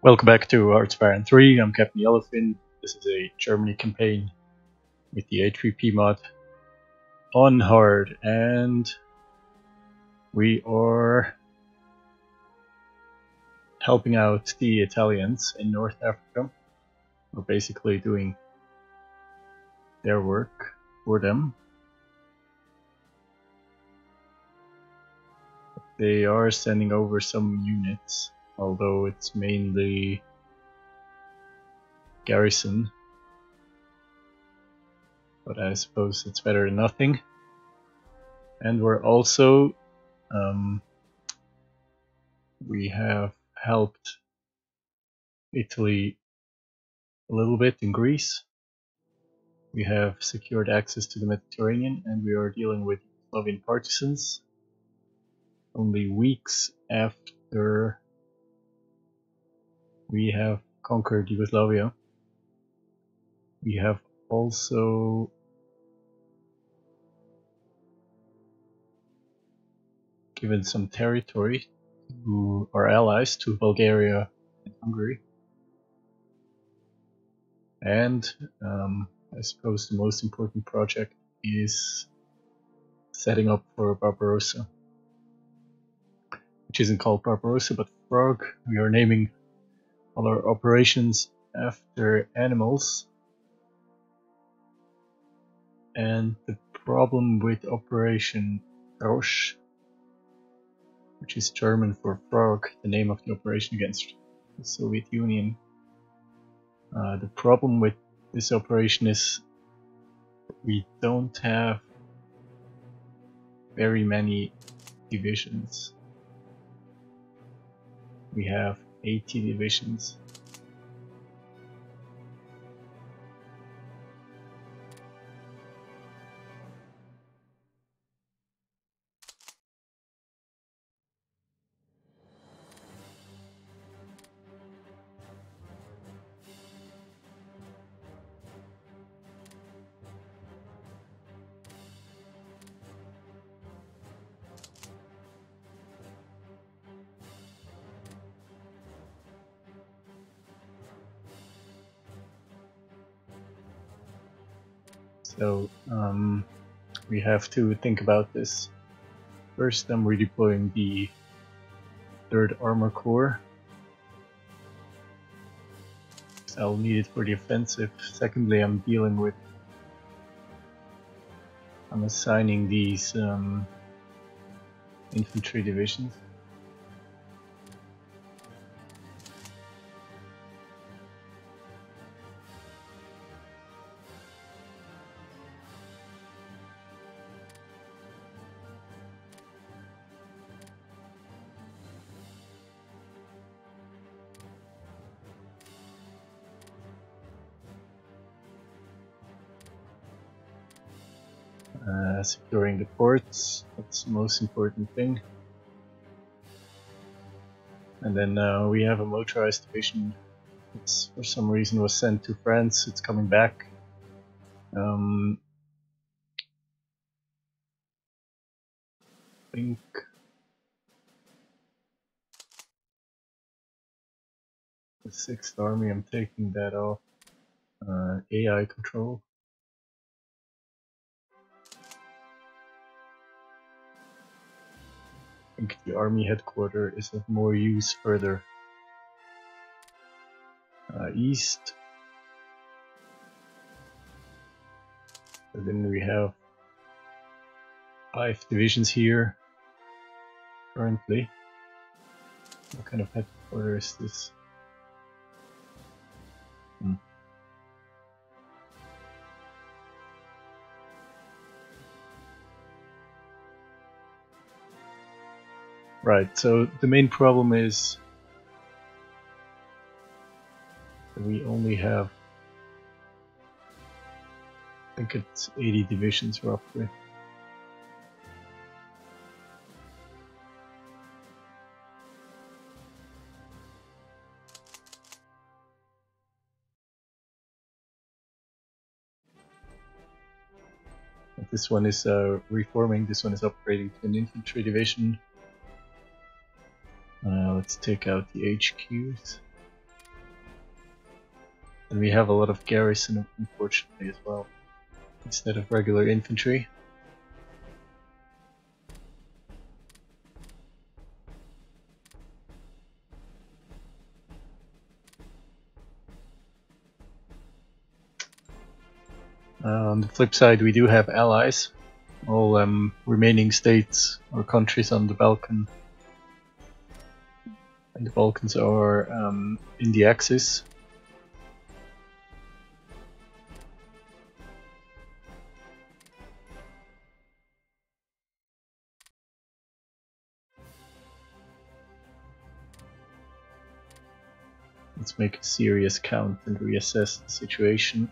Welcome back to HoI3 HPP. I'm Captain Yellowfin. This is a Germany campaign with the HPP mod on hard, and we are helping out the Italians in North Africa. We're basically doing their work for them. They are sending over some units, although it's mainly garrison, but I suppose it's better than nothing. And we're also we have helped Italy a little bit in Greece. We have secured access to the Mediterranean, and we are dealing with Yugoslavian partisans only weeks after we have conquered Yugoslavia. We have also given some territory to our allies, to Bulgaria and Hungary. And I suppose the most important project is setting up for Barbarossa, which isn't called Barbarossa but Frog. We are naming all our operations after animals. And the problem with Operation Frosch, which is German for frog, the name of the operation against the Soviet Union. The problem with this operation is we don't have very many divisions. We have 80 divisions. So we have to think about this. First, I'm redeploying the 3rd Armor Corps. I'll need it for the offensive. Secondly, I'm assigning these infantry divisions. Securing the ports, that's the most important thing. And then we have a motorized division. It's for some reason was sent to France. It's coming back. I think the 6th Army, I'm taking that off. AI control. I think the army headquarters is of more use further east. And then we have 5 divisions here currently. What kind of headquarters is this? Right, so the main problem is that we only have, I think it's 80 divisions roughly. This one is reforming, this one is upgrading to an infantry division. Let's take out the HQs. And we have a lot of garrison, unfortunately, as well, instead of regular infantry. On the flip side, we do have allies. All remaining states or countries on the Balkan. And the Balkans are in the Axis. Let's make a serious count and reassess the situation.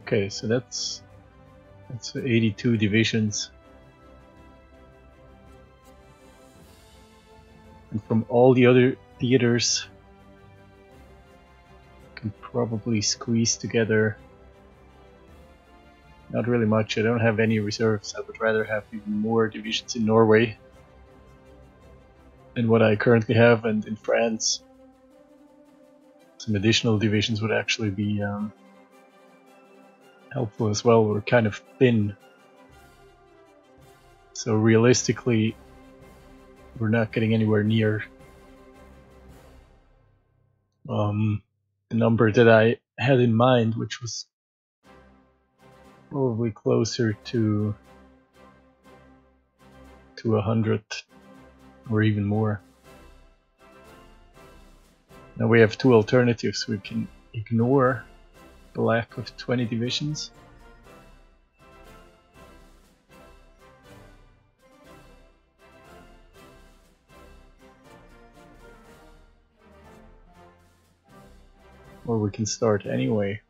Okay, so that's 82 divisions. And from all the other theaters, can probably squeeze together not really much. I don't have any reserves. I would rather have even more divisions in Norway than what I currently have, and in France some additional divisions would actually be helpful as well. We're kind of thin, so realistically we're not getting anywhere near the number that I had in mind, which was probably closer to 100 or even more. Now we have two alternatives. We can ignore the lack of 20 divisions, or we can start anyway.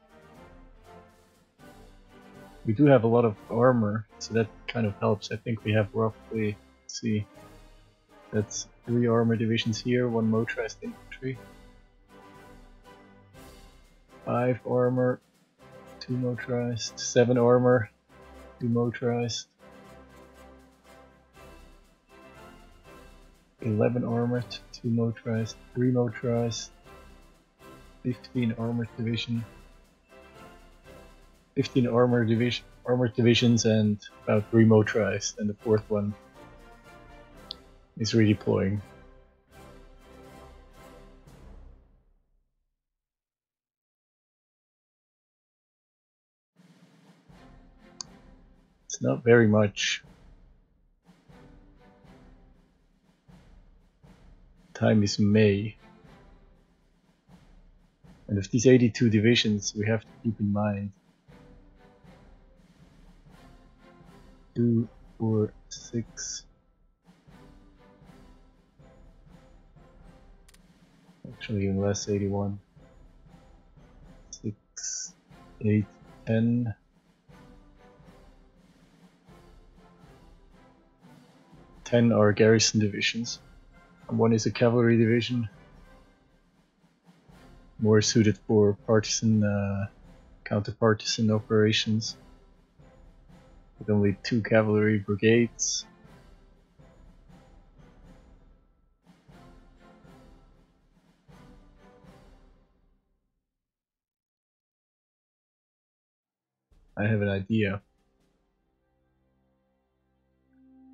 We do have a lot of armor, so that kind of helps. I think we have roughly, let's see, that's 3 armor divisions here, 1 motorized infantry, 5 armor, 2 motorized, 7 armor, 2 motorized, 11 armored, 2 motorized, 3 motorized, 15 armored division, 15 armored divisions, and about 3 motorized, and the 4th one is redeploying. It's not very much. Time is May. And of these 82 divisions, we have to keep in mind 2, 4, 6. Actually, even less, 81. 6, 8, 10. 10 are garrison divisions. And 1 is a cavalry division, more suited for partisan, counter-partisan operations, with only 2 cavalry brigades. I have an idea.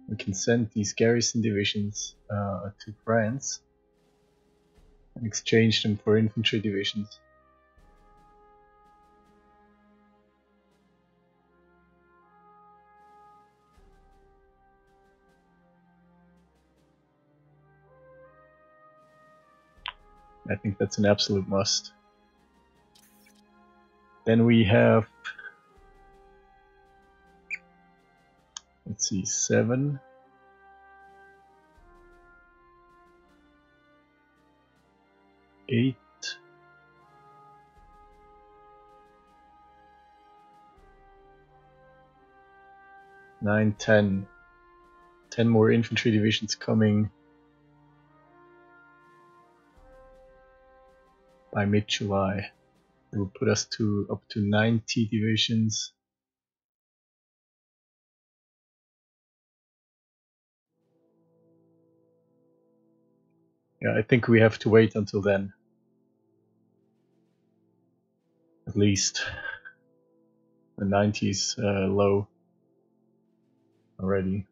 We can send these garrison divisions to France and exchange them for infantry divisions. I think that's an absolute must. Then we have, let's see, 7. 8. 9, 10. 10 more infantry divisions coming by mid-July. It will put us up to 90 divisions. Yeah, I think we have to wait until then. At least the 90s low already.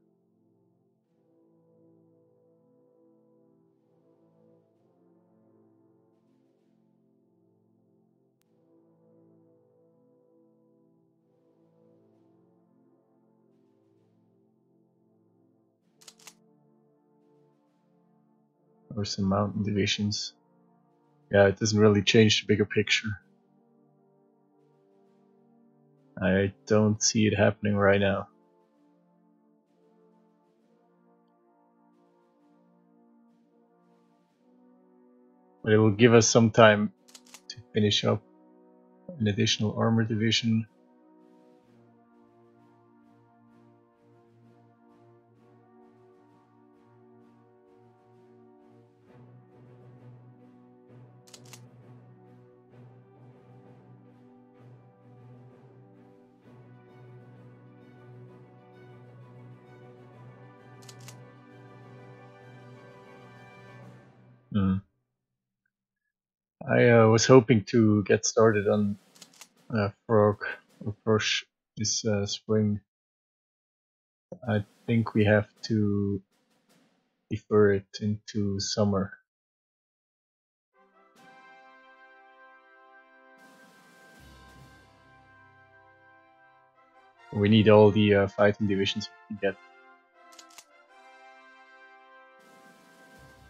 Or some mountain divisions. Yeah, it doesn't really change the bigger picture. I don't see it happening right now. But it will give us some time to finish up an additional armor division. I was hoping to get started on Frog or Frosh this spring. I think we have to defer it into summer. We need all the fighting divisions we can get.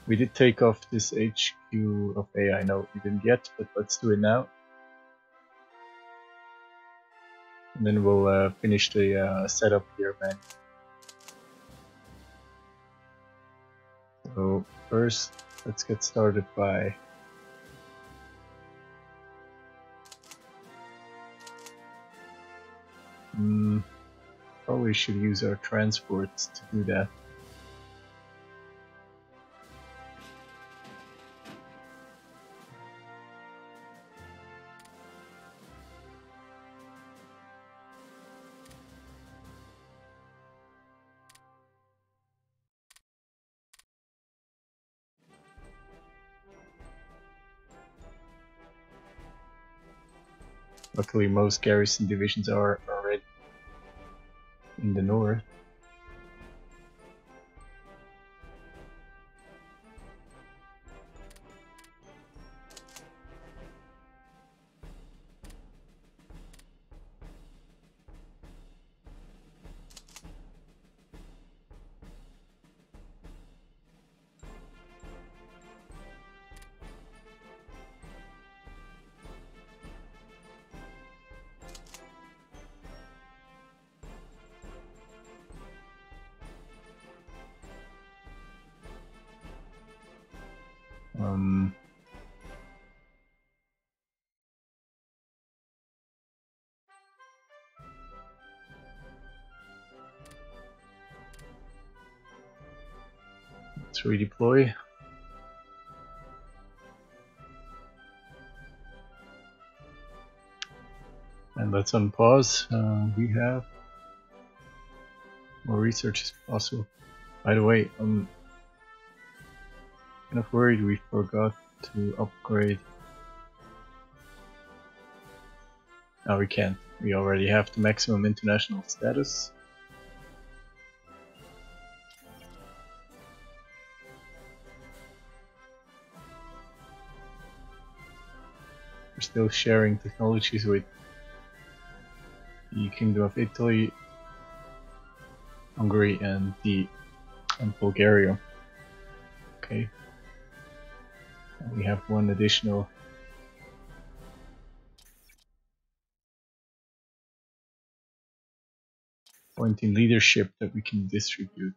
We did take off this HQ of AI. No, we didn't yet, but let's do it now. And then we'll finish the setup here, man. So first, let's get started by probably should use our transports to do that. Luckily, most garrison divisions are already in the north. Let's redeploy. And let's unpause. We have more research is possible. By the way, I'm kind of worried we forgot to upgrade. No, we can't. We already have the maximum international status. We're still sharing technologies with the Kingdom of Italy, Hungary, and Bulgaria. Okay. And we have one additional point in leadership that we can distribute.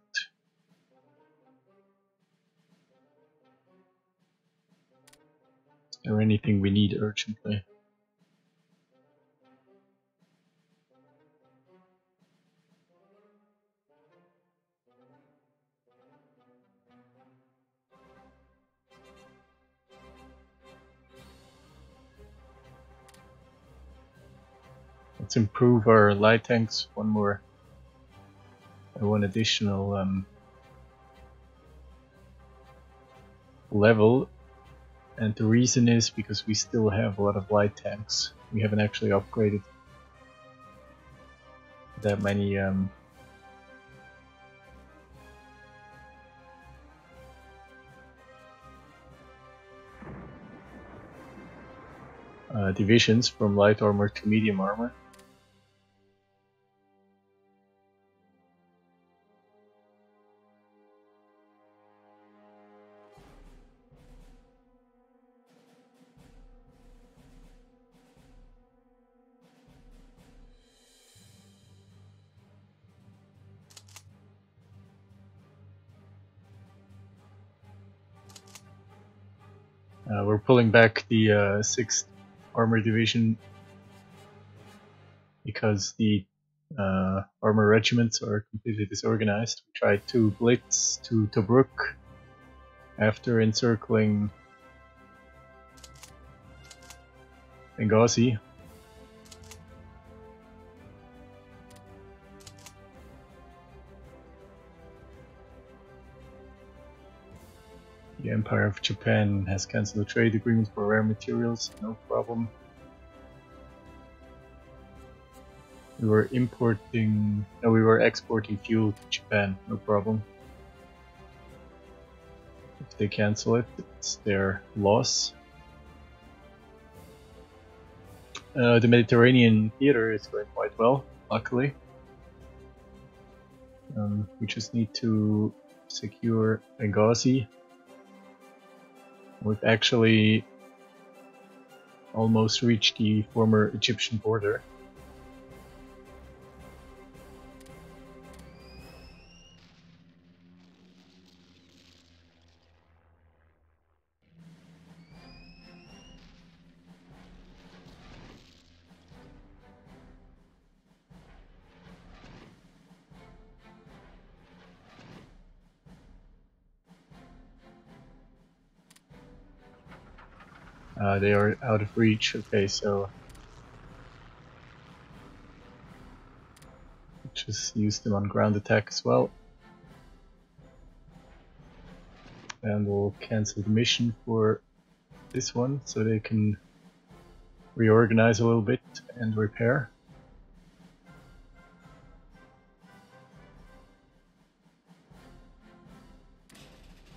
Is there anything we need urgently? Let's improve our light tanks one additional level, and the reason is because we still have a lot of light tanks. We haven't actually upgraded that many divisions from light armor to medium armor. We're pulling back the 6th Armor Division because the armor regiments are completely disorganized. We tried to blitz to Tobruk after encircling Benghazi. The Empire of Japan has cancelled a trade agreement for rare materials, no problem. We were exporting fuel to Japan, no problem. If they cancel it, it's their loss. The Mediterranean theater is going quite well, luckily. We just need to secure Benghazi. We've actually almost reached the former Egyptian border. They are out of reach. Okay, so just use them on ground attack as well. And we'll cancel the mission for this one so they can reorganize a little bit and repair.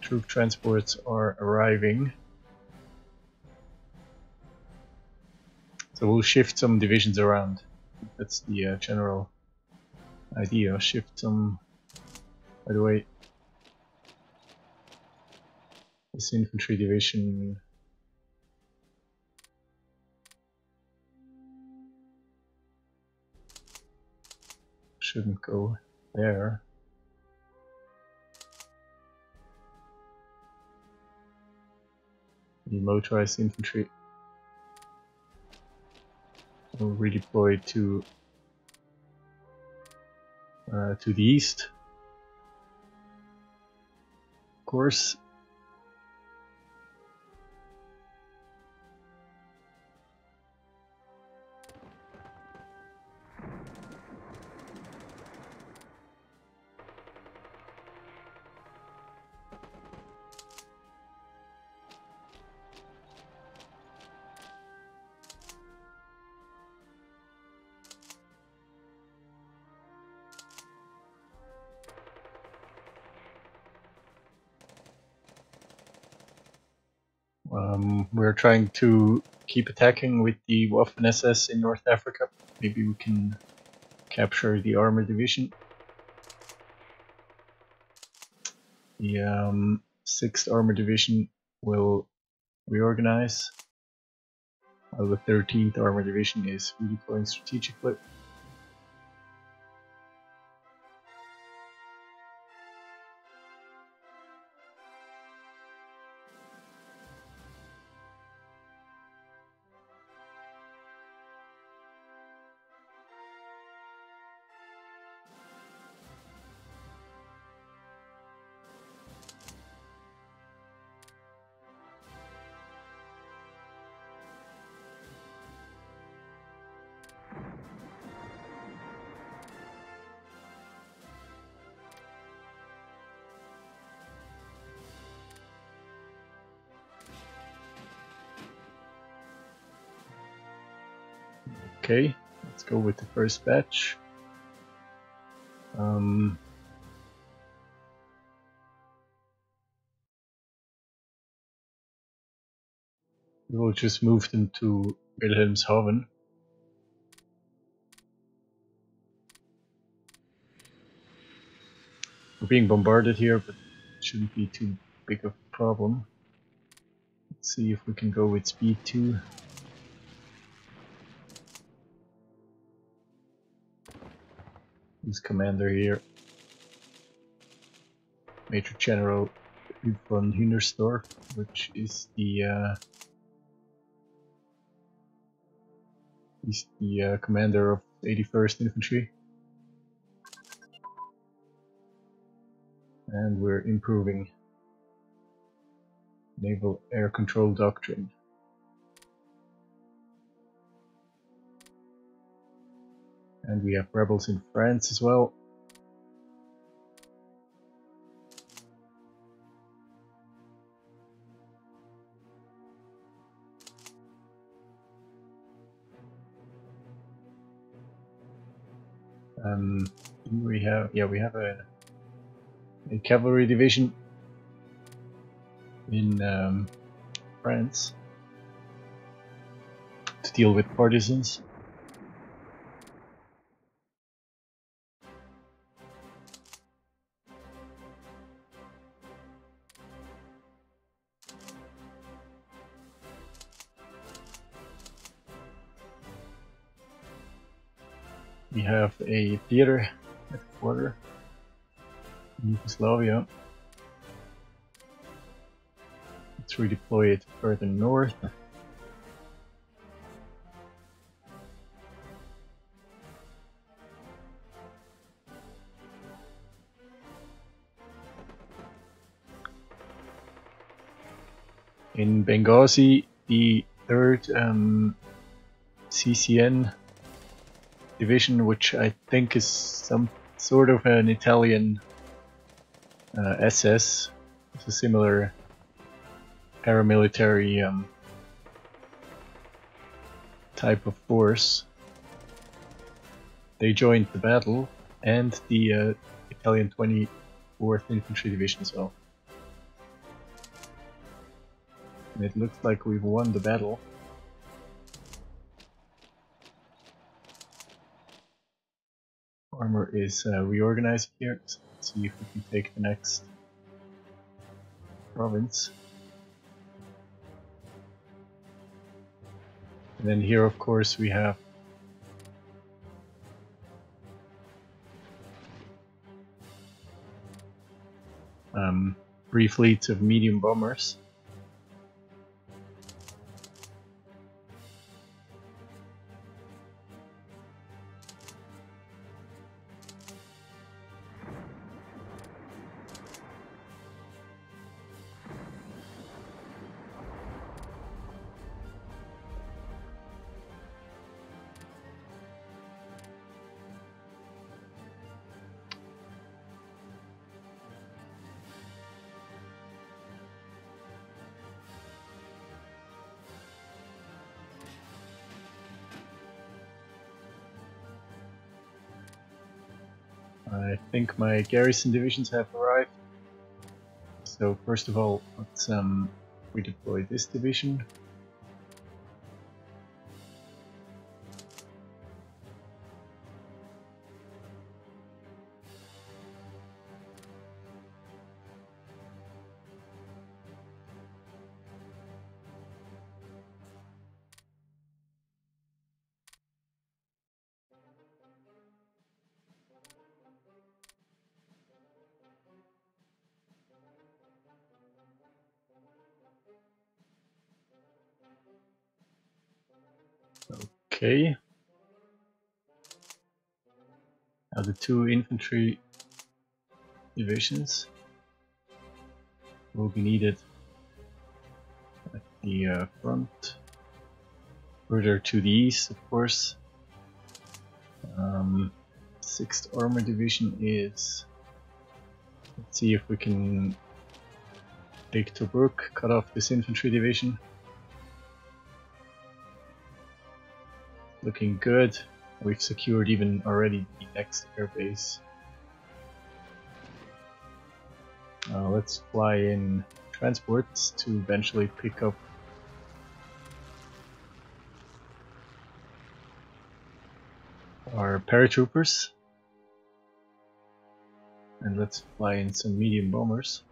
Troop transports are arriving. So we'll shift some divisions around. That's the general idea. Shift some. By the way, this infantry division shouldn't go there. The motorized infantry will redeploy to the east. Of course. We're trying to keep attacking with the Waffen-SS in North Africa. Maybe we can capture the armor division. The 6th armor division will reorganize, while the 13th armor division is redeploying strategically. Okay, let's go with the first batch. We will just move them to Wilhelmshaven. We're being bombarded here, but it shouldn't be too big of a problem. Let's see if we can go with speed 2. Who's commander here? Major General von Hühnersdorf, which is the he's the commander of 81st Infantry. And we're improving naval air control doctrine. And we have rebels in France as well. We have a cavalry division in France to deal with partisans. We have a theater headquarters in Yugoslavia. Let's redeploy it further north. In Benghazi, the 3rd CCN division, which I think is some sort of an Italian SS, it's a similar paramilitary type of force. They joined the battle, and the Italian 24th Infantry Division as well. And it looks like we've won the battle. Armor is reorganized here, so let's see if we can take the next province. And then here, of course, we have three fleets of medium bombers. I think my garrison divisions have arrived. So first of all, let's redeploy this division. Okay. Now the 2 infantry divisions will be needed at the front, further to the east, of course. 6th Armor Division is... Let's see if we can take Tobruk, cut off this infantry division. looking good. We've secured even already the next airbase. Let's fly in transports to eventually pick up our paratroopers. And let's fly in some medium bombers.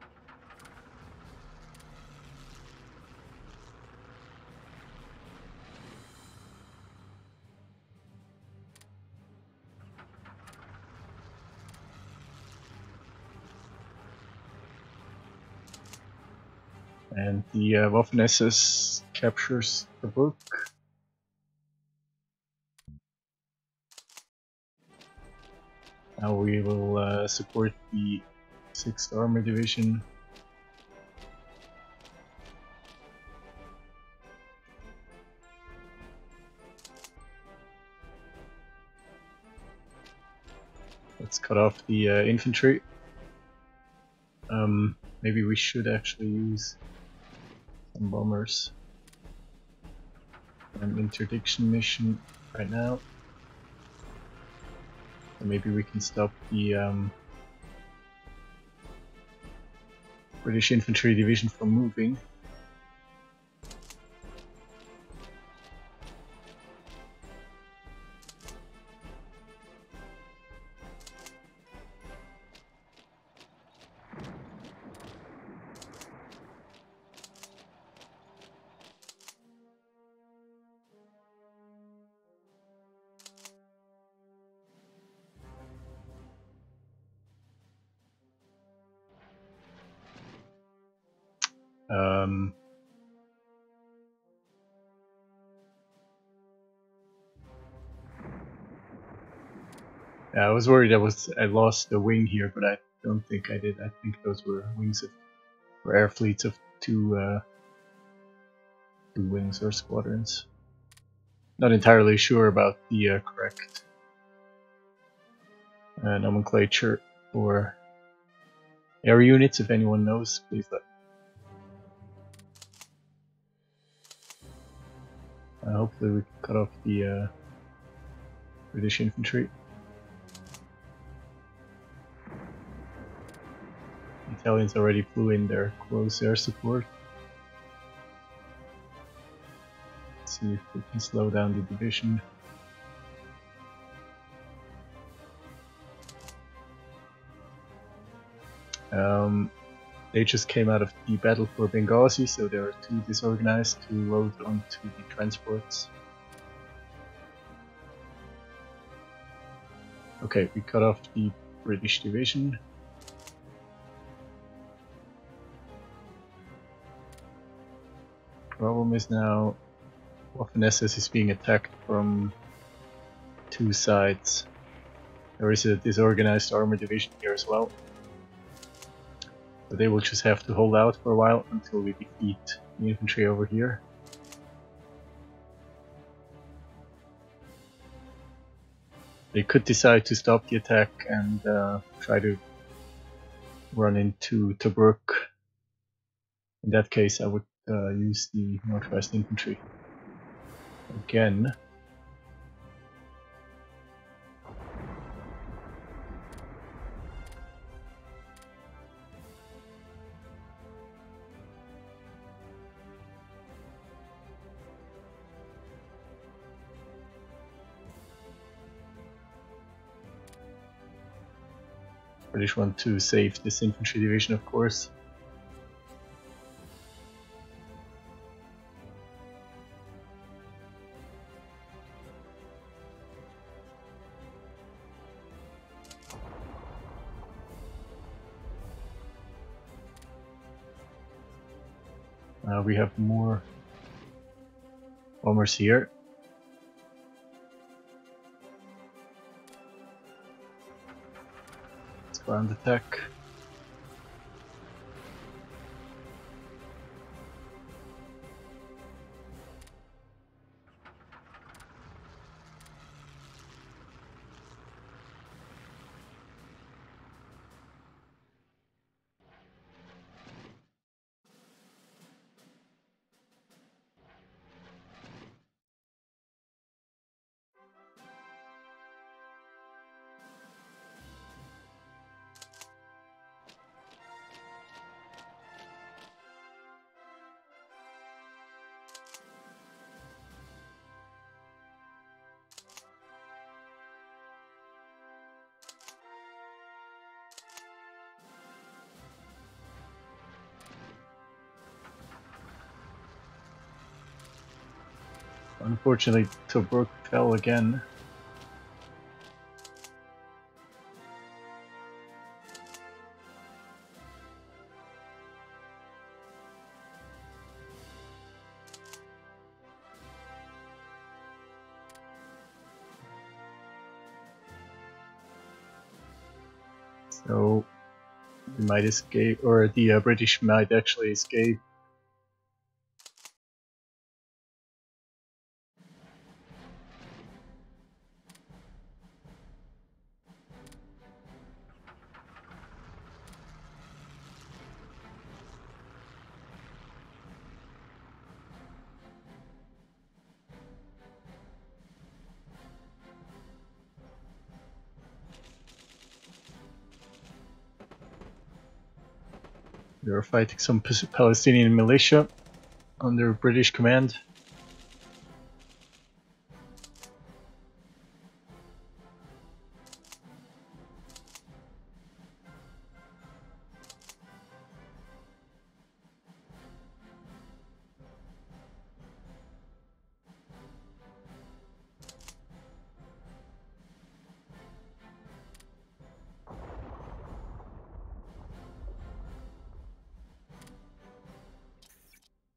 And the Waffen-SS captures the book. Now we will support the 6th Armor Division. Let's cut off the infantry. Maybe we should actually use some bombers. An interdiction mission right now. And maybe we can stop the British Infantry Division from moving. Yeah, I was worried I lost the wing here, but I don't think I did. I think those were wings or air fleets of two wings or squadrons. Not entirely sure about the correct nomenclature for air units. If anyone knows, please let. Hopefully we can cut off the British infantry. The Italians already flew in their close air support. Let's see if we can slow down the division. They just came out of the battle for Benghazi, so they are too disorganized to load onto the transports. Okay, we cut off the British division. Problem is now Waffen-SS is being attacked from two sides. There is a disorganized armor division here as well. So they will just have to hold out for a while until we defeat the infantry over here. They could decide to stop the attack and try to run into Tobruk. In that case, I would use the Northwest Infantry again. British want to save this infantry division, of course. We have more bombers here. Let's ground attack. Unfortunately, Tobruk fell again. So we might escape, or the British might actually escape. We are fighting some Palestinian militia under British command.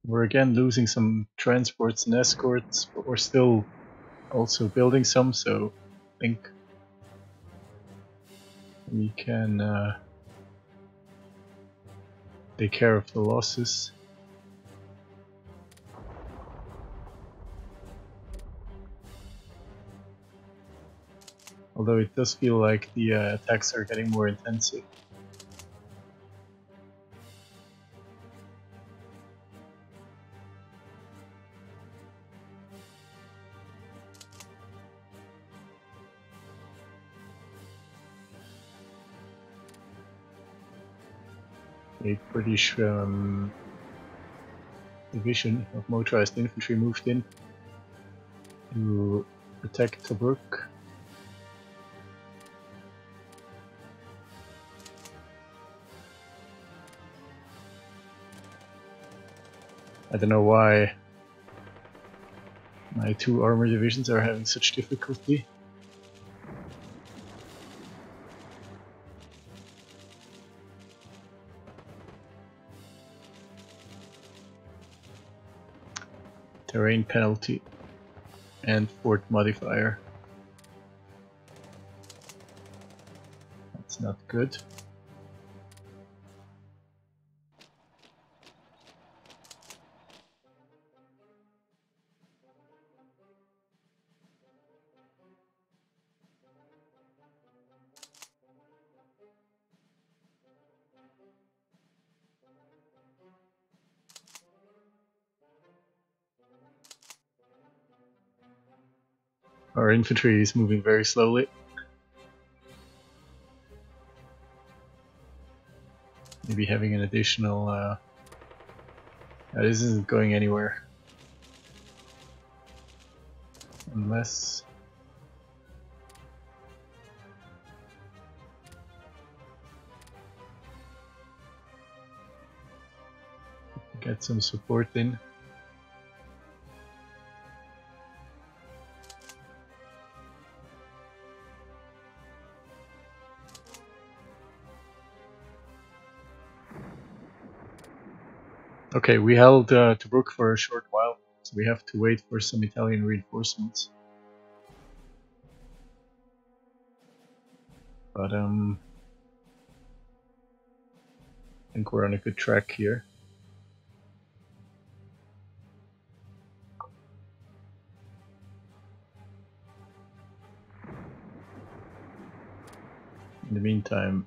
We're again losing some transports and escorts, but we're still also building some, so I think we can take care of the losses. Although it does feel like the attacks are getting more intensive. A British division of motorized infantry moved in to protect Tobruk. I don't know why my two armor divisions are having such difficulty. Terrain penalty and fort modifier. That's not good. Our infantry is moving very slowly. Maybe having an additional... this isn't going anywhere. Unless... get some support in. Okay, we held Tobruk for a short while, so we have to wait for some Italian reinforcements. But I think we're on a good track here. In the meantime,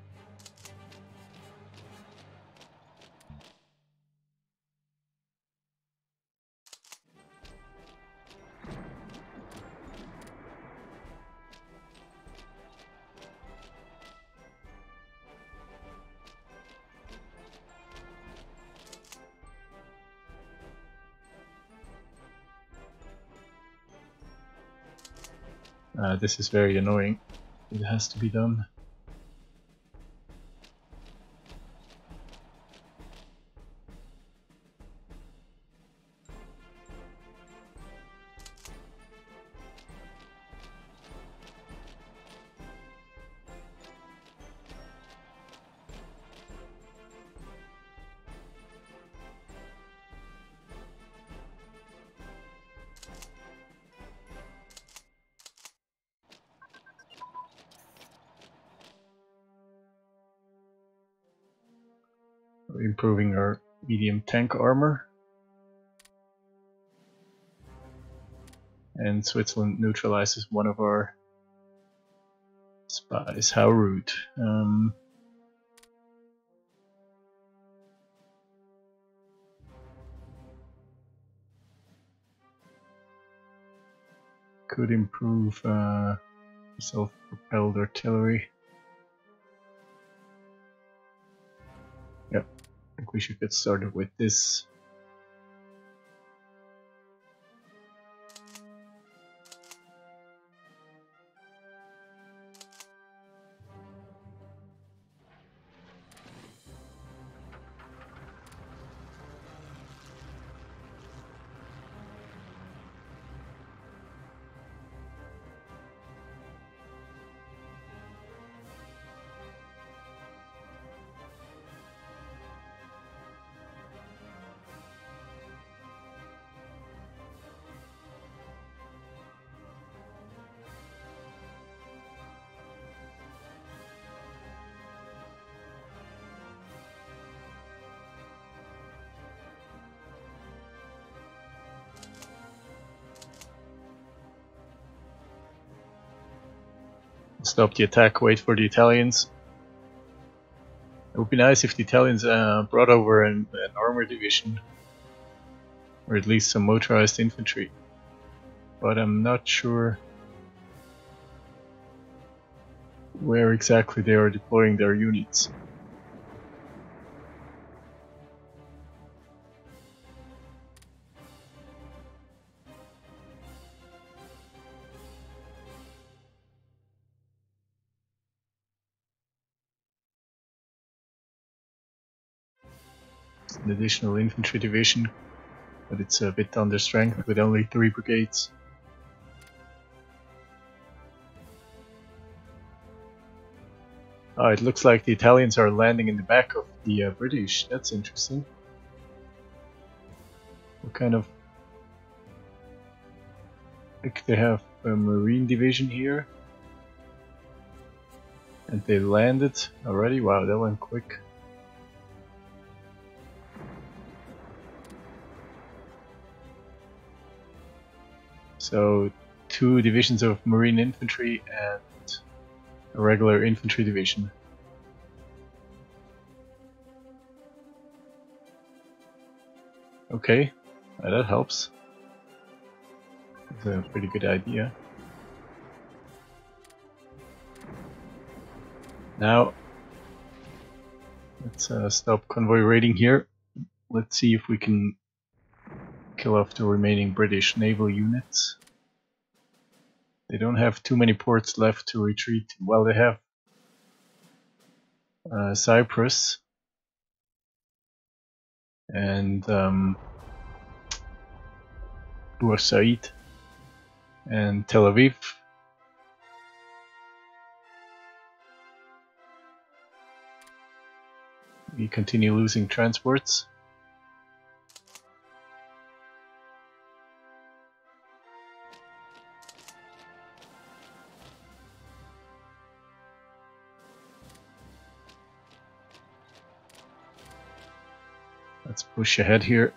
this is very annoying. It has to be done. We're improving our medium tank armor. And Switzerland neutralizes one of our spies. How rude. Could improve self-propelled artillery. Yep, I think we should get started with this. Stop the attack, wait for the Italians. It would be nice if the Italians brought over an armor division, or at least some motorized infantry, but I'm not sure where exactly they are deploying their units. An additional infantry division, but it's a bit under strength with only 3 brigades. Oh, it looks like the Italians are landing in the back of the British. That's interesting. What kind of... I think they have a marine division here. And they landed already? Wow, that went quick. So 2 divisions of marine infantry and a regular infantry division. Okay, that helps. That's a pretty good idea. Now, let's stop convoy raiding here. Let's see if we can kill off the remaining British naval units. They don't have too many ports left to retreat to. Well, they have Cyprus and Said and Tel Aviv. We continue losing transports. Let's push ahead here.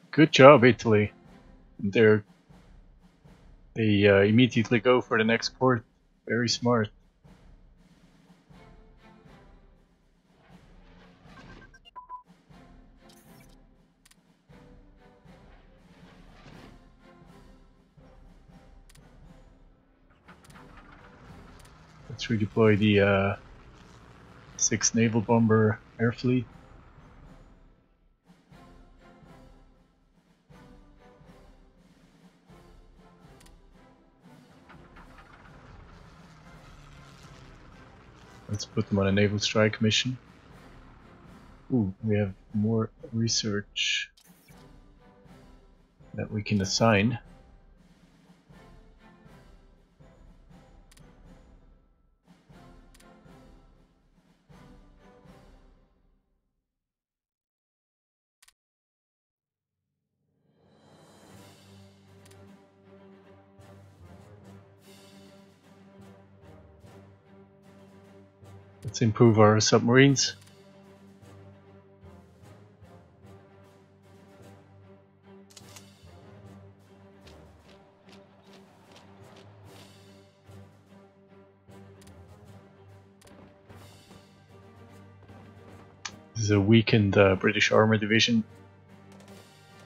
Good job, Italy. They immediately go for the next port. Very smart. Let's redeploy the 6th Naval Bomber Air Fleet. Let's put them on a naval strike mission. Ooh, we have more research. that we can assign. Let's improve our submarines. This is a weakened British Armour Division.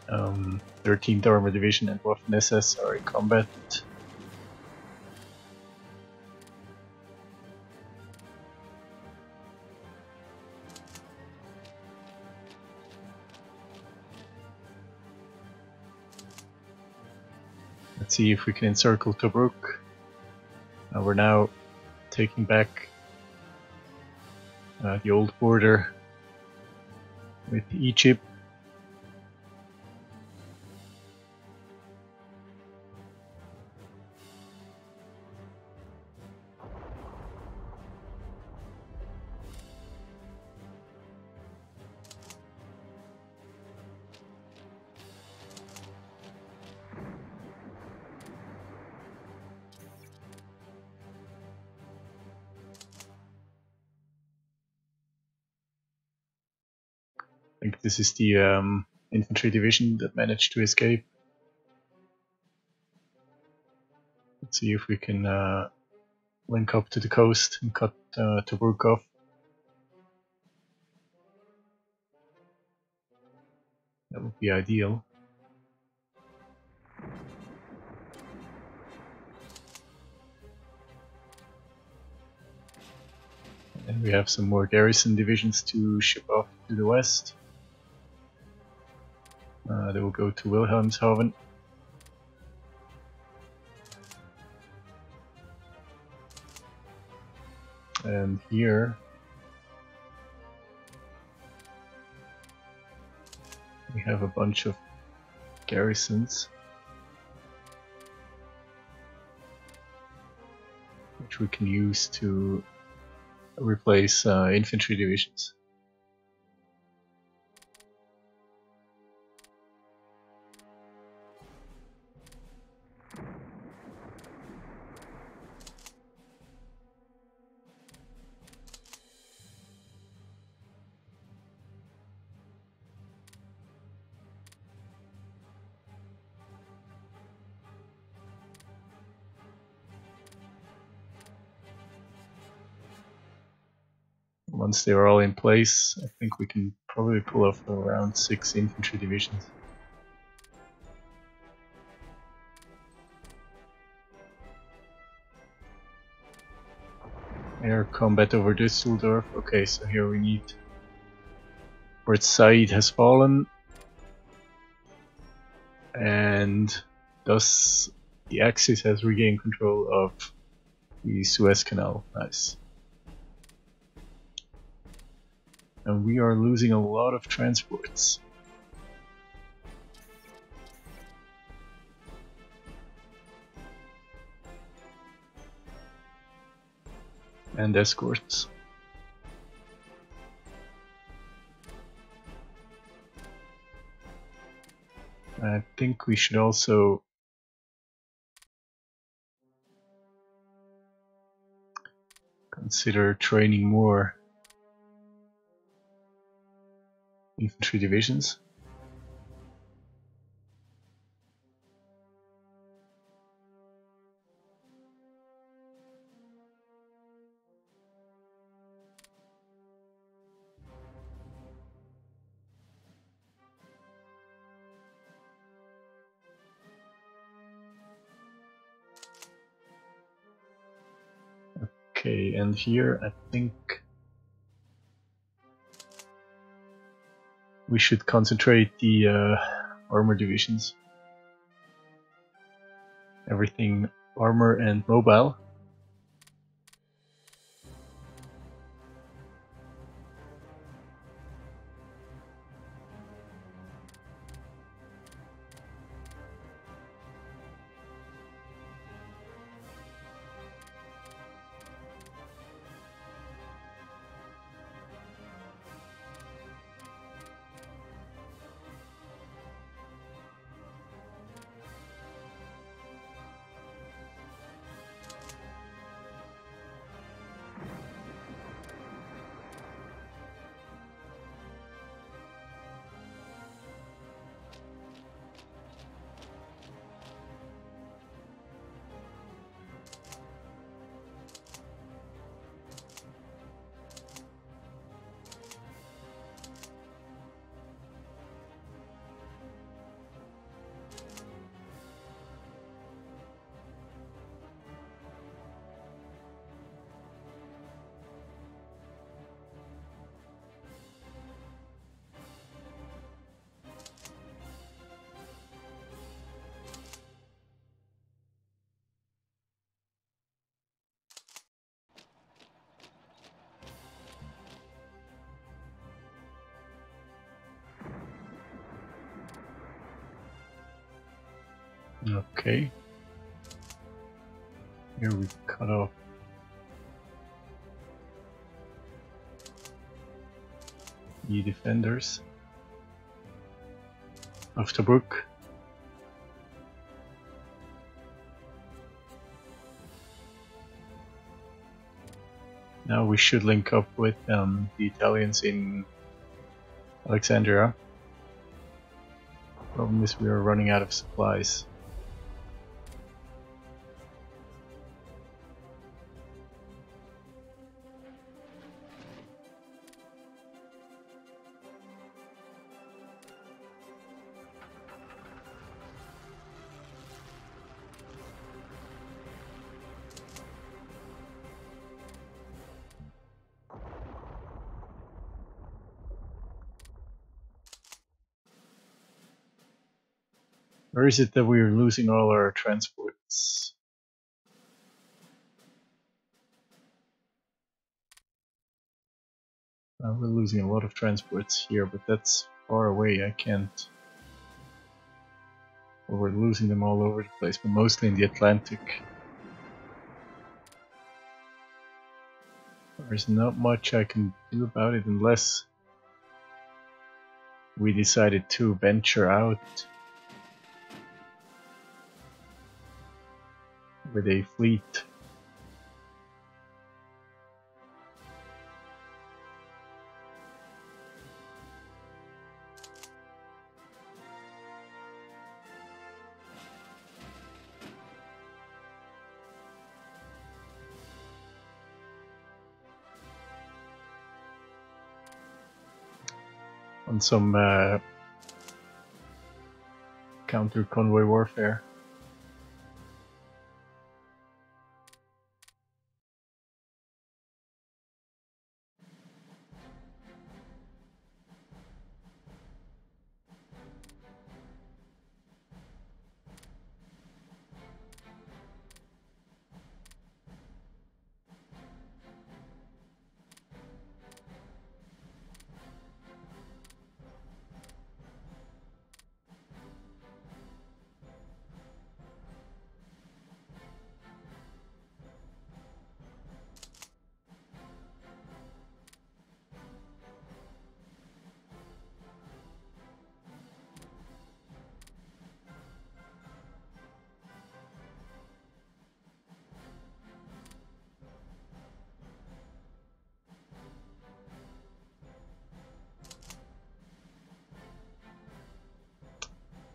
13th Armour Division and Waffen SS are in combat. Let's see if we can encircle Tobruk. We're now taking back the old border with Egypt. I think this is the infantry division that managed to escape. Let's see if we can link up to the coast and cut Tobruk off. That would be ideal. And we have some more garrison divisions to ship off to the west. They will go to Wilhelmshaven. And here we have a bunch of garrisons which we can use to replace infantry divisions. Once they are all in place, I think we can probably pull off around 6 infantry divisions. Air combat over Düsseldorf. Okay, so here we need... Port Said has fallen. And thus the Axis has regained control of the Suez Canal. Nice. And we are losing a lot of transports. And escorts. I think we should also consider training more infantry divisions. Okay, and here I think we should concentrate the armor divisions. Everything armor and mobile. Okay. Here we cut off the defenders of the brook. Now we should link up with the Italians in Alexandria. Problem is we are running out of supplies. Where is it that we're losing all our transports? We're losing a lot of transports here, but that's far away. I can't. Well, we're losing them all over the place, but mostly in the Atlantic. There's not much I can do about it unless we decided to venture out with a fleet. On some counter convoy warfare.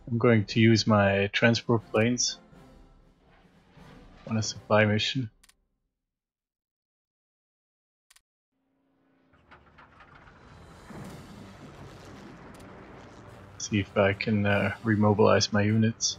I'm going to use my transport planes on a supply mission. See if I can remobilize my units.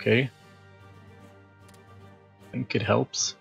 Okay. I think it helps.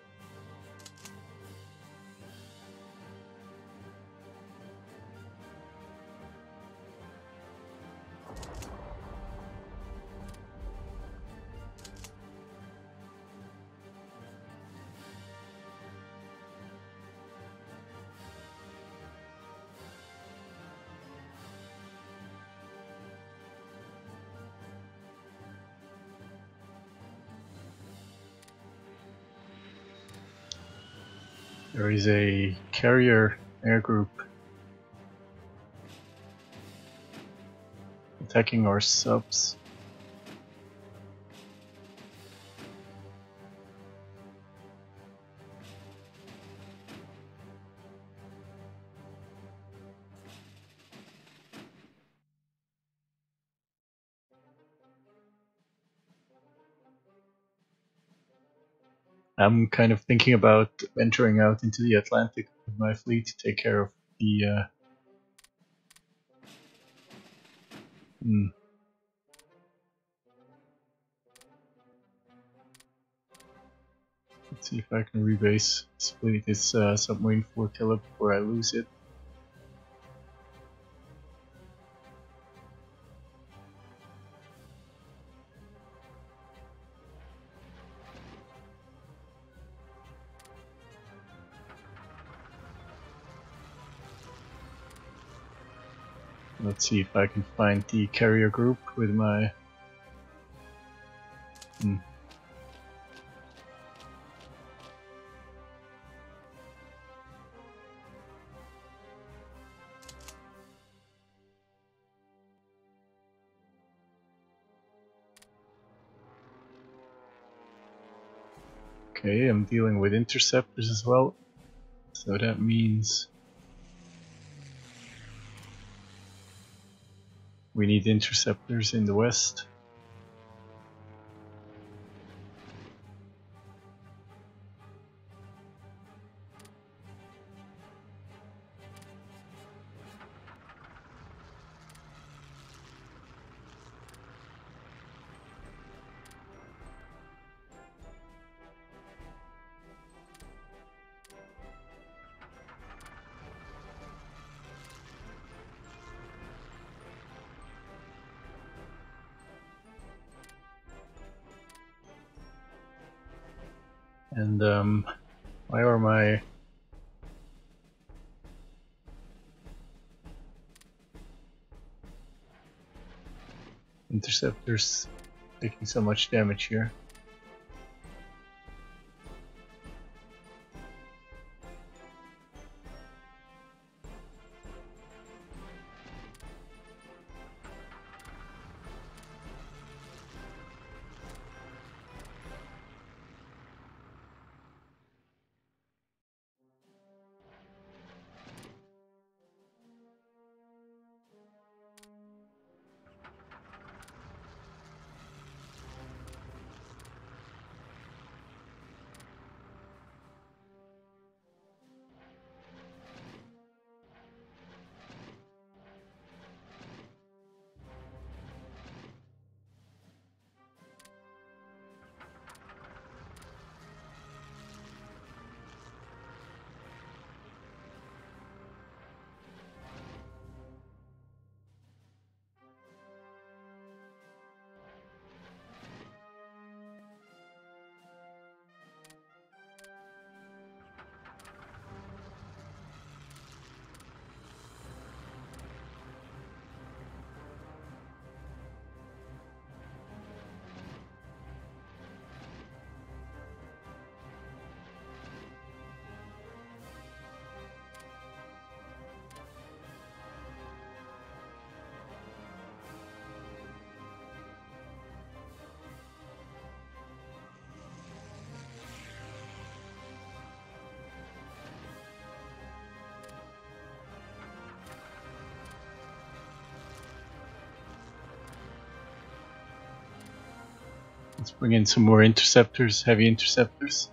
There is a carrier air group attacking our subs. I'm kind of thinking about venturing out into the Atlantic with my fleet to take care of the Let's see if I can rebase split this submarine flotilla before I lose it. Let's see if I can find the carrier group with my... Okay, I'm dealing with interceptors as well, so that means we need interceptors in the west. And why are my interceptors taking so much damage here? Let's bring in some more interceptors, heavy interceptors.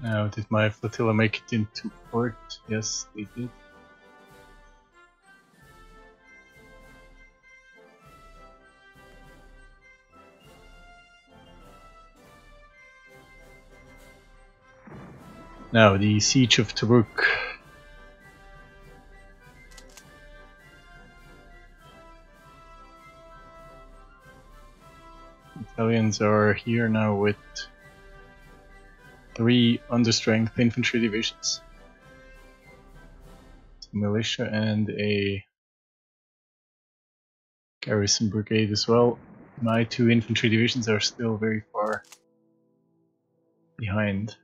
Now, did my flotilla make it into port? Yes, they did. Now, the siege of Tobruk. Italians are here now with 3 understrength infantry divisions, some militia, and a garrison brigade as well. My 2 infantry divisions are still very far behind.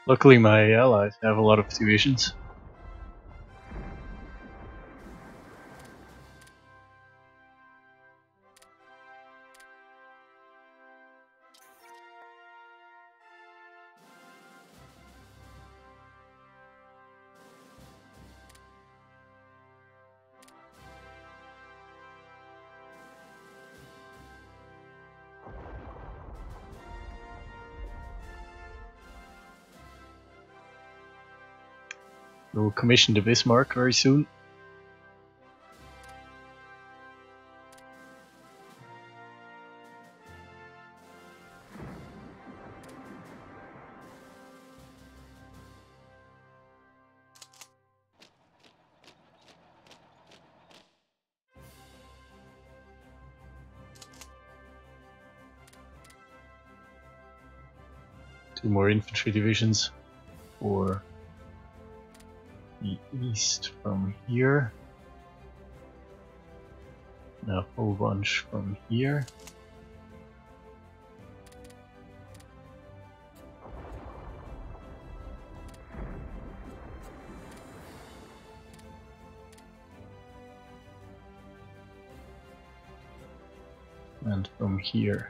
Luckily my allies have a lot of divisions. We'll commission the Bismarck very soon. Two more infantry divisions for the east from here. And a whole bunch from here. And from here.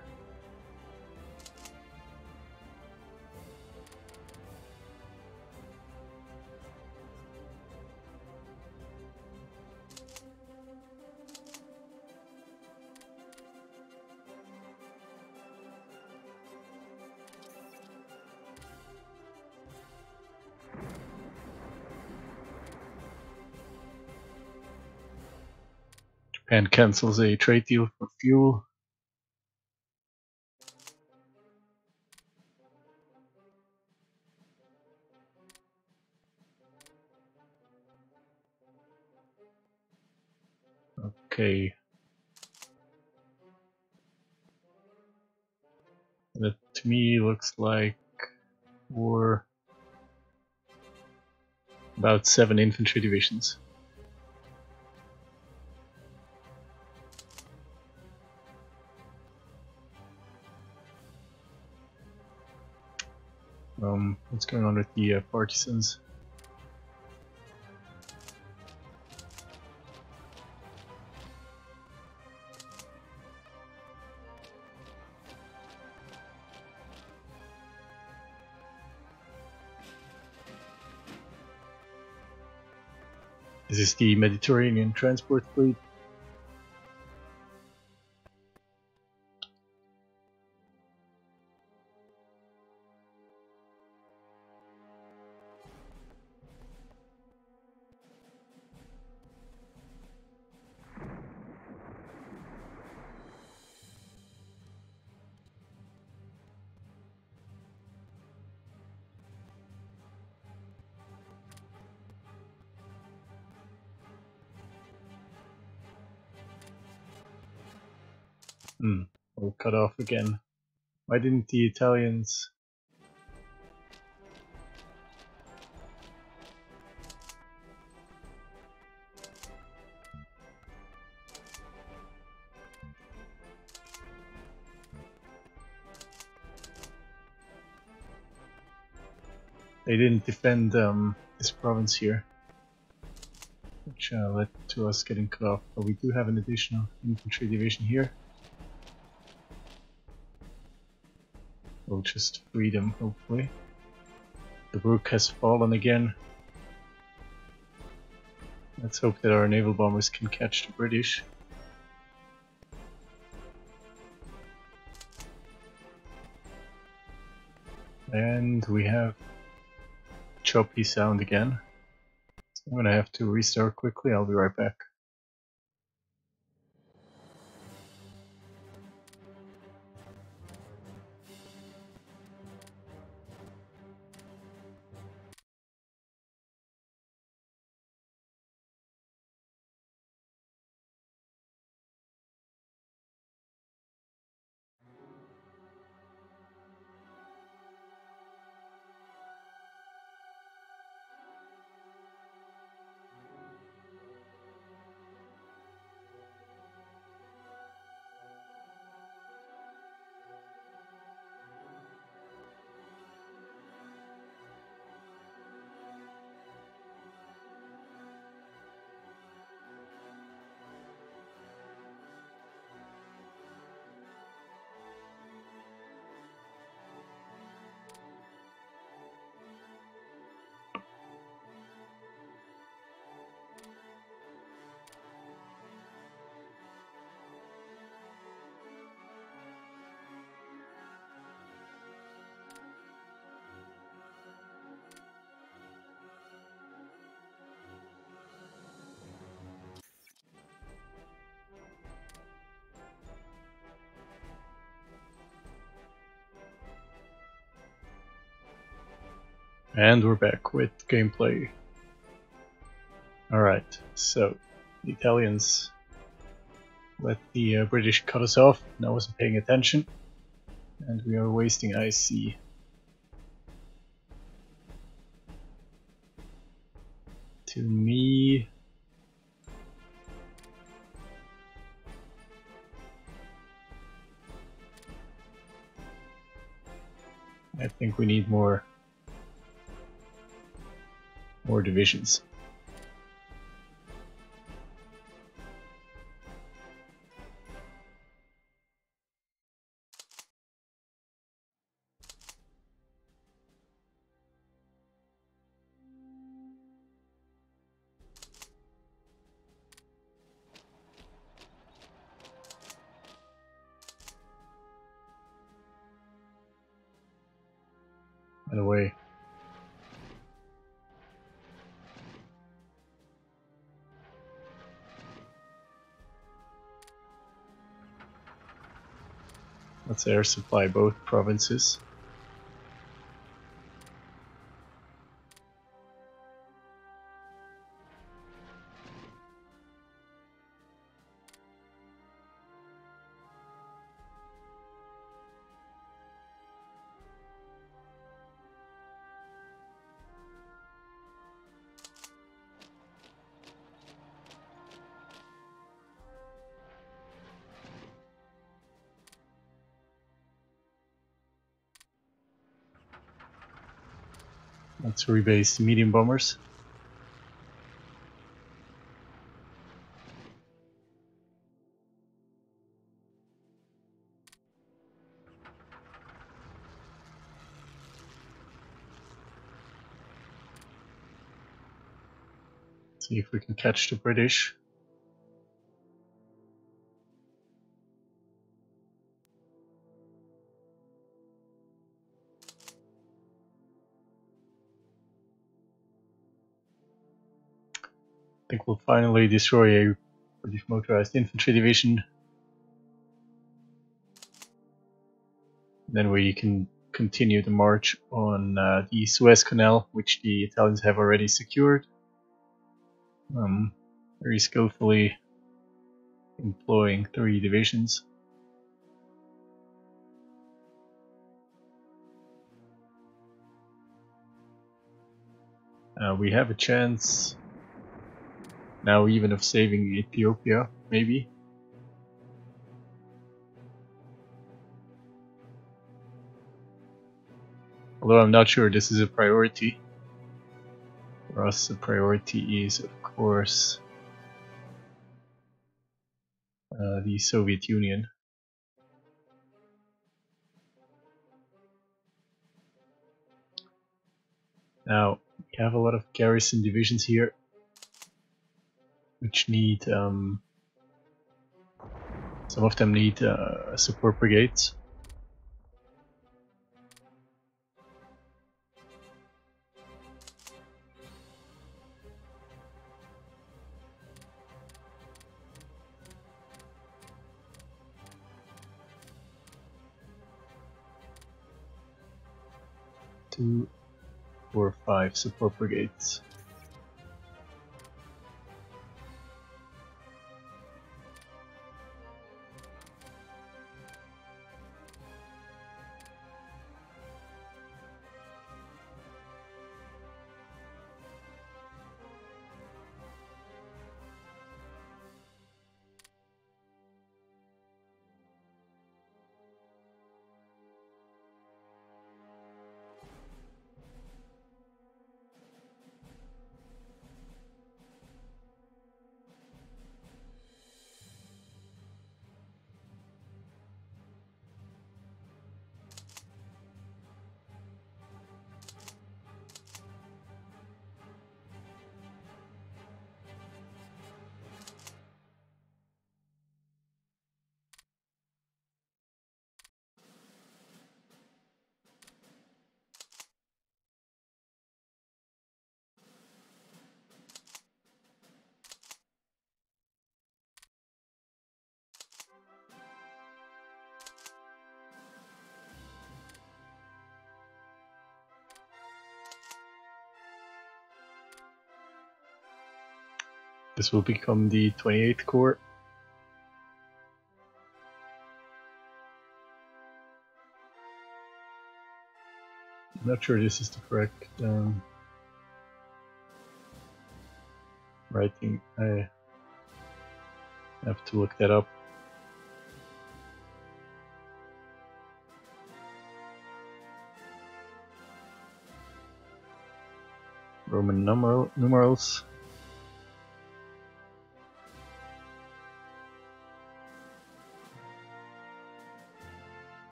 Japan cancels a trade deal for fuel. Okay. That to me looks like we're about 7 infantry divisions. What's going on with the partisans? This is the Mediterranean transport fleet. All cut off again. Why didn't the Italians? They didn't defend this province here, which led to us getting cut off. But we do have an additional infantry division here. We'll just free them, hopefully. The Brook has fallen again. Let's hope that our naval bombers can catch the British. And we have choppy sound again. So I'm gonna have to restart quickly. I'll be right back. And we're back with gameplay. Alright, so the Italians let the British cut us off, and I wasn't paying attention, and we are wasting IC. To me, I think we need more divisions. In a way. Let's air supply both provinces. Let's rebase the medium bombers. See if we can catch the British. I think we'll finally destroy a British motorized infantry division. Then we can continue the march on the Suez Canal, which the Italians have already secured. Very skillfully employing 3 divisions. We have a chance now even of saving Ethiopia, maybe. Although I'm not sure this is a priority. For us, the priority is, of course, the Soviet Union. Now, we have a lot of garrison divisions here, which need, some of them need support brigades. Two, 4, 5 support brigades. This will become the 28th Corps. I'm not sure this is the correct writing. I have to look that up. Roman numerals.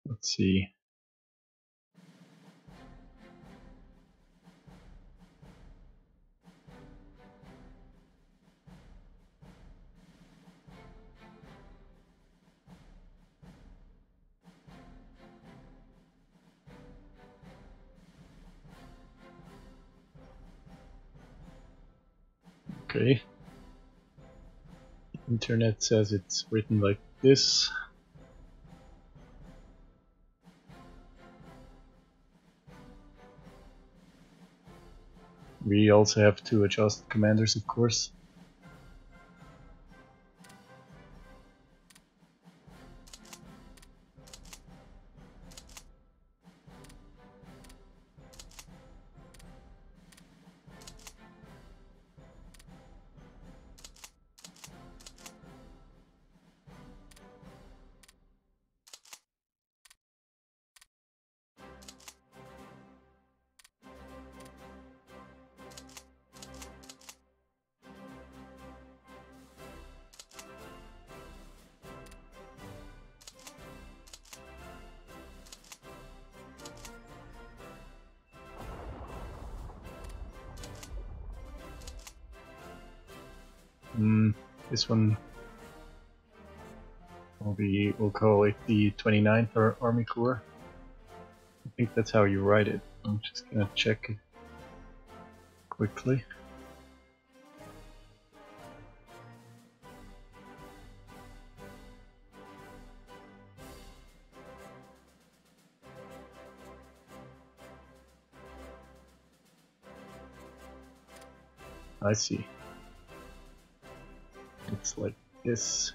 Let's see. Okay. Internet says it's written like this. We also have to adjust commanders, of course. This one we'll call it the 29th Army Corps. I think that's how you write it. I'm just gonna check it quickly. I see. It's like this.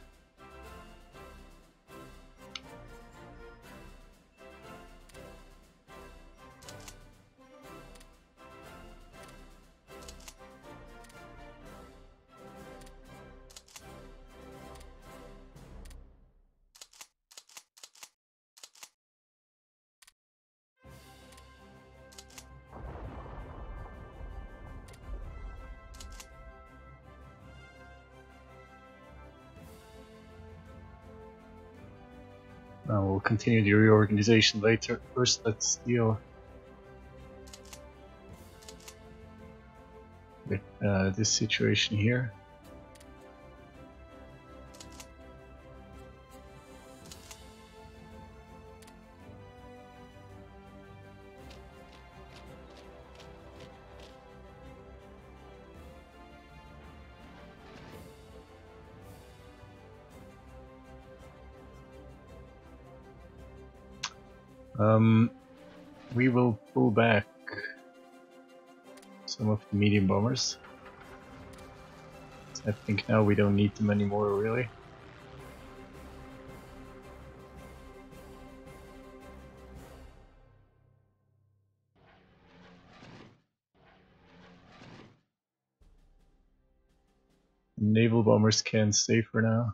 We'll continue the reorganization later. First, let's deal with this situation here. We will pull back some of the medium bombers. I think now we don't need them anymore, really. Naval bombers can stay for now.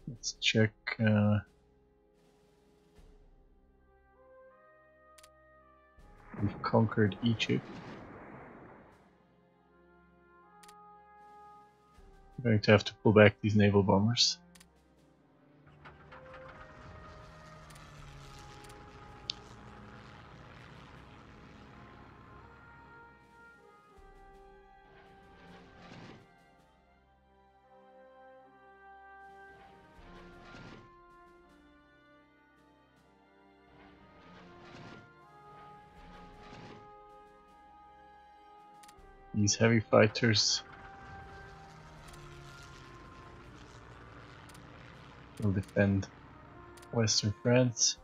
Let's check. We've conquered Egypt. We're going to have to pull back these naval bombers. These heavy fighters will defend. Western France.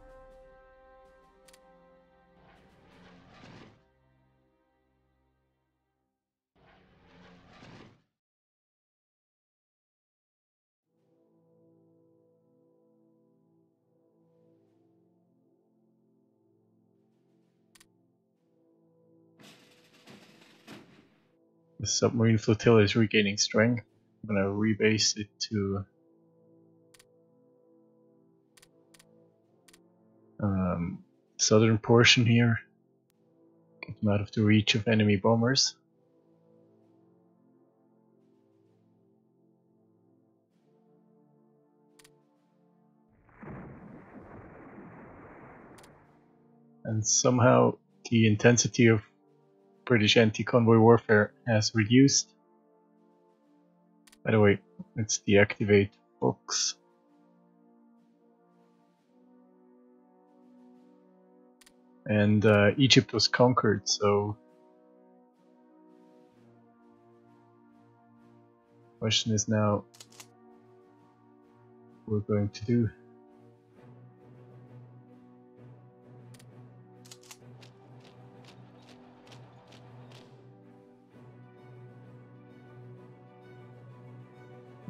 The submarine flotilla is regaining strength. I'm gonna rebase it to southern portion here. Get them out of the reach of enemy bombers. And somehow the intensity of British anti-convoy warfare has reduced. By the way, let's deactivate Fox. And Egypt was conquered, so question is now what we're going to do.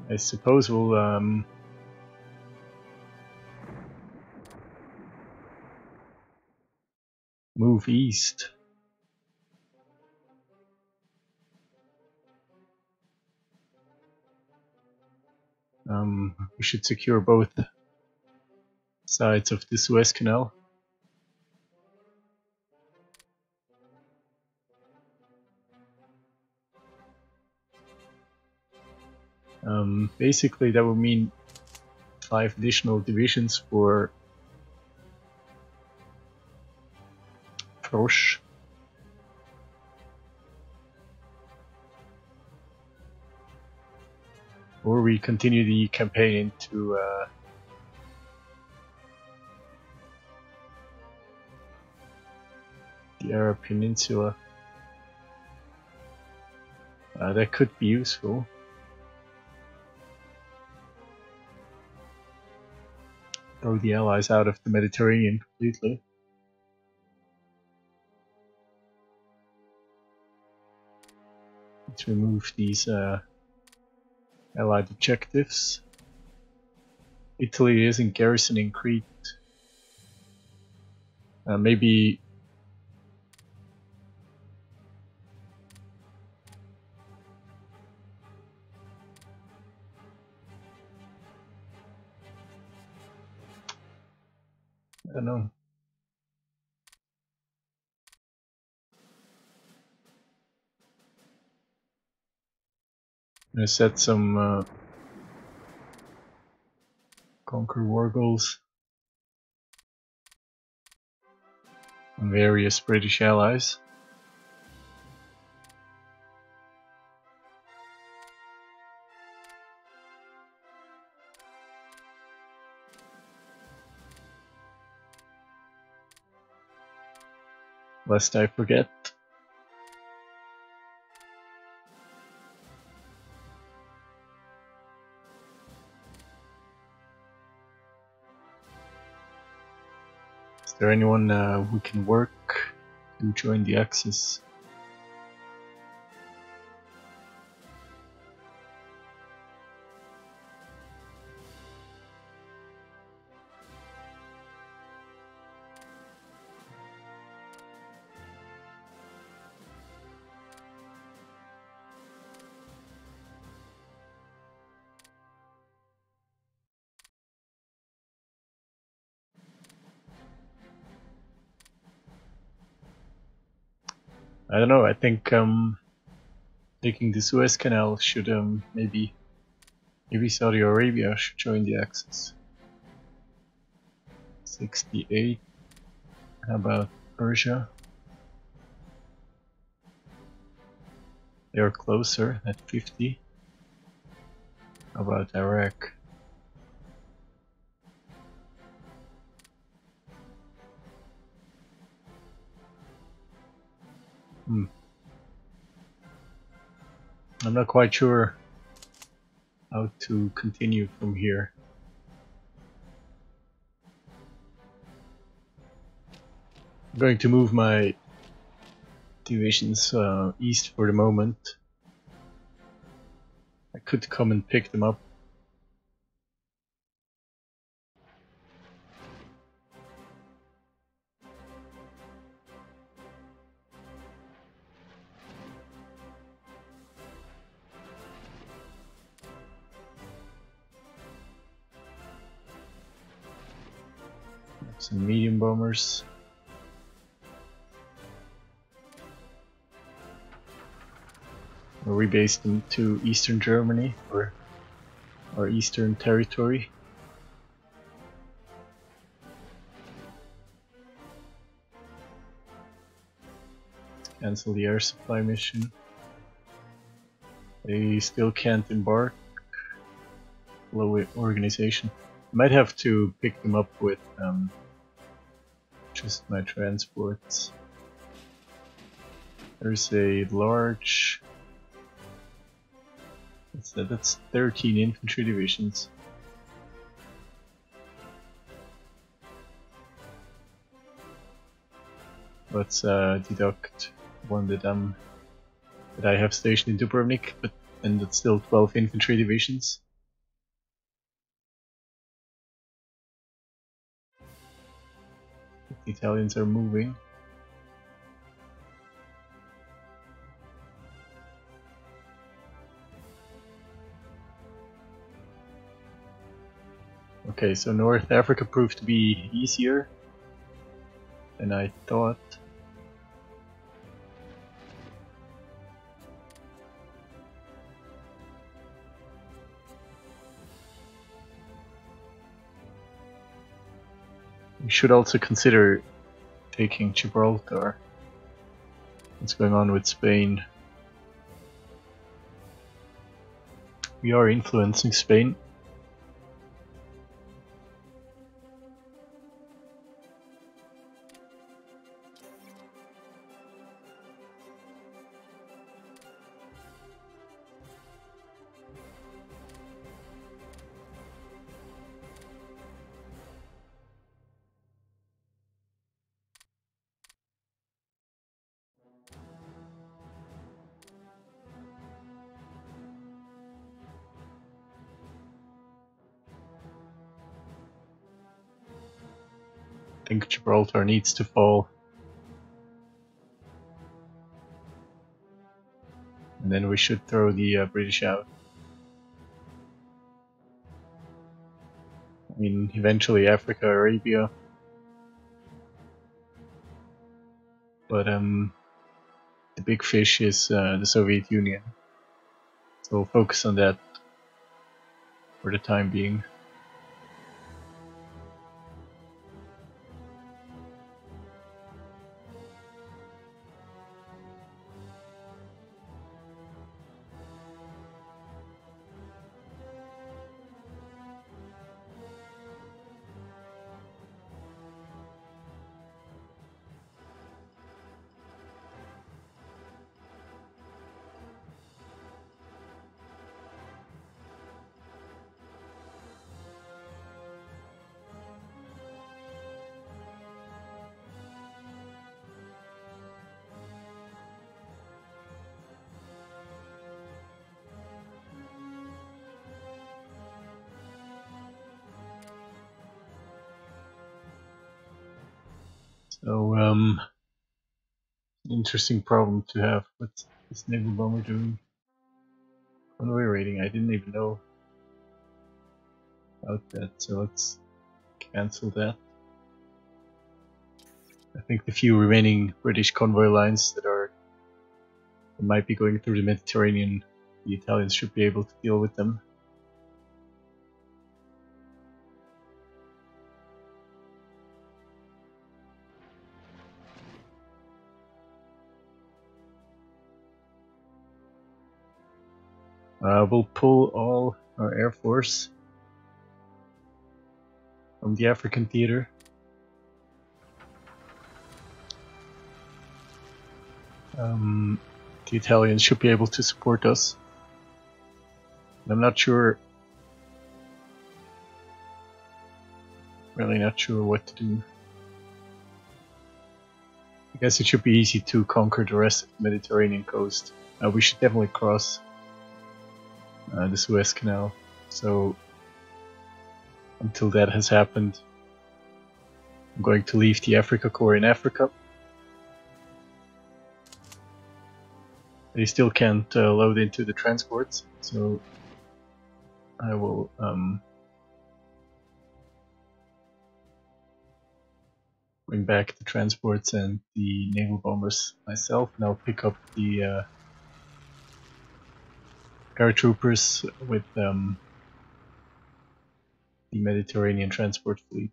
I suppose we'll move east. We should secure both sides of the Suez Canal. Basically that would mean 5 additional divisions for Frosch. Or we continue the campaign into the Arab Peninsula. That could be useful. Throw the Allies out of the Mediterranean completely. Let's remove these Allied objectives. Italy isn't garrisoning Crete. Maybe I don't know. I'm gonna set some conquer war goals on various British allies. Lest I forget. Is there anyone we can work to join the Axis? I don't know, I think taking the Suez Canal should maybe Saudi Arabia should join the Axis. 68. How about Persia? They are closer at 50. How about Iraq? I'm not quite sure how to continue from here. I'm going to move my divisions east for the moment. I could come and pick them up. Some medium bombers. We'll rebase them to eastern Germany, or our eastern territory. Cancel the air supply mission. They still can't embark. Low organization. I might have to pick them up with just my transports. There's a large... That's 13 infantry divisions. Let's deduct one that I have stationed in Dubrovnik, but then that's still 12 infantry divisions. The Italians are moving. Okay, so North Africa proved to be easier than I thought. We should also consider taking Gibraltar. What's going on with Spain? We are influencing Spain. I think Gibraltar needs to fall. And then we should throw the British out. I mean, eventually Africa, Arabia. But the big fish is the Soviet Union. So we'll focus on that for the time being. So, interesting problem to have. What's this naval bomber doing? Convoy rating, I didn't even know about that, so let's cancel that. I think the few remaining British convoy lines that might be going through the Mediterranean, the Italians should be able to deal with them. We'll pull all our air force from the African theater. The Italians should be able to support us. I'm not sure, really not sure what to do. I guess it should be easy to conquer the rest of the Mediterranean coast. We should definitely cross the Suez Canal. So until that has happened, I'm going to leave the Africa Corps in Africa. They still can't load into the transports, so I will bring back the transports and the naval bombers myself, and I'll pick up the paratroopers with the Mediterranean transport fleet.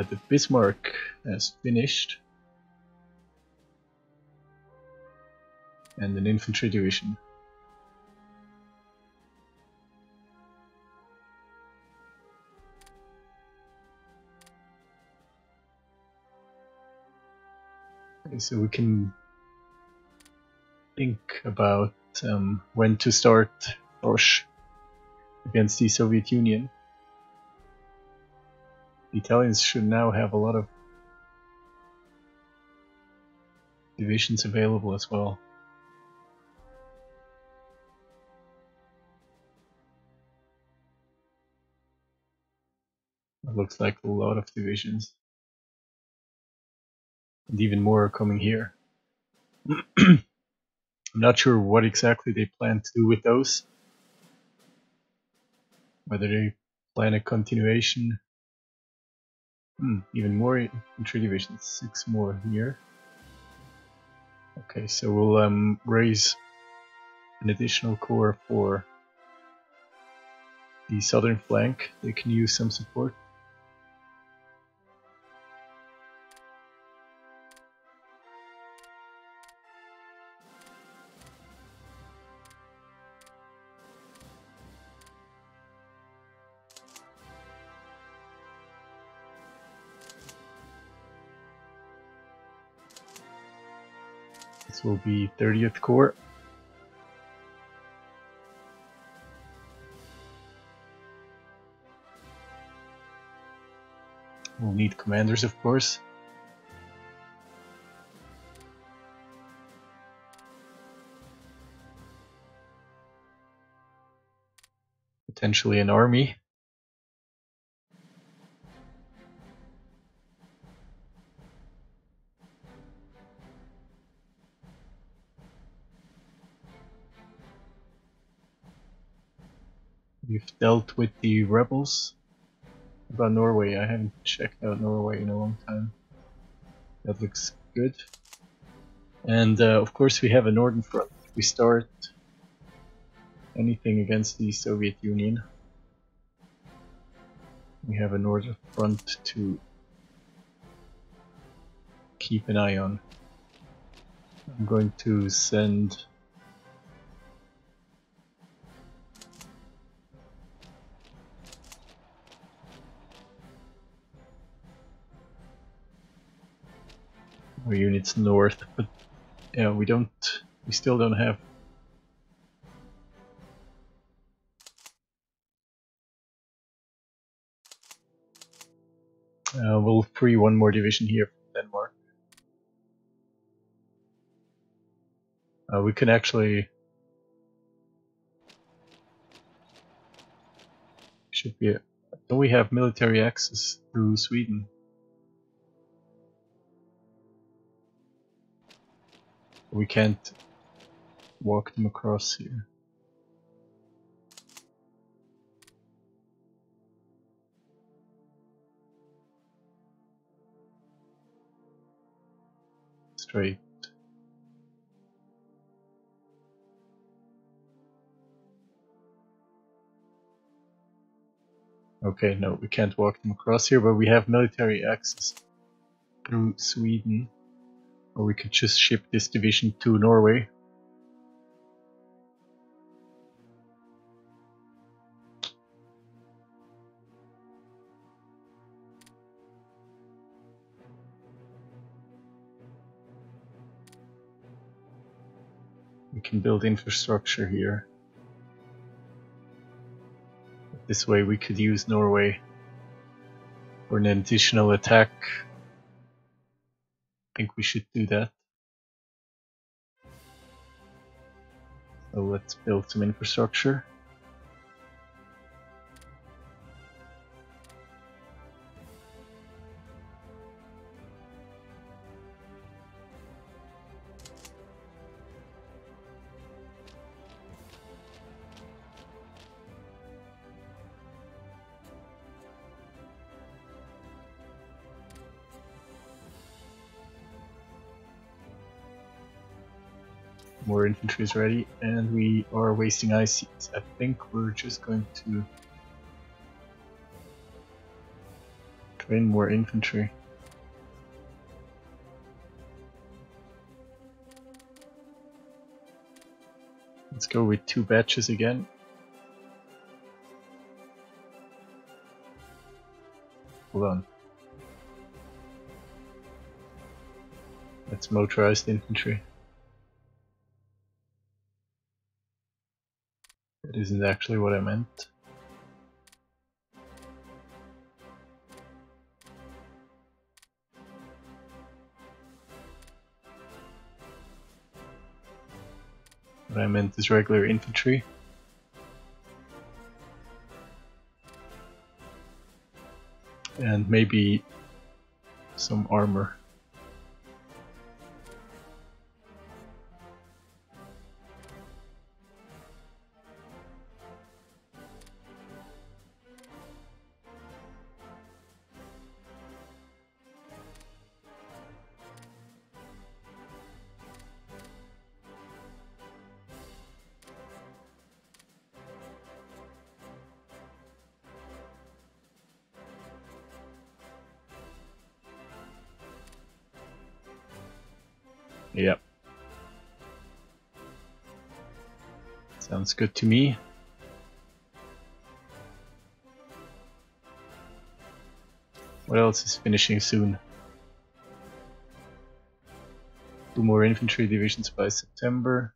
The Bismarck has finished, and an infantry division. Okay, so we can think about when to start Roche against the Soviet Union. The Italians should now have a lot of divisions available as well. It looks like a lot of divisions. And even more are coming here. I'm not sure what exactly they plan to do with those. Whether they plan a continuation. Even more infantry divisions. 6 more here. Okay, so we'll raise an additional corps for the southern flank. They can use some support. This will be 30th Corps. We'll need commanders, of course. Potentially an army. We've dealt with the rebels. About Norway, I haven't checked out Norway in a long time. That looks good. And of course we have a northern front. If we start anything against the Soviet Union, we have a northern front to keep an eye on. I'm going to send our units north, but yeah, we still don't have we'll free one more division here from Denmark. We can actually don't we have military access through Sweden? We can't walk them across here. Straight. Okay, no, we can't walk them across here, but we have military access through Sweden. Or we could just ship this division to Norway. We can build infrastructure here. This way we could use Norway for an additional attack. I think we should do that. So let's build some infrastructure. More infantry is ready, and we are wasting ICs. I think we're just going to train more infantry. Let's go with 2 batches again. Hold on. Let's motorize the infantry. That isn't actually what I meant. What I meant is regular infantry. And maybe some armor. Yep. Sounds good to me. What else is finishing soon? 2 more infantry divisions by September.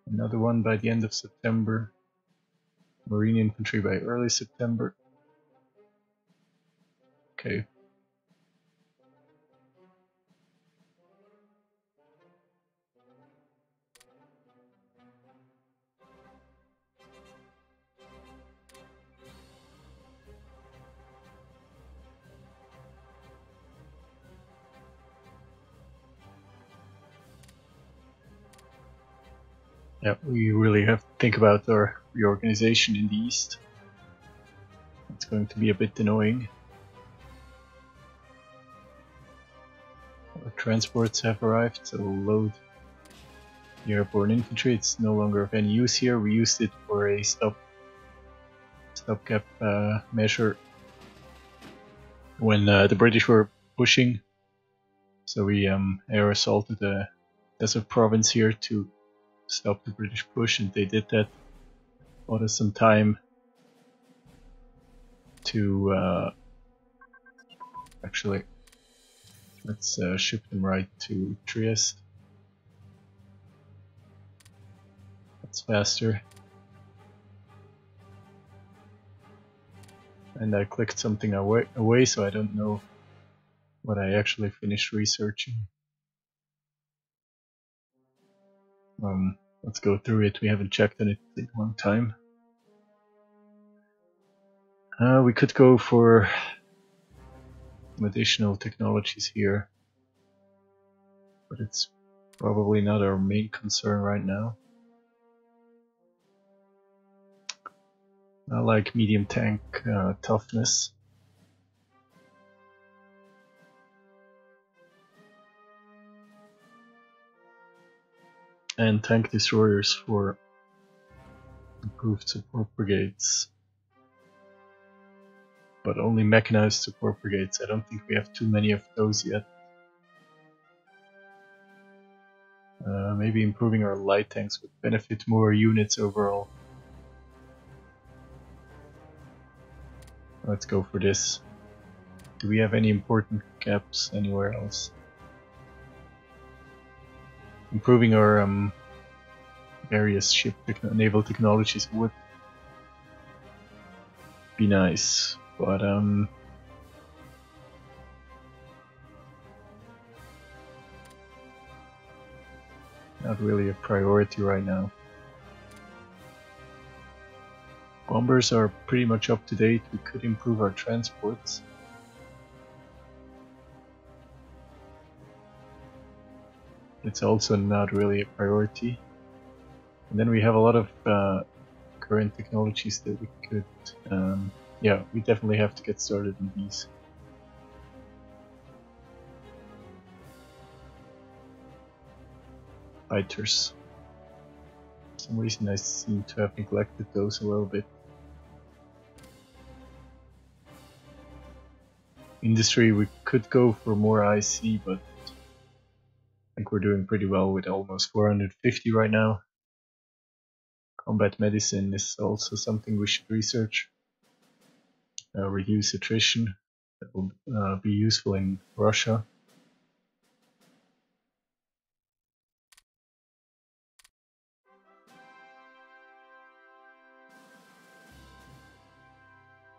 Another one by the end of September. Marine infantry by early September. Okay. Yeah, we really have to think about our reorganization in the east. It's going to be a bit annoying. Our transports have arrived, so we'll load the airborne infantry. It's no longer of any use here. We used it for a stopgap measure when the British were pushing. So we air assaulted the desert province here to stop the British push, and they did that. Bought us some time to actually, let's ship them right to Trieste. That's faster. And I clicked something away, so I don't know what I actually finished researching. Let's go through it. We haven't checked on it in a long time. We could go for some additional technologies here, but it's probably not our main concern right now. I like medium tank toughness. And tank destroyers for improved support brigades. But only mechanized support brigades. I don't think we have too many of those yet. Maybe improving our light tanks would benefit more units overall. Let's go for this. Do we have any important gaps anywhere else. Improving our various ship naval technologies would be nice, but not really a priority right now. Bombers are pretty much up to date. We could improve our transports. It's also not really a priority. And then we have a lot of current technologies that we could, yeah, we definitely have to get started on these. Fighters. For some reason I seem to have neglected those a little bit. Industry, we could go for more IC, but I think we're doing pretty well with almost 450 right now. Combat medicine is also something we should research. Reduce attrition, that will be useful in Russia.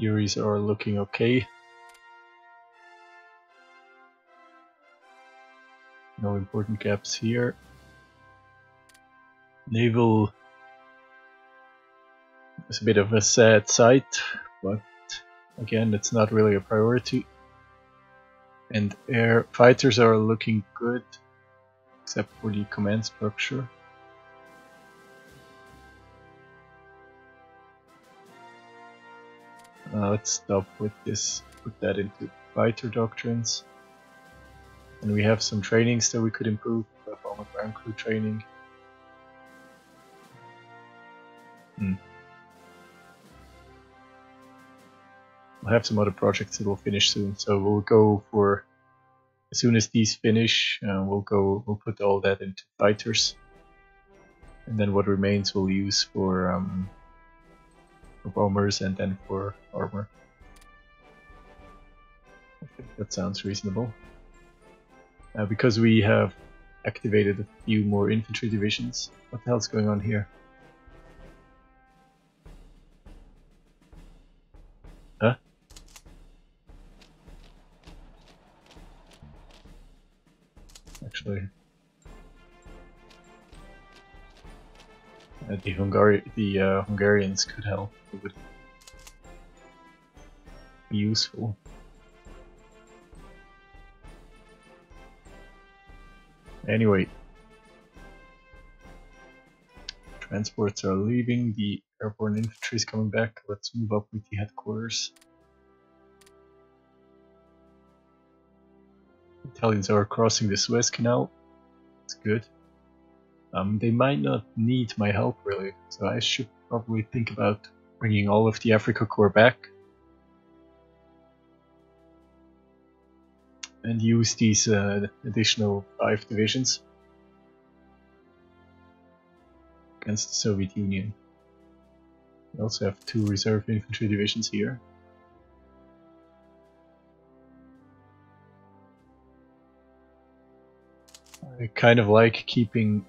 Yuris are looking okay. No important gaps here. Naval is a bit of a sad sight, but again, it's not really a priority. And air fighters are looking good, except for the command structure. Let's stop with this, put that into fighter doctrines. And we have some trainings that we could improve, bomber ground crew training. We'll have some other projects that will finish soon, so we'll go for, as soon as these finish, we'll put all that into fighters. And then what remains we'll use for bombers and then for armor. I think that sounds reasonable. Because we have activated a few more infantry divisions. What the hell's going on here? Huh? Actually, the Hungarians could help. It would be useful. Anyway, transports are leaving, the airborne infantry is coming back. Let's move up with the headquarters. Italians are crossing the Suez Canal. That's good. They might not need my help really, so I should probably think about bringing all of the Africa Corps back. And use these additional 5 divisions against the Soviet Union. We also have 2 reserve infantry divisions here. I kind of like keeping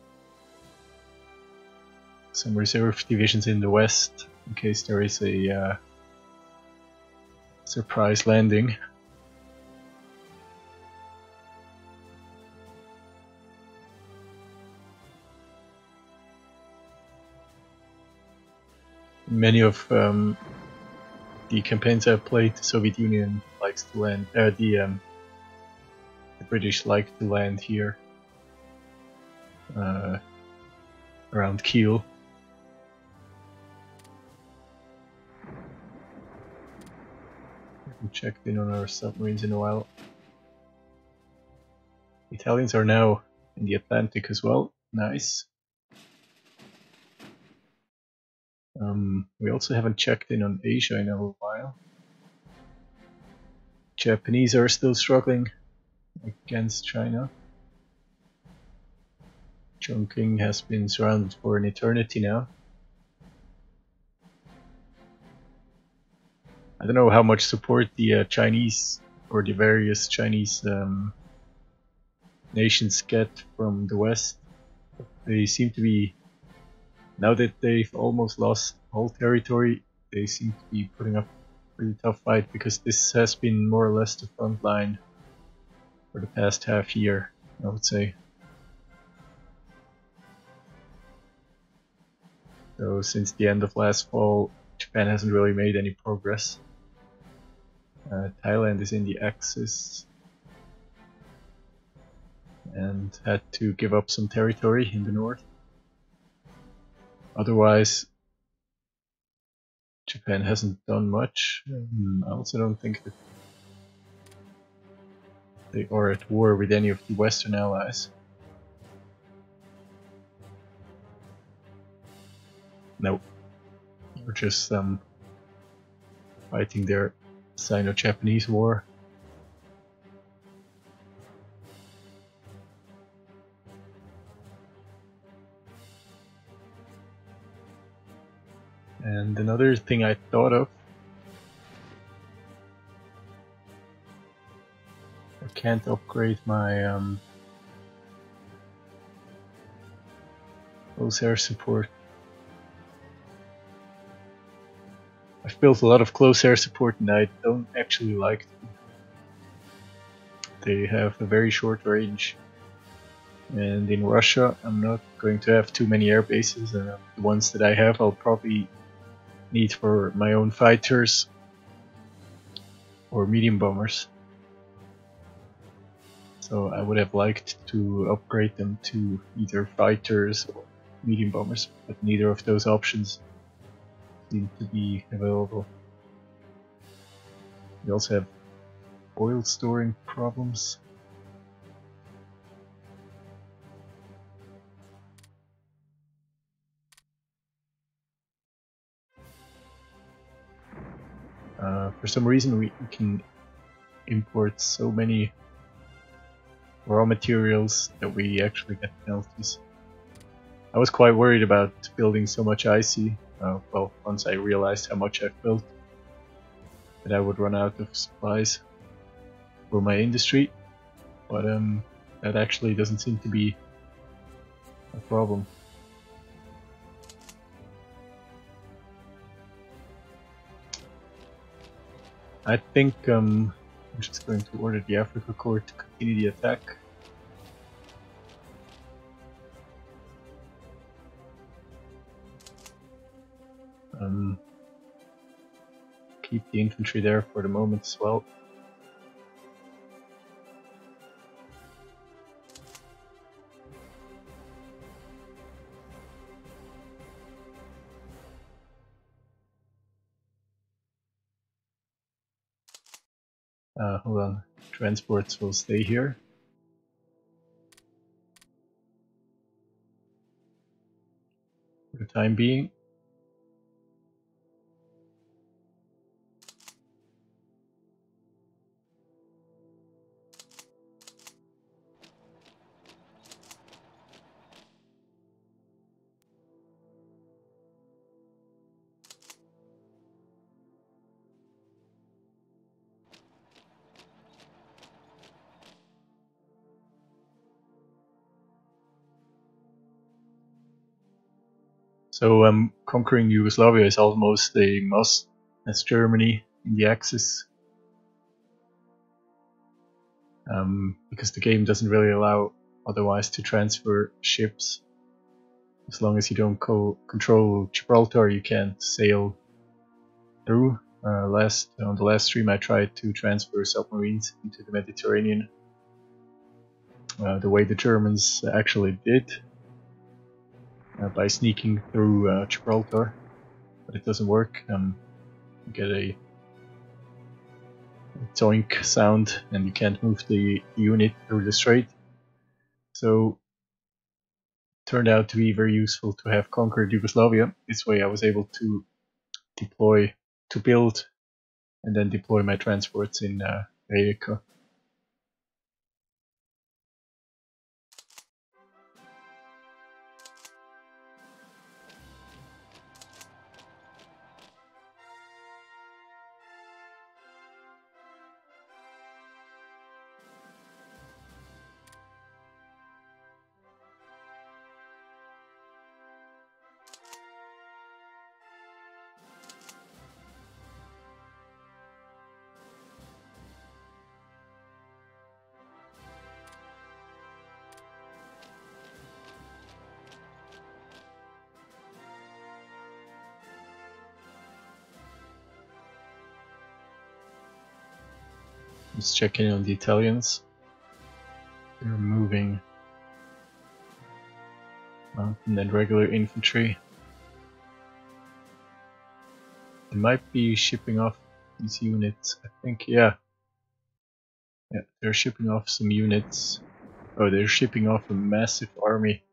some reserve divisions in the west in case there is a surprise landing. Many of the campaigns I've played, the Soviet Union likes to land, the British like to land here, around Kiel. We haven't checked in on our submarines in a while. The Italians are now in the Atlantic as well, nice. We also haven't checked in on Asia in a while. Japanese are still struggling against China. Chongqing has been surrounded for an eternity now. I don't know how much support the Chinese or the various Chinese nations get from the West. They seem to be, now that they've almost lost whole territory, they seem to be putting up a pretty tough fight, because this has been more or less the front line for the past half year, I would say. So since the end of last fall, Japan hasn't really made any progress. Thailand is in the Axis and had to give up some territory in the north. Otherwise, Japan hasn't done much. I also don't think that they are at war with any of the Western allies. Nope. They're just fighting their Sino-Japanese war. And another thing I thought of, I can't upgrade my close air support. I've built a lot of close air support and I don't actually like them. They have a very short range, and in Russia I'm not going to have too many air bases, and the ones that I have I'll probably need for my own fighters or medium bombers. So I would have liked to upgrade them to either fighters or medium bombers, but neither of those options seem to be available. We also have oil storing problems. For some reason we can import so many raw materials that we actually get penalties. I was quite worried about building so much IC. Well, once I realized how much I've built, that I would run out of supplies for my industry, but that actually doesn't seem to be a problem. I think I'm just going to order the Africa Corps to continue the attack. Keep the infantry there for the moment as well. Hold on, transports will stay here. For the time being. So conquering Yugoslavia is almost a must as Germany in the Axis, because the game doesn't really allow otherwise to transfer ships. As long as you don't control Gibraltar, you can't sail through. On the last stream I tried to transfer submarines into the Mediterranean, the way the Germans actually did, by sneaking through Gibraltar, but it doesn't work. You get a zoink sound and you can't move the unit through the strait. So it turned out to be very useful to have conquered Yugoslavia. This way I was able to build and then deploy my transports in Rijeka. Let's check in on the Italians. They're moving mountain and regular infantry. They might be shipping off these units, I think, yeah. Yeah, they're shipping off some units. Oh, they're shipping off a massive army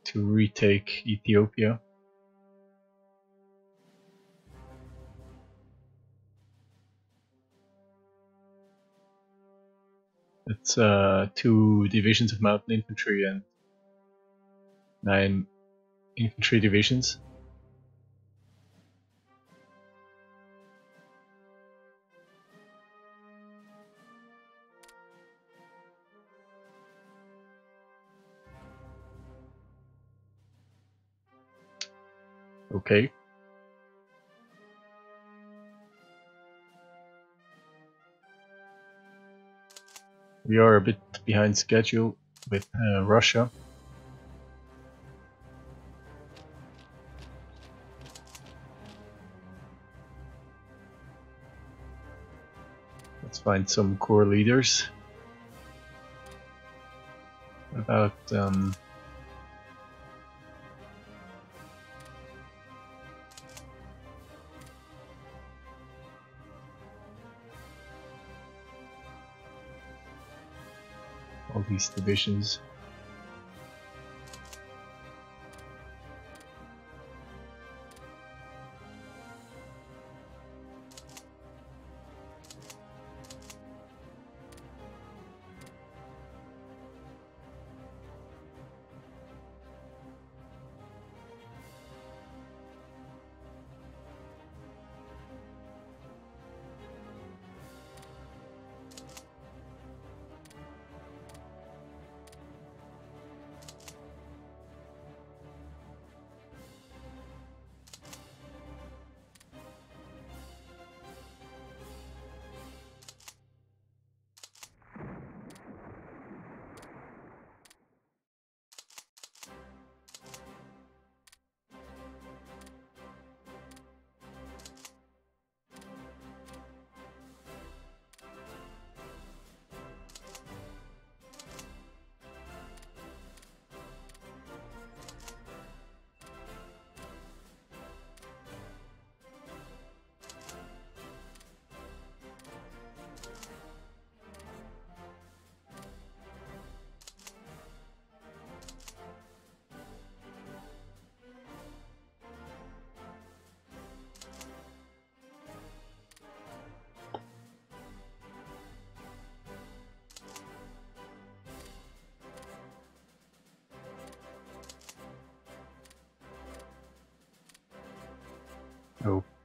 to retake Ethiopia. It's 2 divisions of mountain infantry and 9 infantry divisions. Okay. We are a bit behind schedule with Russia. Let's find some core leaders. About all these divisions.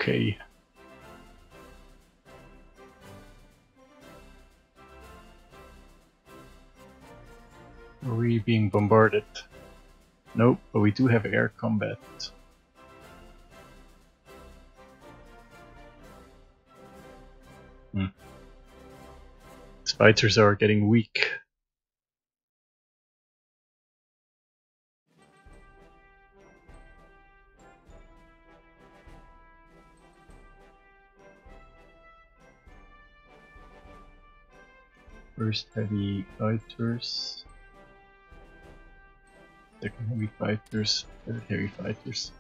Okay. Are we being bombarded? Nope, but we do have air combat. Fighters are getting weak. First heavy fighters, second heavy fighters, third heavy fighters.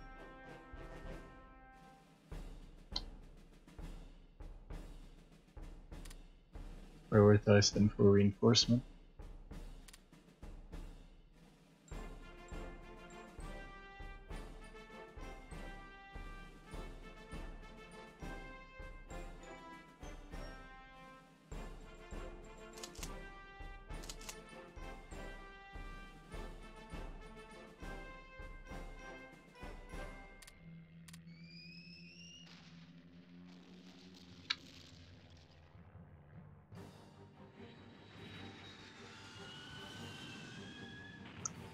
Prioritize them for reinforcement.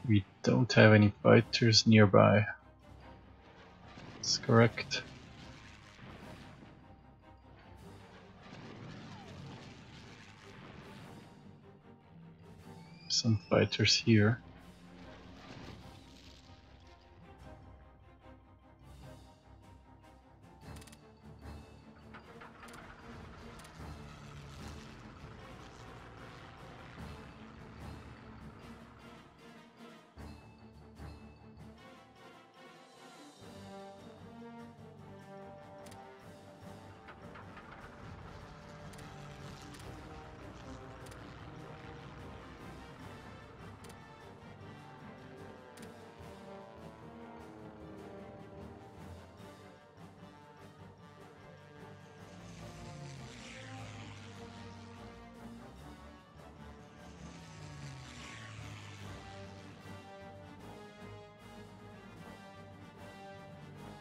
We don't have any fighters nearby. That's correct. Some fighters here.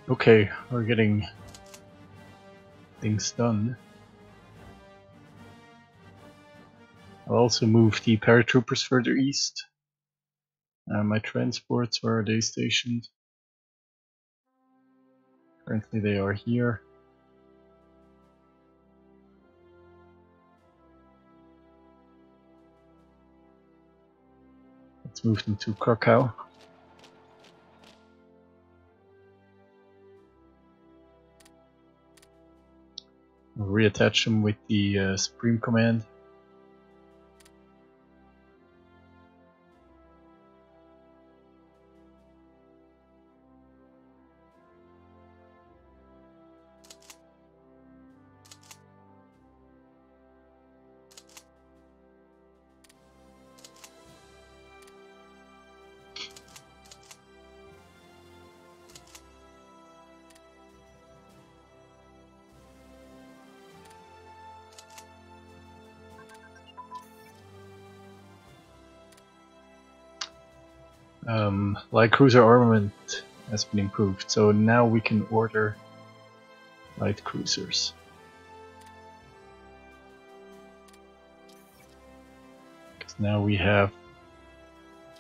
Okay, we're getting things done. I'll also move the paratroopers further east. My transports, where are they stationed? Currently they are here. Let's move them to Krakow. We'll reattach them with the Supreme Command. Light cruiser armament has been improved, so now we can order light cruisers. Because now we have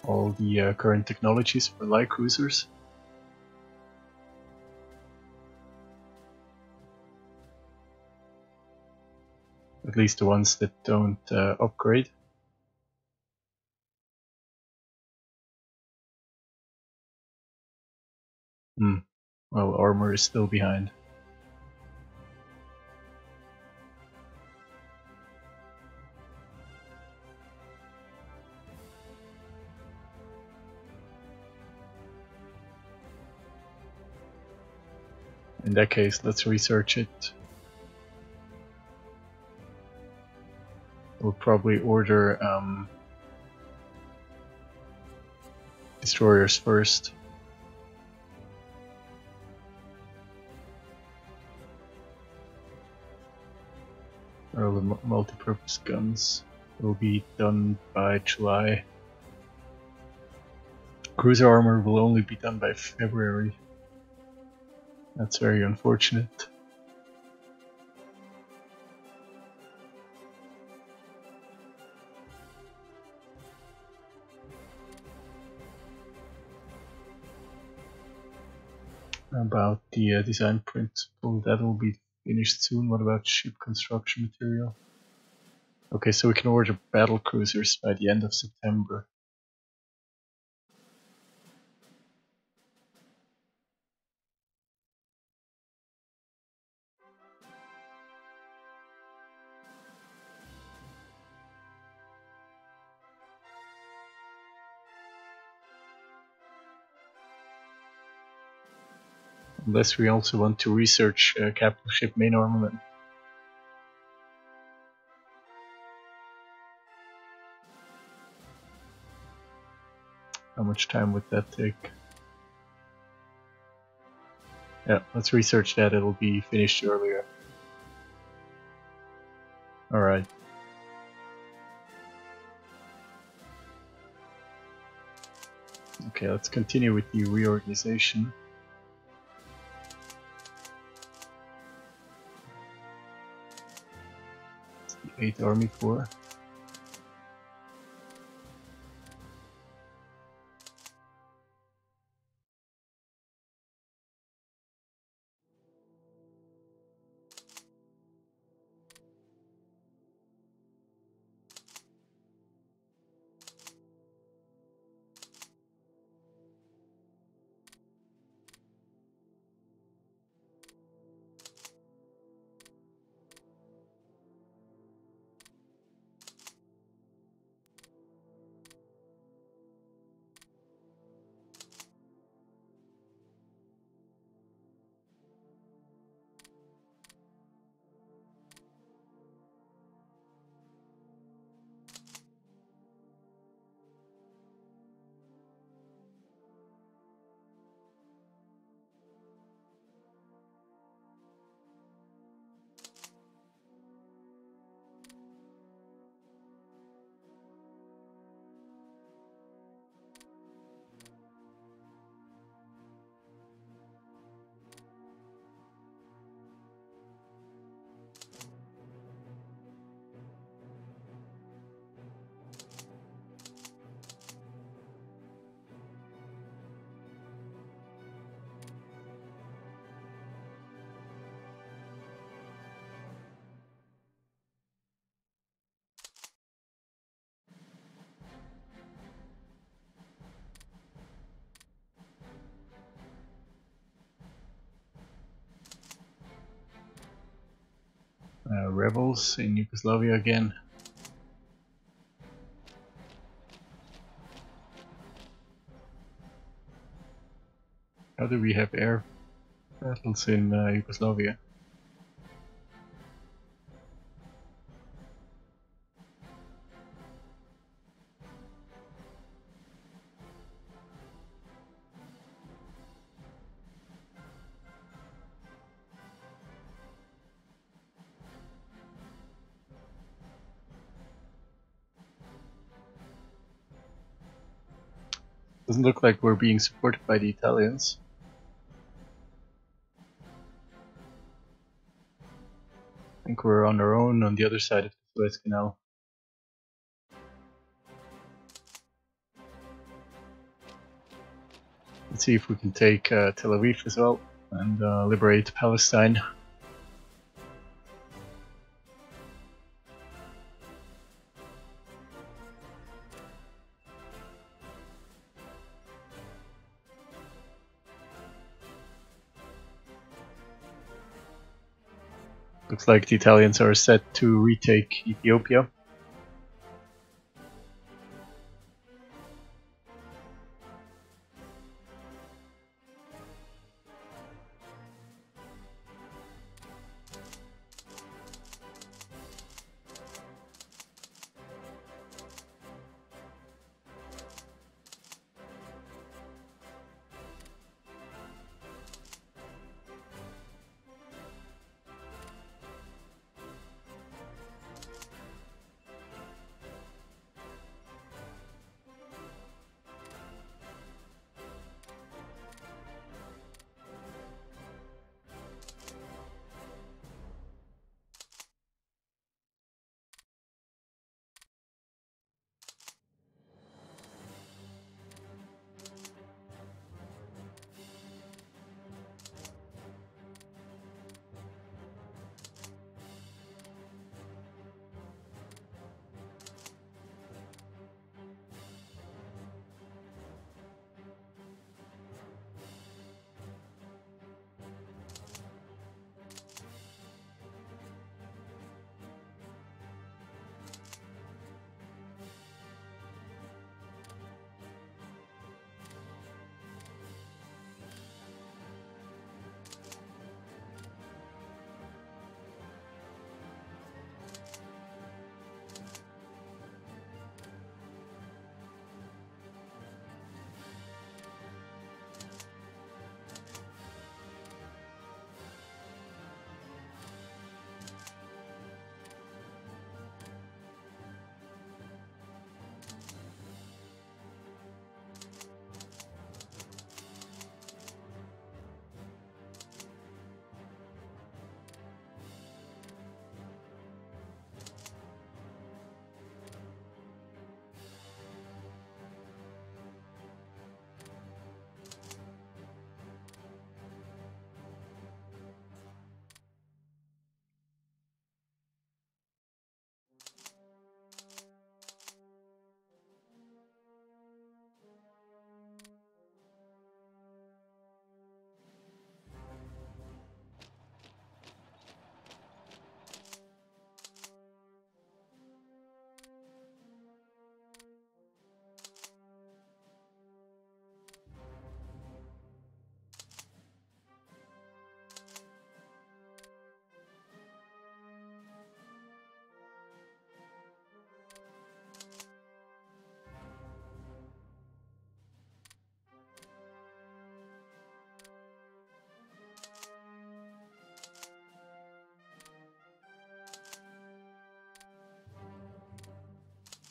all the current technologies for light cruisers. At least the ones that don't upgrade. Well, armor is still behind. In that case, let's research it. We'll probably order destroyers first. All the multi-purpose guns will be done by July. Cruiser armor will only be done by February. That's very unfortunate. About the design principle, that will be finished soon. What about ship construction material? Okay, so we can order battle cruisers by the end of September. Unless we also want to research capital ship main armament. How much time would that take? Yeah, let's research that, it'll be finished earlier. Alright. Okay, let's continue with the reorganization. It's the 8th Army Corps. rebels in Yugoslavia again. How do we have air battles in Yugoslavia? Doesn't look like we're being supported by the Italians. I think we're on our own on the other side of the Suez Canal. Let's see if we can take Tel Aviv as well and liberate Palestine. Looks like the Italians are set to retake Ethiopia.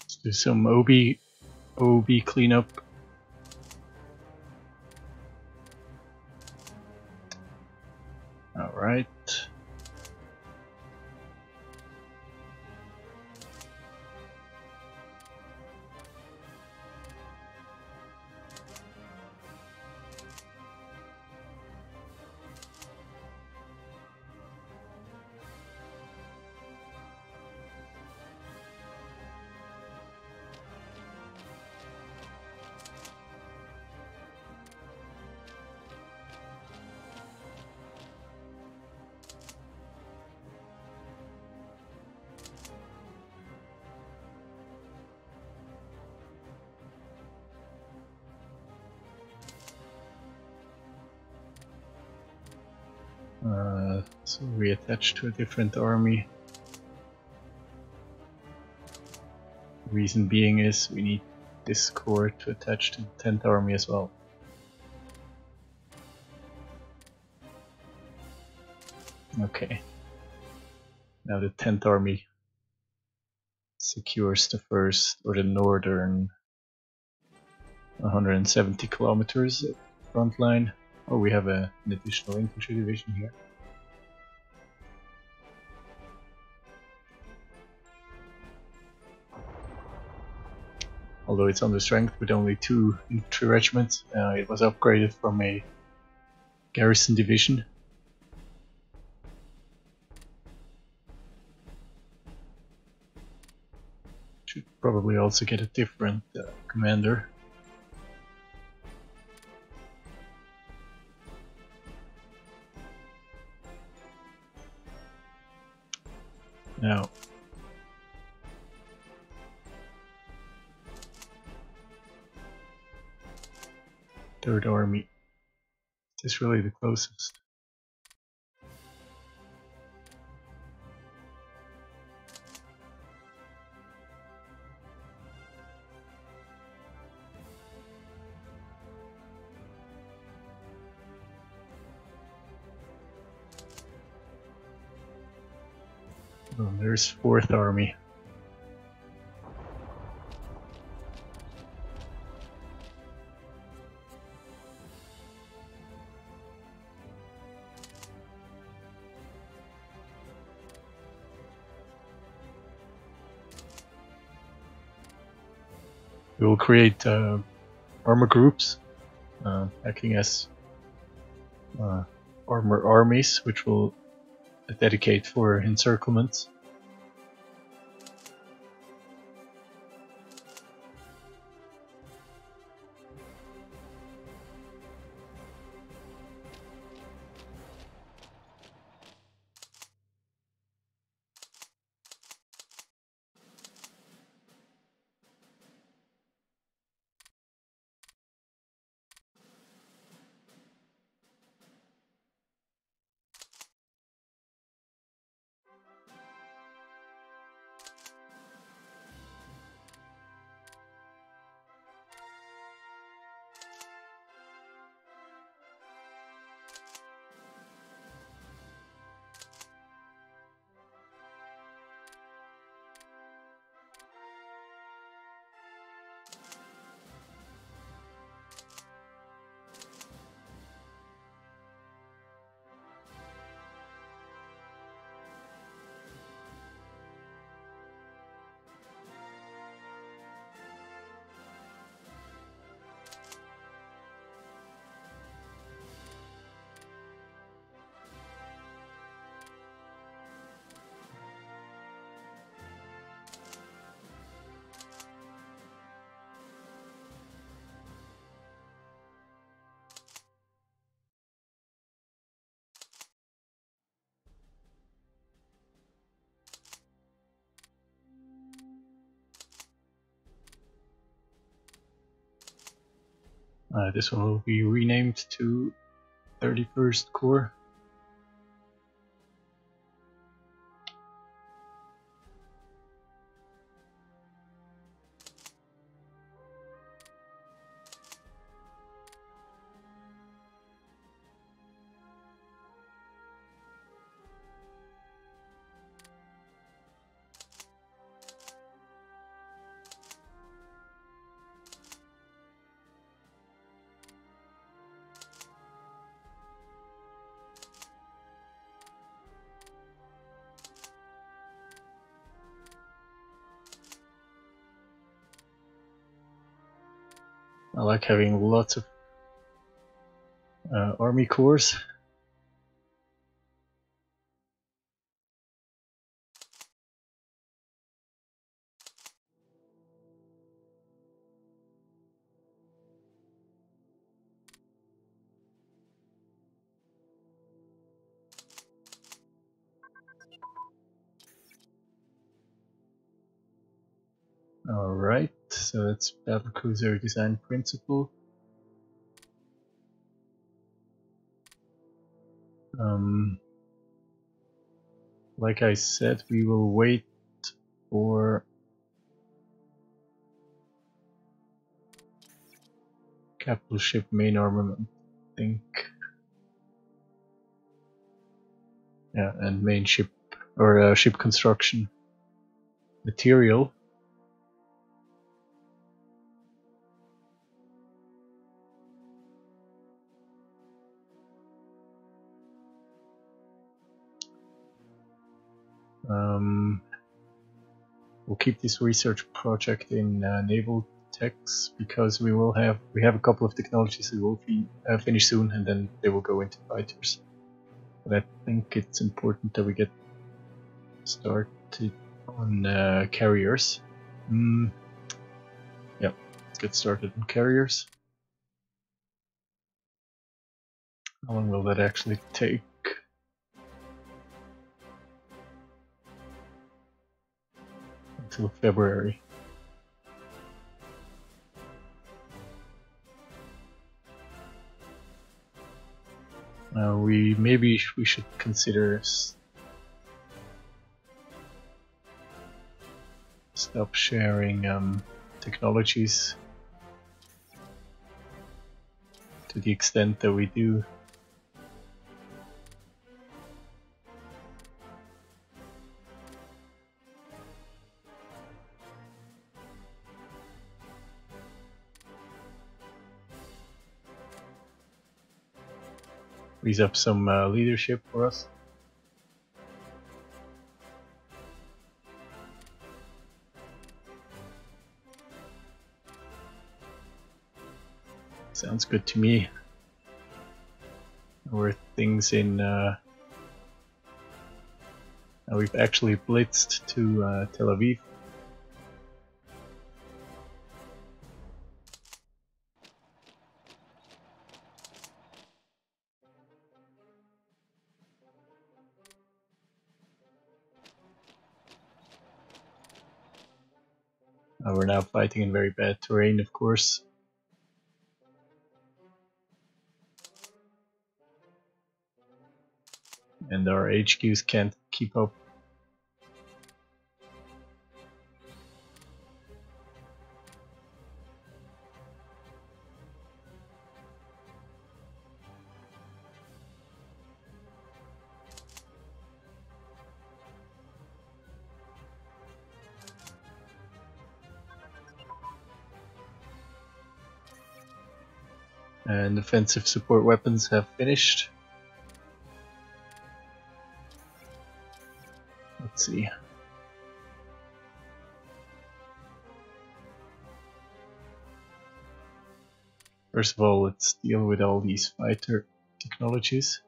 Let's do some OB cleanup. Alright. So we attach to a different army. Reason being is we need this corps to attach to the 10th army as well. Okay. Now the 10th army secures the first, or the northern 170 kilometers front line. Oh, we have an additional infantry division here. Although it's under strength with only 2 infantry regiments, it was upgraded from a garrison division. Should probably also get a different commander. Now, Third Army. Is this really the closest? Oh, there's 4th Army. We will create armor groups acting as armor armies, which will dedicate for encirclement. This one will be renamed to 31st Corps. I like having lots of army corps. Alright, so that's battlecruiser design principle. Like I said, we will wait for capital ship main armament, I think. Yeah, and main ship or ship construction material. We'll keep this research project in naval techs because we have a couple of technologies that will finish soon, and then they will go into fighters. But I think it's important that we get started on carriers. Yeah, let's get started on carriers. How long will that actually take? Until February. Maybe we should consider stop sharing technologies to the extent that we do. Frees up some leadership for us. Sounds good to me. Or things in. We've actually blitzed to Tel Aviv. We're now fighting in very bad terrain, of course. And our HQs can't keep up. And offensive support weapons have finished. Let's see. First of all, let's deal with all these fighter technologies.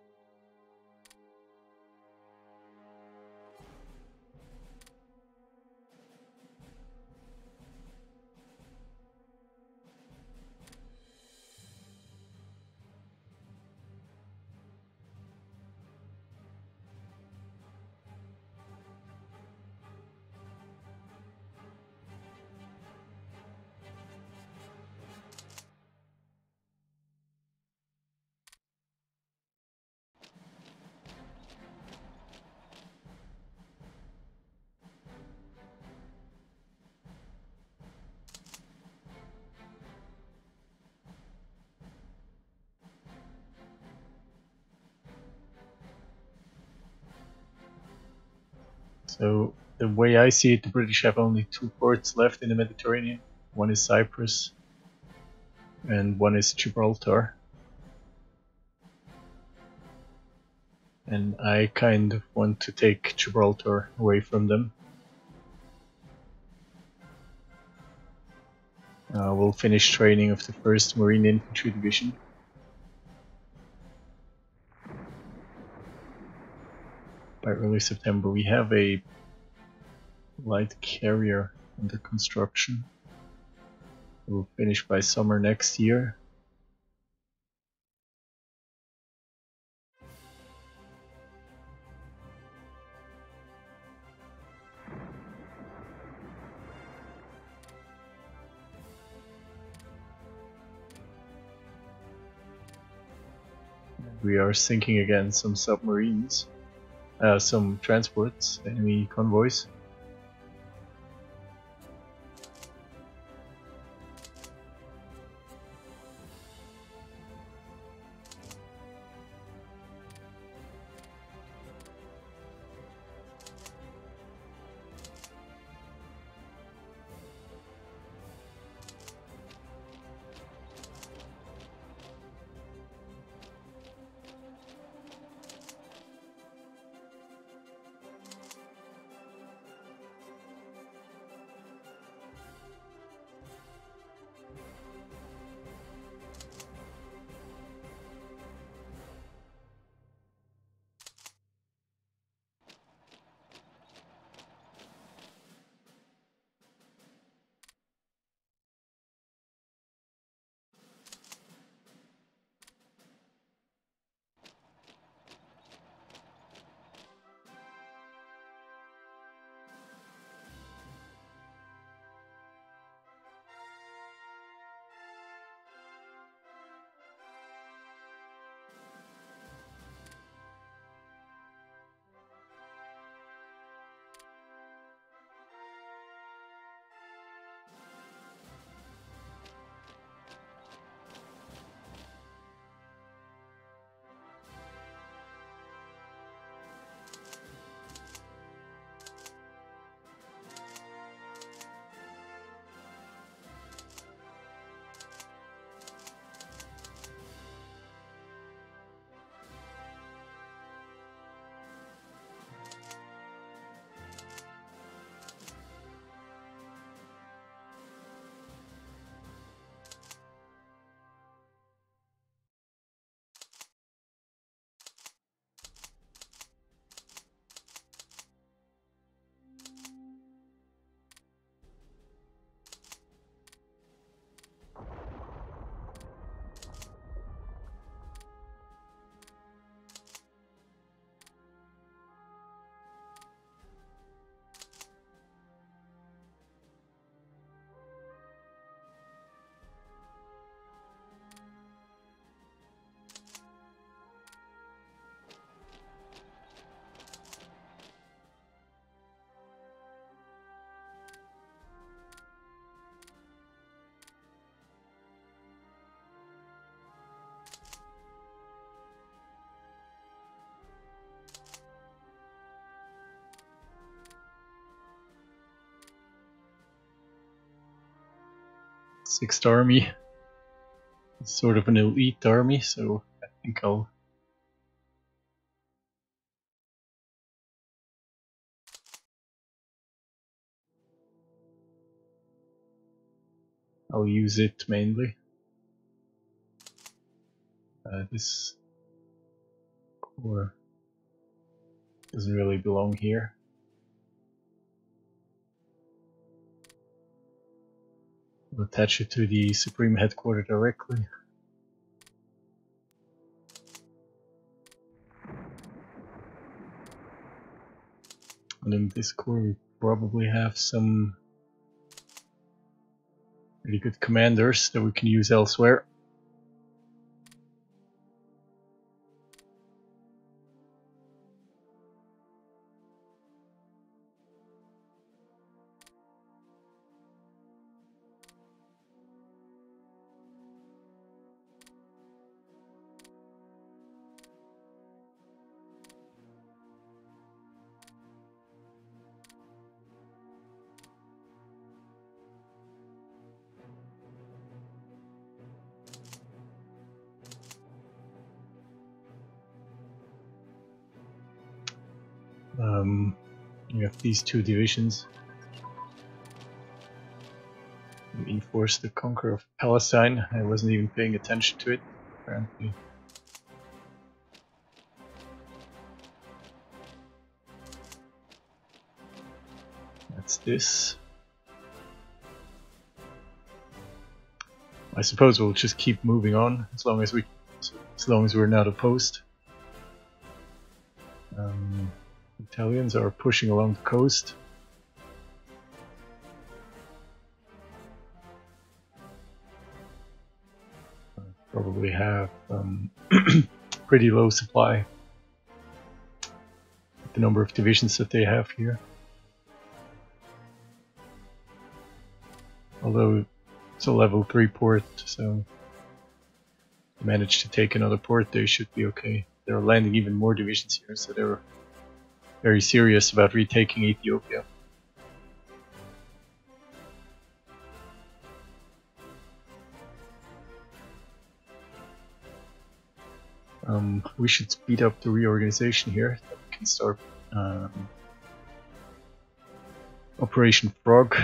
So the way I see it, the British have only 2 ports left in the Mediterranean. One is Cyprus and one is Gibraltar. And I kind of want to take Gibraltar away from them. We'll finish training of the 1st Marine Infantry Division. By early September. We have a light carrier under construction. We'll finish by summer next year. we are sinking again some submarines, some transports, enemy convoys. Sixth Army. It's sort of an elite army, so I think I'll use it mainly. This core doesn't really belong here. I'll attach it to the Supreme Headquarter directly. And in this core we probably have some really good commanders that we can use elsewhere. We have these two divisions. Reinforce the conquer of Palestine. I wasn't even paying attention to it, apparently. That's this. I suppose we'll just keep moving on as long as we're not opposed. Italians are pushing along the coast. Probably have pretty low supply. The number of divisions that they have here. Although it's a level 3 port, so if they manage to take another port, they should be okay. They're landing even more divisions here, so they're very serious about retaking Ethiopia. We should speed up the reorganization here, so we can start Operation Frog.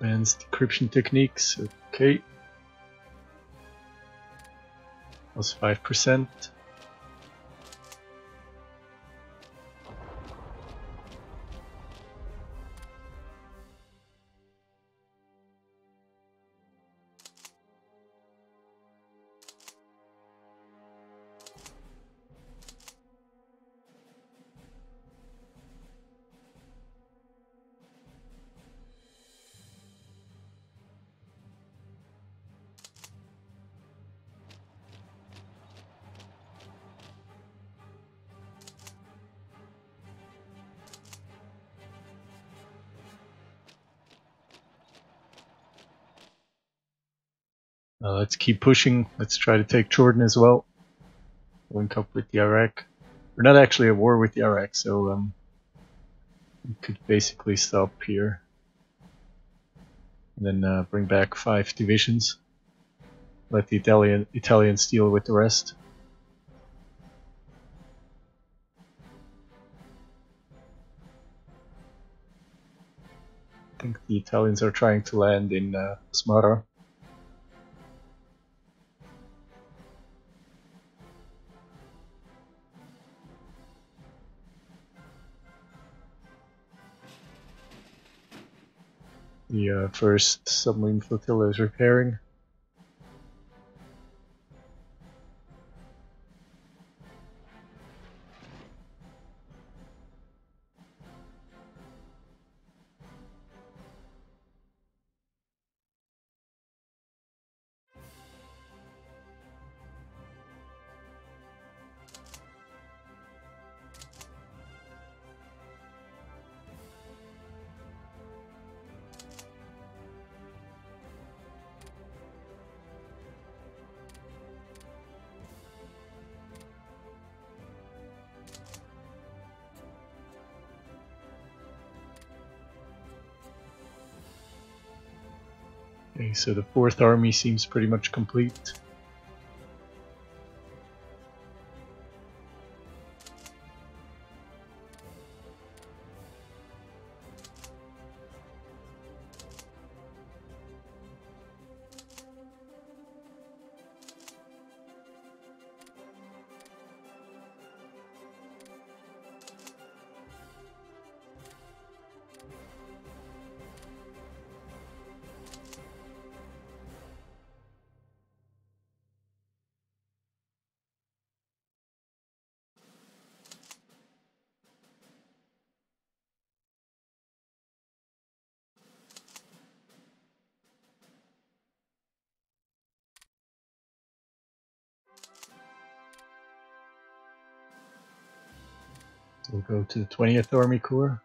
Advanced decryption techniques, okay. Plus 5%. Let's keep pushing. Let's try to take Jordan as well. Link up with the Iraq. We're not actually at war with the Iraq, so we could basically stop here. And then bring back 5 divisions. Let the Italians deal with the rest. I think the Italians are trying to land in Asmara. The first submarine flotilla is repairing. Okay, so the 4th Army seems pretty much complete. So we'll go to the 20th Army Corps.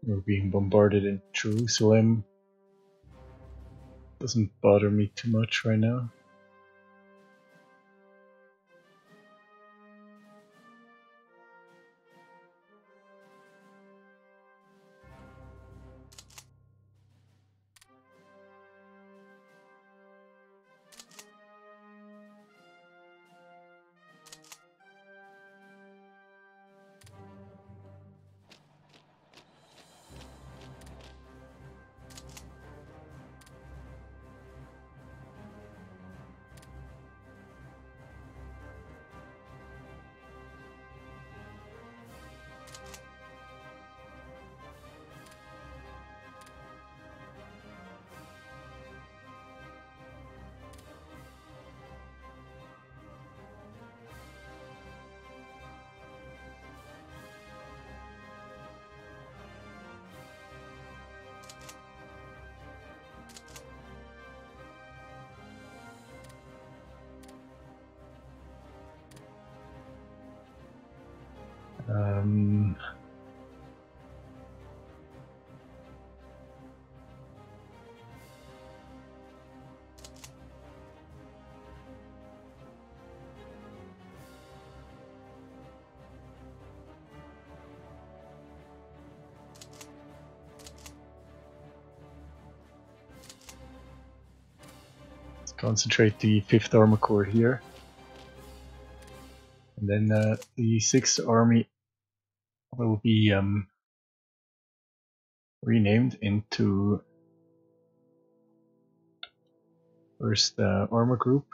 We're being bombarded in Jerusalem. Doesn't bother me too much right now. Concentrate the 5th Armor Corps here. And then the 6th Army will be renamed into 1st Armor Group.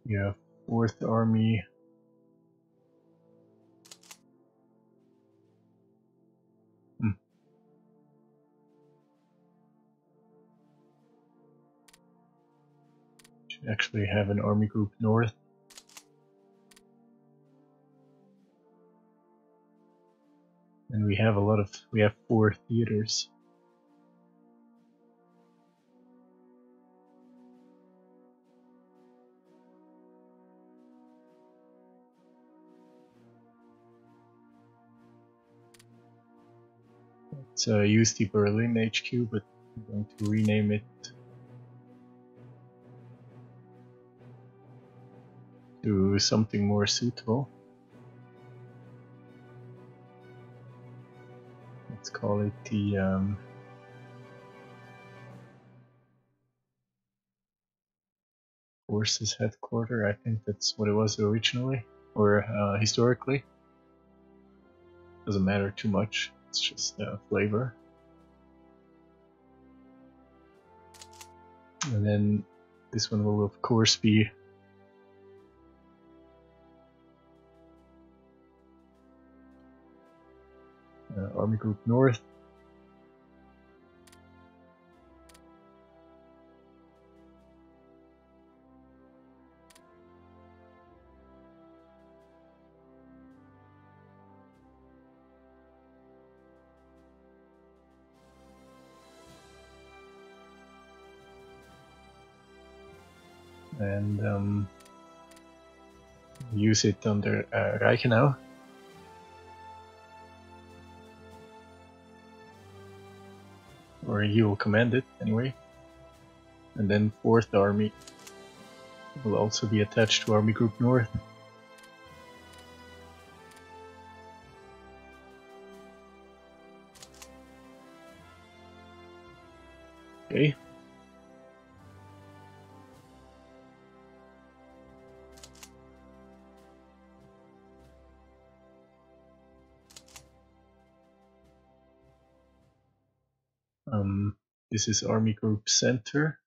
Yeah, 4th Army. Should actually have an Army Group North. And we have 4 theaters. Let's use the Berlin HQ, but I'm going to rename it to something more suitable. Let's call it the Forces Headquarters. I think that's what it was originally, or historically. Doesn't matter too much, it's just flavor. And then this one will of course be Army Group North. And use it under Reichenau. Or you will command it anyway. And then 4th Army will also be attached to Army Group North. Okay. This is Army Group Center.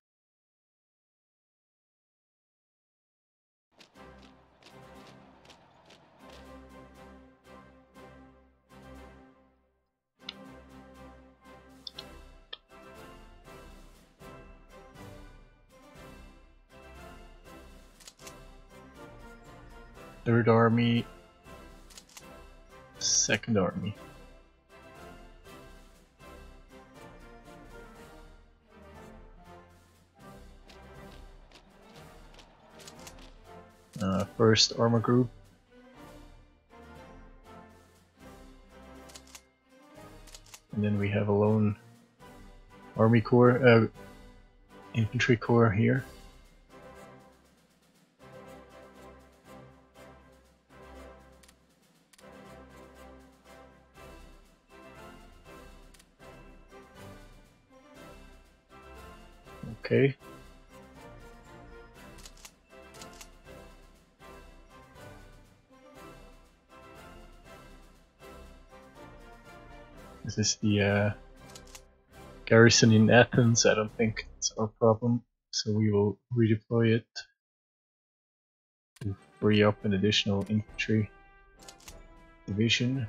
Third Army, 2nd Army. first armor group. And then we have a lone army corps, infantry corps here. Okay. This is the garrison in Athens. I don't think it's our problem, so we will redeploy it to free up an additional infantry division.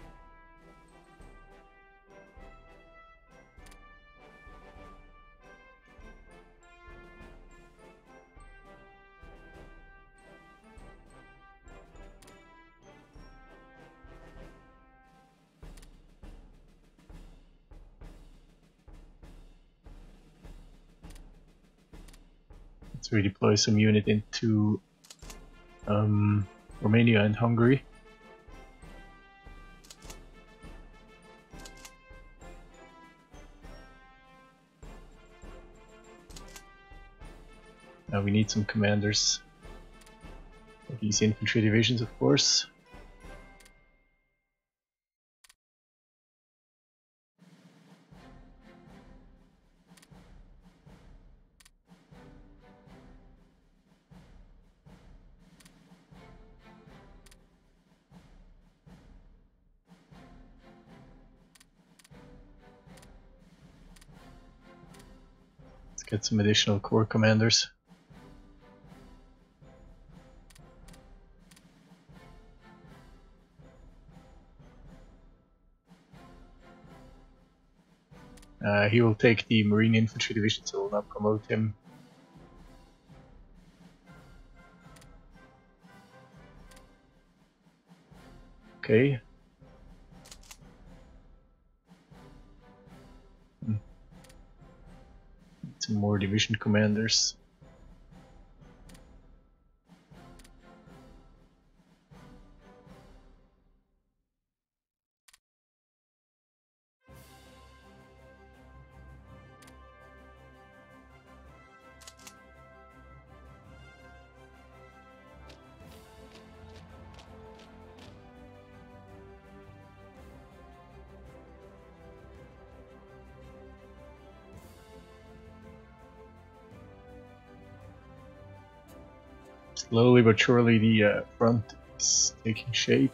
Let's redeploy some unit into Romania and Hungary. Now we need some commanders for these infantry divisions, of course. Let's get some additional corps commanders. He will take the Marine Infantry Division, so we'll not promote him. Okay. Some more division commanders. Slowly but surely the front is taking shape.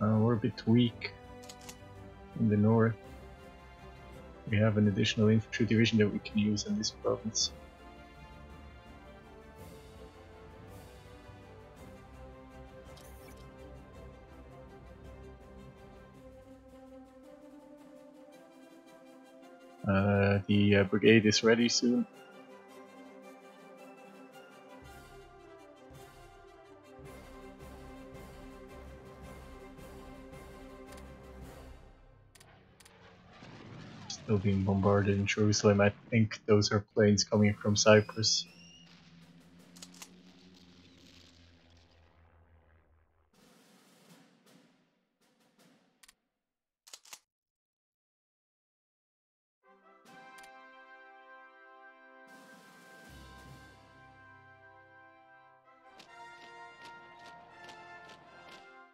We're a bit weak in the north. We have an additional infantry division that we can use in this province. The brigade is ready soon. Still being bombarded in Jerusalem. I think those are planes coming from Cyprus.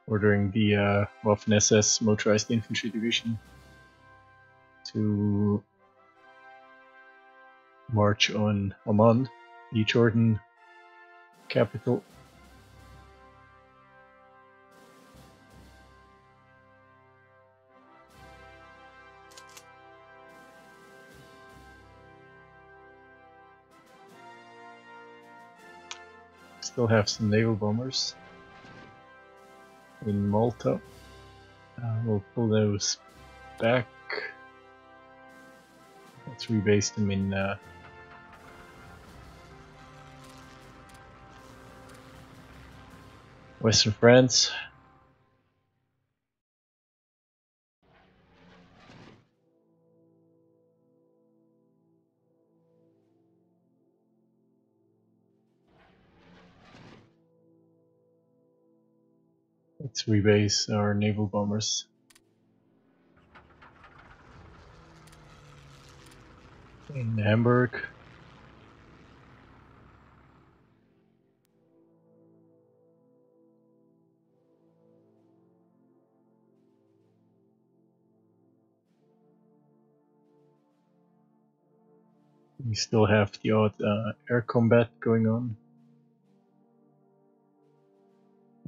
Ordering the Waffen-SS motorized infantry division to march on Amman, the Jordan capital. Still have some naval bombers in Malta. We'll pull those back. Let's rebase them in Western France. Let's rebase our naval bombers. In Hamburg. We still have the odd air combat going on.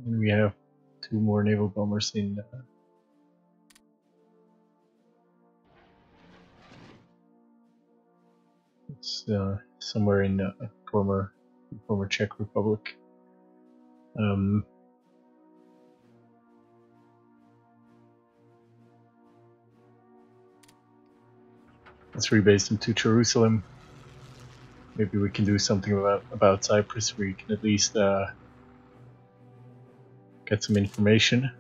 And we have 2 more naval bombers in it's somewhere in former Czech Republic. Let's rebase them to Jerusalem. Maybe we can do something about Cyprus. We can at least get some information.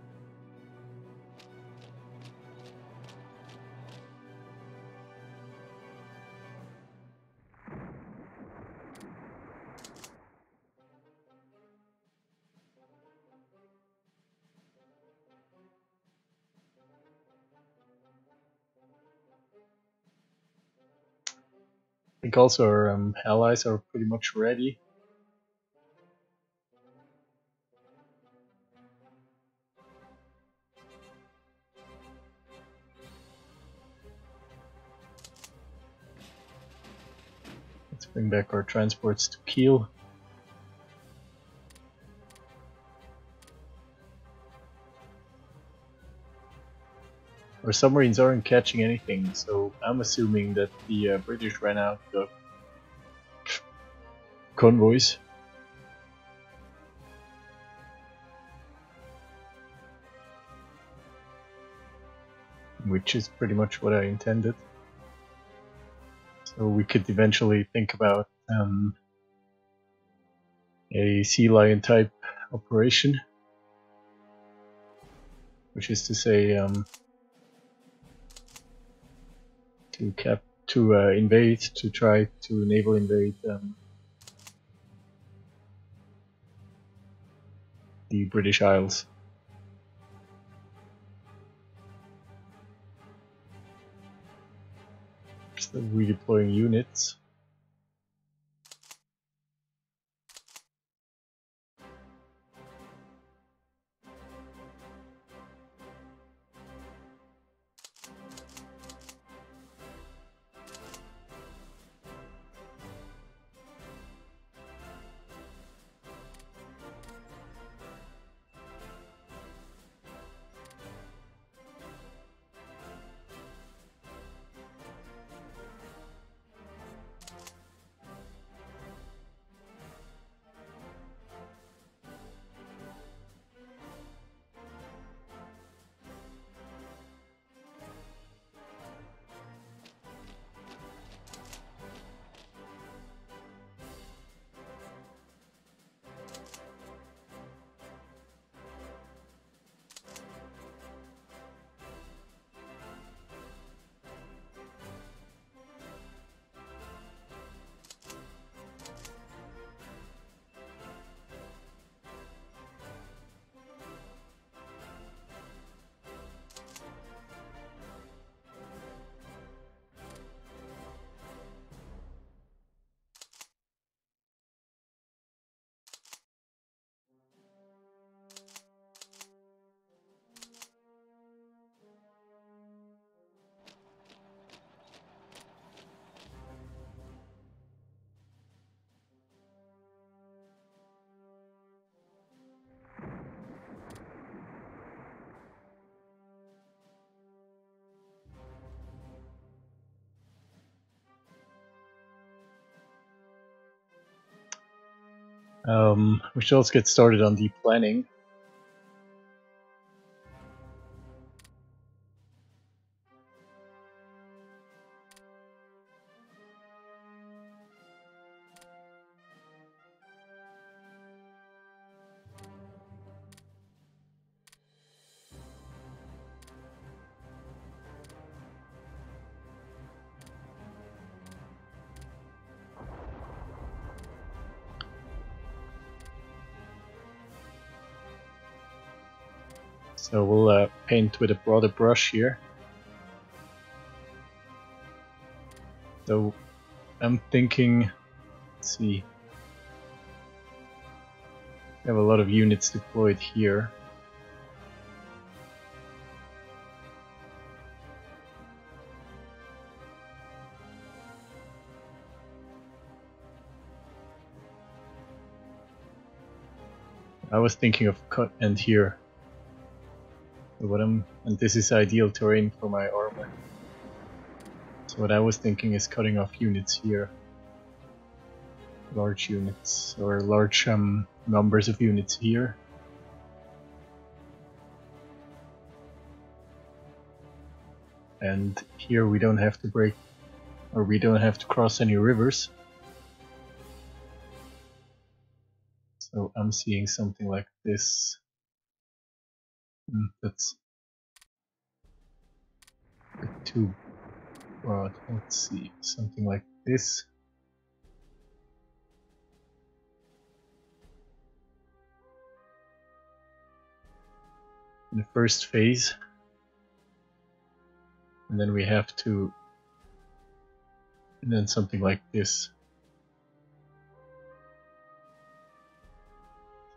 I think also our allies are pretty much ready. Let's bring back our transports to Kiel. Our submarines aren't catching anything, so I'm assuming that the British ran out of convoys. Which is pretty much what I intended. So we could eventually think about a Sea Lion type operation, which is to say to invade, to try to naval invade the British Isles. Still redeploying units. We should also get started on the planning. So we'll paint with a broader brush here. So I'm thinking, let's see, we have a lot of units deployed here. I was thinking of cut end here. So and this is ideal terrain for my armor. So what I was thinking is cutting off units here. Large units, or large numbers of units here. And here we don't have to break, or we don't have to cross any rivers. So I'm seeing something like this. That's a bit too broad. Let's see, something like this. In the first phase. And then we have to, and then something like this.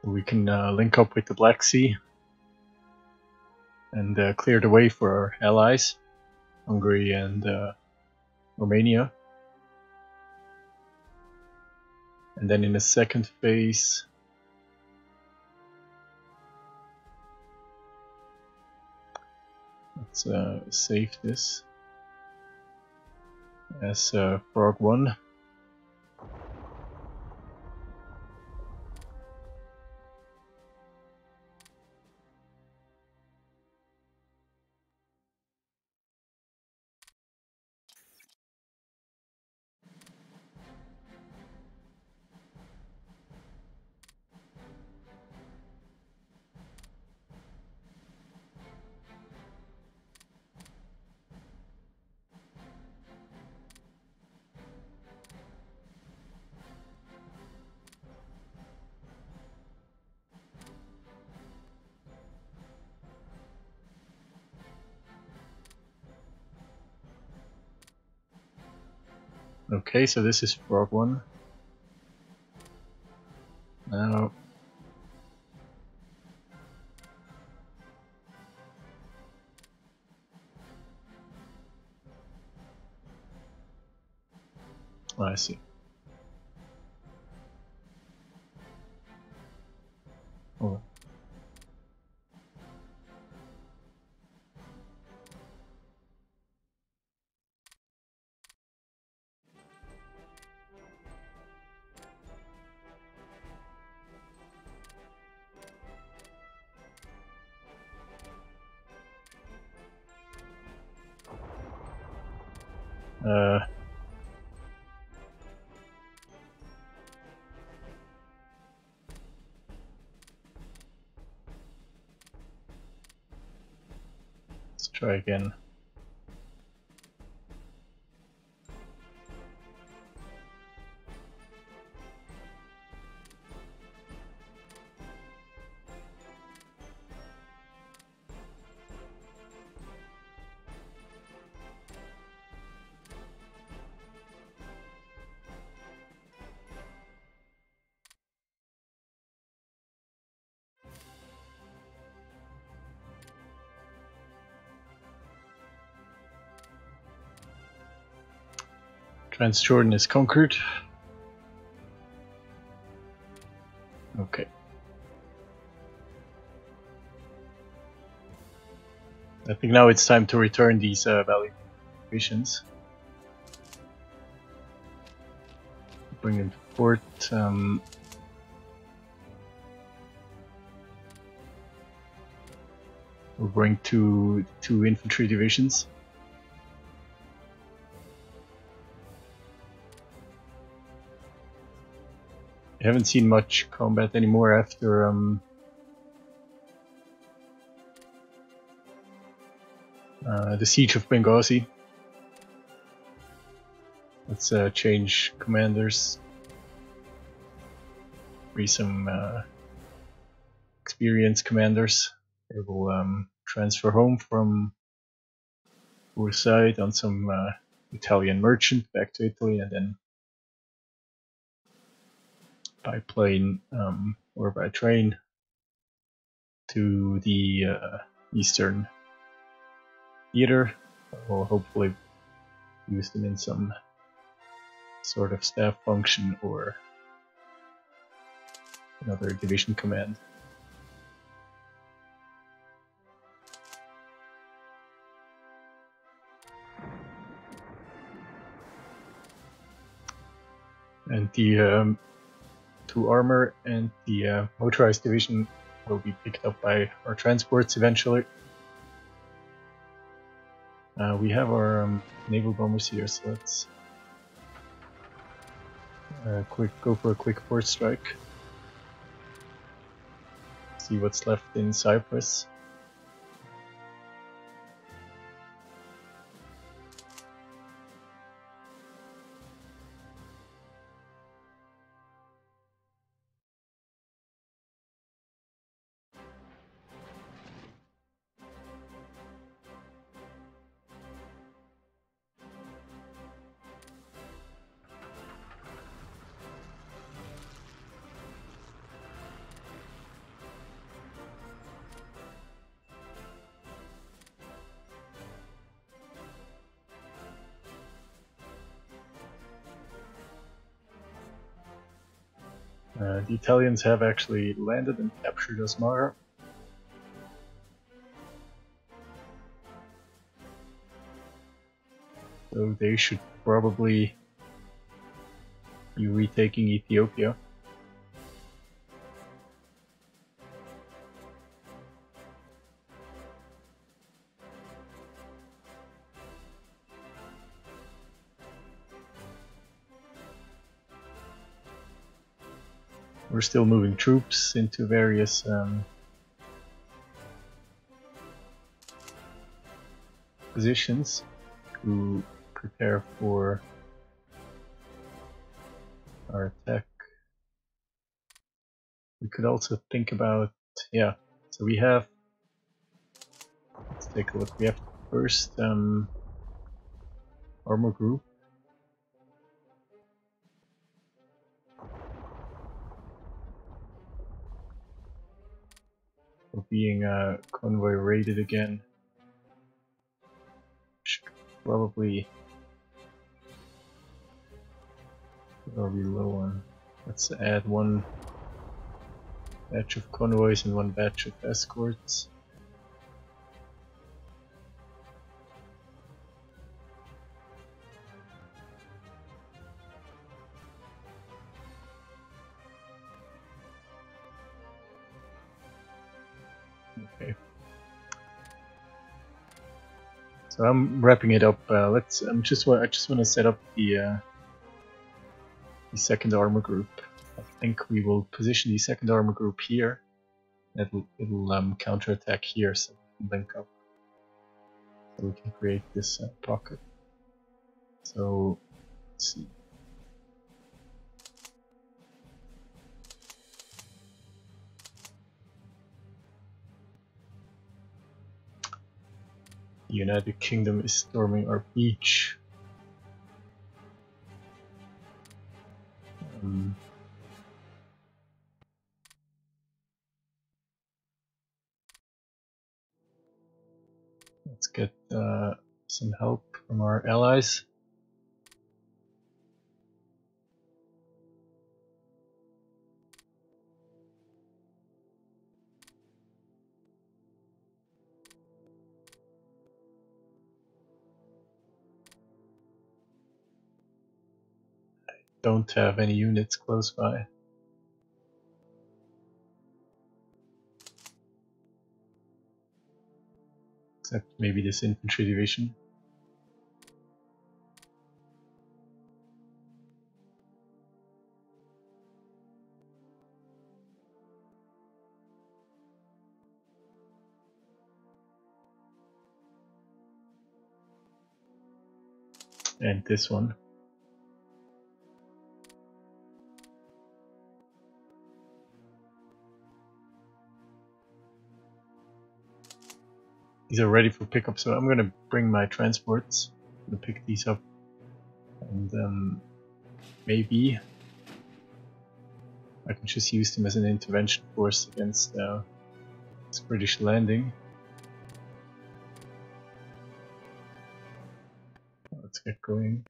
So we can link up with the Black Sea and clear the way for our allies, Hungary and Romania. And then in the second phase, let's save this as Frog 1. Okay, so this is Frog 1. Now I see. Oh. Let's try again. Transjordan is conquered. Okay. I think now it's time to return these value divisions. Bring them to port. We'll bring two infantry divisions. I haven't seen much combat anymore after the siege of Benghazi. Let's change commanders. Free some experienced commanders. They will transfer home from our side on some Italian merchant back to Italy, and then by plane or by train to the Eastern Theater. We'll hopefully use them in some sort of staff function or another division command. And the 2 armor and the motorized division will be picked up by our transports eventually. We have our naval bombers here, so let's go for a quick port strike. See what's left in Cyprus. The Italians have actually landed and captured Asmara. So they should probably be retaking Ethiopia. We're still moving troops into various positions to prepare for our attack. We could also think about, yeah, so we have, let's take a look, we have the first armor group. We're being convoy raided again. Should probably be low on. Let's add 1 batch of convoys and 1 batch of escorts. Okay. So I'm wrapping it up. I just want to set up the second armor group. I think we will position the second armor group here. It'll counterattack here, so we can link up. So we can create this pocket. So let's see. The United Kingdom is storming our beach. Let's get some help from our allies. I don't have any units close by. Except maybe this infantry division. And this one. these are ready for pickup, so I'm gonna bring my transports and pick these up, and maybe I can just use them as an intervention force against this British landing. Let's get going.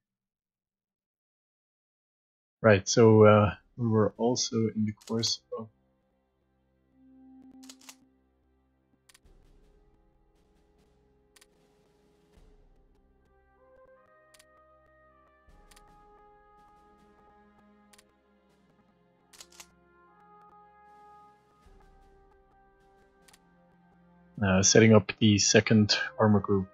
Right, so we were also in the course of setting up the second armor group.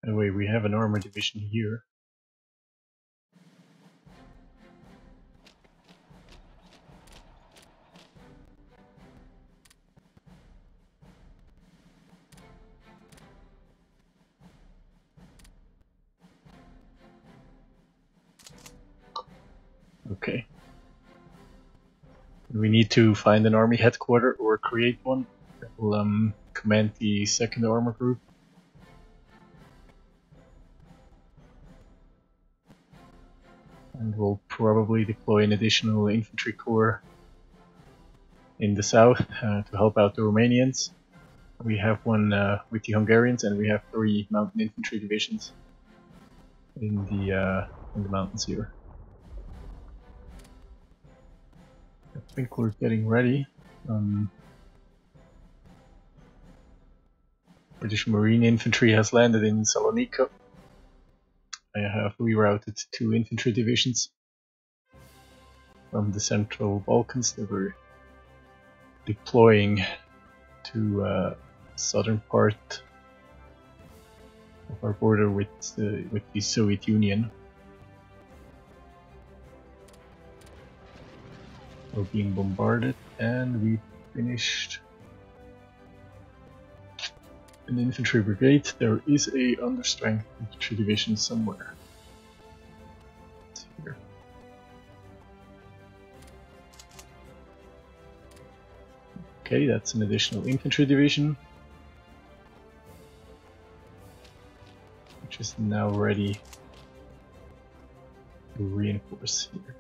Anyway, we have an armor division here. Okay. We need to find an army headquarters or create one that will command the second armor group. And we'll probably deploy an additional infantry corps in the south to help out the Romanians. We have one with the Hungarians, and we have 3 mountain infantry divisions in the mountains here. I think we're getting ready. British Marine Infantry has landed in Salonika. I have rerouted 2 infantry divisions from the Central Balkans that were deploying to southern part of our border with the Soviet Union. We're being bombarded, and we finished an infantry brigade. There is a understrength infantry division somewhere. It's here. Okay, that's an additional infantry division, which is now ready to reinforce here.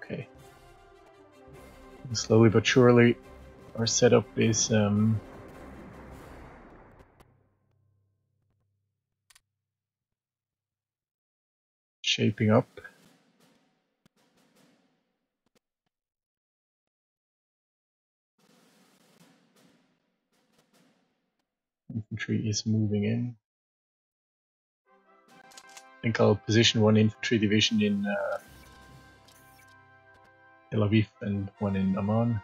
Okay. And slowly but surely, our setup is shaping up. Infantry is moving in. I think I'll position 1 infantry division in Tel Aviv and 1 in Amman.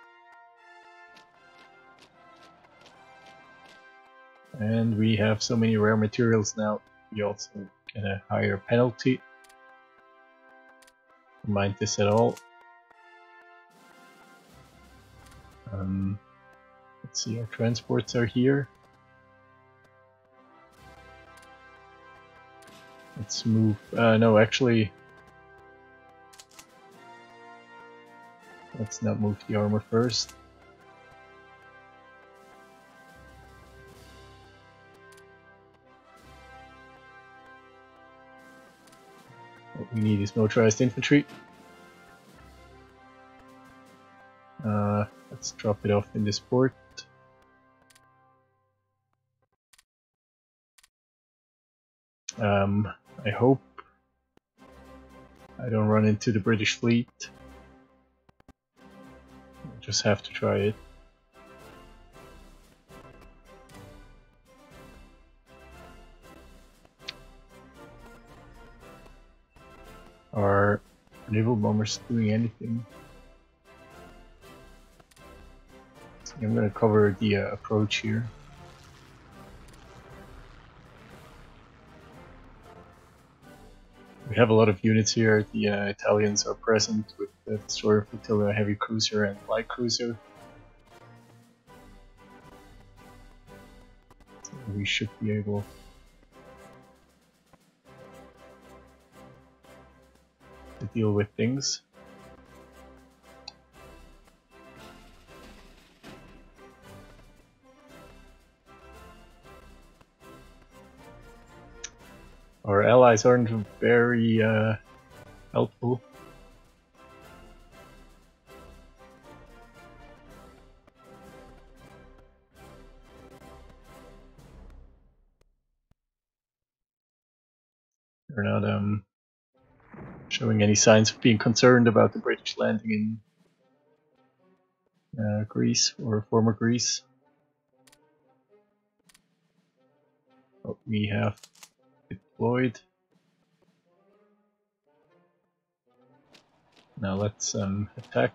And we have so many rare materials now, we also get a higher penalty. Don't mind this at all. Let's see, our transports are here. Let's move. No, actually, let's not move the armor first. What we need is motorized infantry. Let's drop it off in this port. I hope I don't run into the British fleet. I'll just have to try it. naval bombers doing anything. So I'm gonna cover the approach here. We have a lot of units here. The Italians are present with the destroyer flotilla, heavy cruiser, and light cruiser. So we should be able to deal with things. Our allies aren't very helpful. They're not showing any signs of being concerned about the British landing in Greece or former Greece. But we have deployed. Now let's attack.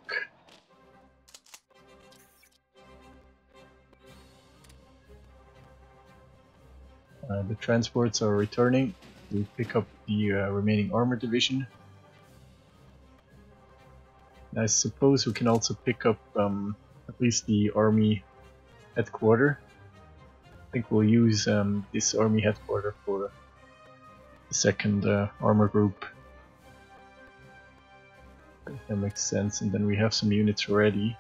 The transports are returning to pick up the remaining armor division. I suppose we can also pick up at least the army headquarters. I think we'll use this army headquarters for the second armor group. I think that makes sense, and then we have some units ready.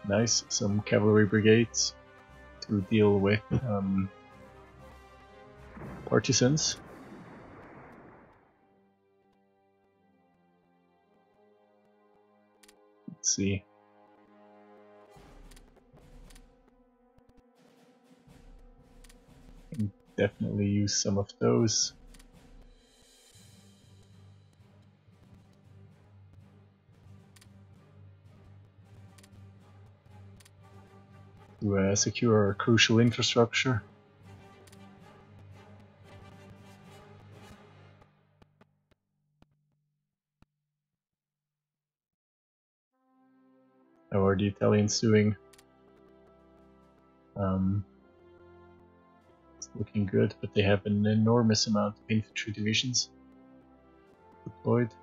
Nice, some cavalry brigades to deal with partisans. Let's see. Can definitely use some of those. To secure our crucial infrastructure. How are the Italians doing? It's looking good, but they have an enormous amount of infantry divisions deployed.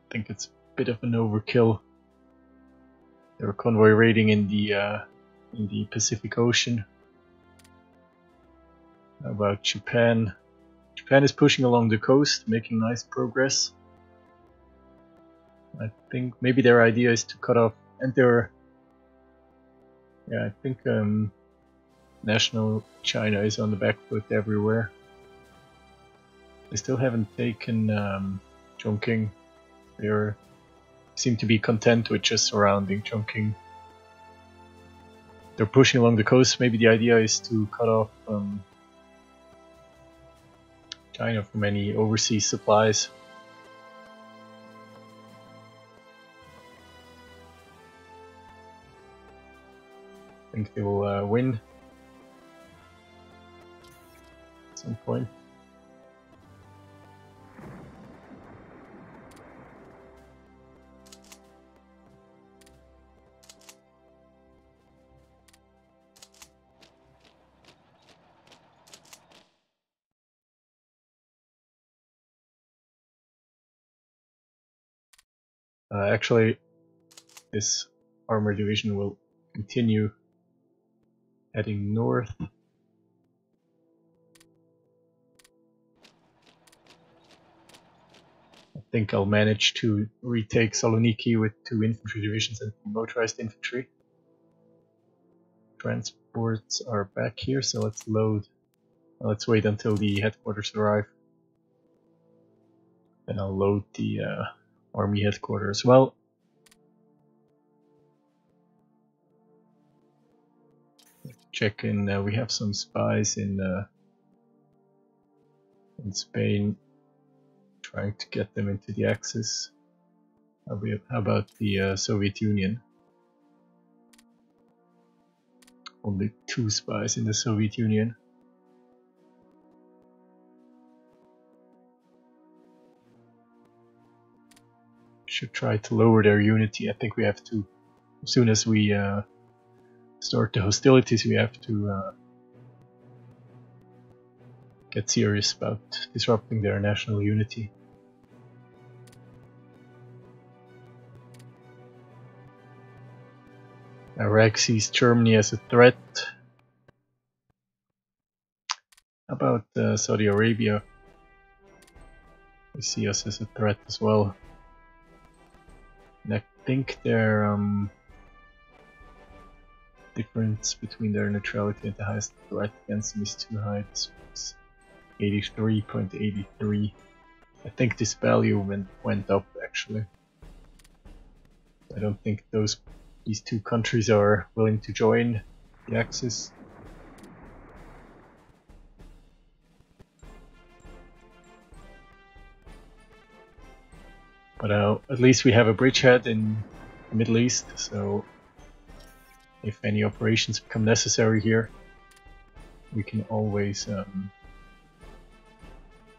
I think it's a bit of an overkill. They were convoy raiding in the Pacific Ocean. How about Japan? Japan is pushing along the coast, making nice progress. I think maybe their idea is to cut off, and they're, yeah, I think national China is on the back foot everywhere. They still haven't taken Chongqing. They seem to be content with just surrounding Chongqing. They're pushing along the coast. Maybe the idea is to cut off China from any overseas supplies. I think they will win at some point. Actually, this armor division will continue heading north. I think I'll manage to retake Saloniki with 2 infantry divisions and motorized infantry. Transports are back here, so let's load. Let's wait until the headquarters arrive. Then I'll load the army headquarters as well. Let's check in. We have some spies in Spain, trying to get them into the Axis. How about the Soviet Union? Only 2 spies in the Soviet Union. should try to lower their unity. I think we have to, as soon as we start the hostilities, we have to get serious about disrupting their national unity. Iraq sees Germany as a threat. About Saudi Arabia, they see us as a threat as well. And I think their difference between their neutrality and the highest threat against them is too high. This was 83.83. I think this value went up actually. I don't think these two countries are willing to join the Axis. But at least we have a bridgehead in the Middle East, so if any operations become necessary here, we can always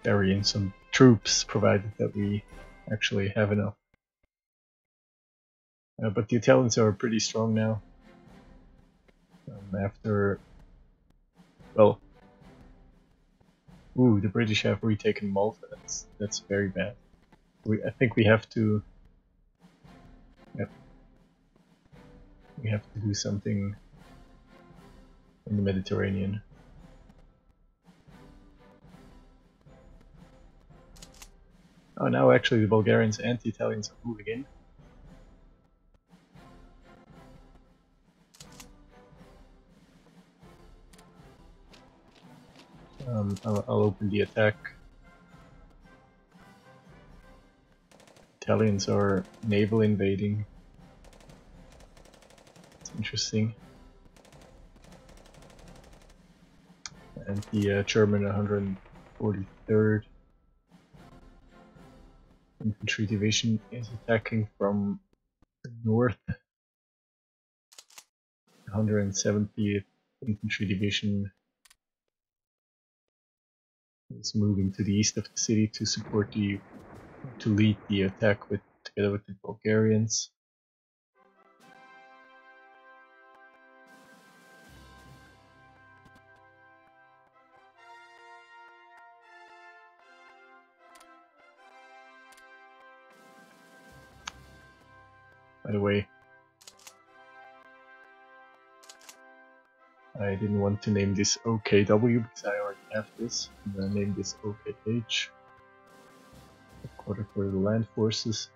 carry in some troops, provided that we actually have enough. But the Italians are pretty strong now. Well, ooh, the British have retaken Malta. That's very bad. I think we have to. Yep. We have to do something in the Mediterranean. Oh, now actually the Bulgarians and the Italians are moving in. I'll open the attack. Italians are naval invading. It's interesting. And the German 143rd Infantry Division is attacking from the north. 170th Infantry Division is moving to the east of the city to support to lead the attack together with the Bulgarians. By the way, I didn't want to name this OKW because I already have this. I'm gonna name this OKH. Headquarters for the land forces.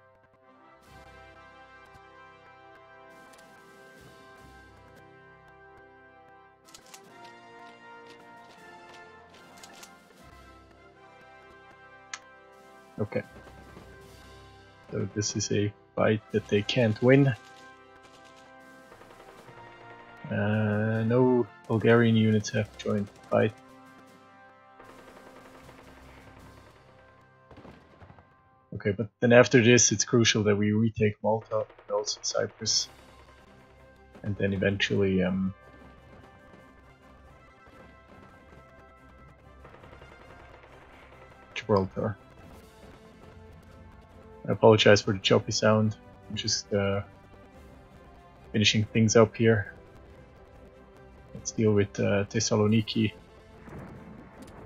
Okay. So this is a fight that they can't win. No Bulgarian units have joined the fight. Okay, but then after this it's crucial that we retake Malta and also Cyprus. And then eventually Gibraltar. I apologize for the choppy sound. I'm just finishing things up here. Let's deal with Thessaloniki,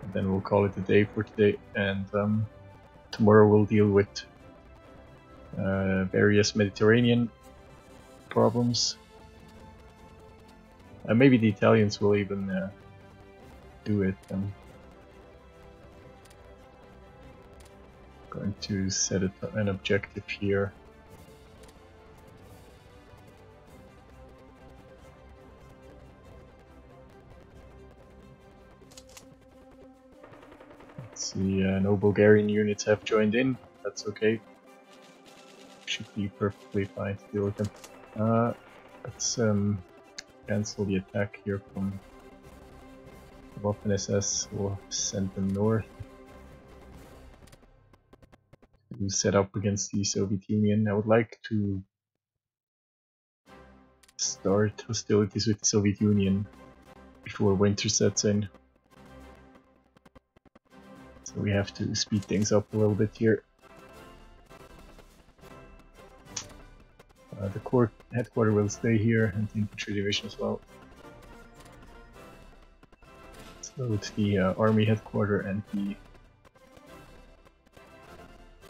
and then we'll call it a day for today. And tomorrow we'll deal with various Mediterranean problems. Maybe the Italians will even do it. I'm going to set an objective here. Let's see, no Bulgarian units have joined in. That's okay. Should be perfectly fine to deal with them. Let's cancel the attack here from Waffen SS. We'll send them north to set up against the Soviet Union. I would like to start hostilities with the Soviet Union before winter sets in. So we have to speed things up a little bit here. The core headquarters will stay here, and the infantry division as well. So it's the army headquarters and the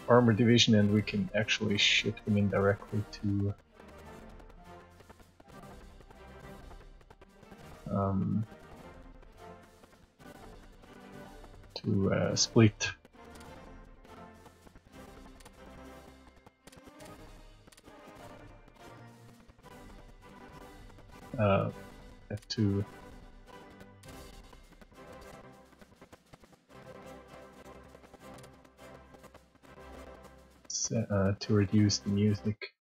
armor division, and we can actually ship them in directly to Split. Have to reduce the music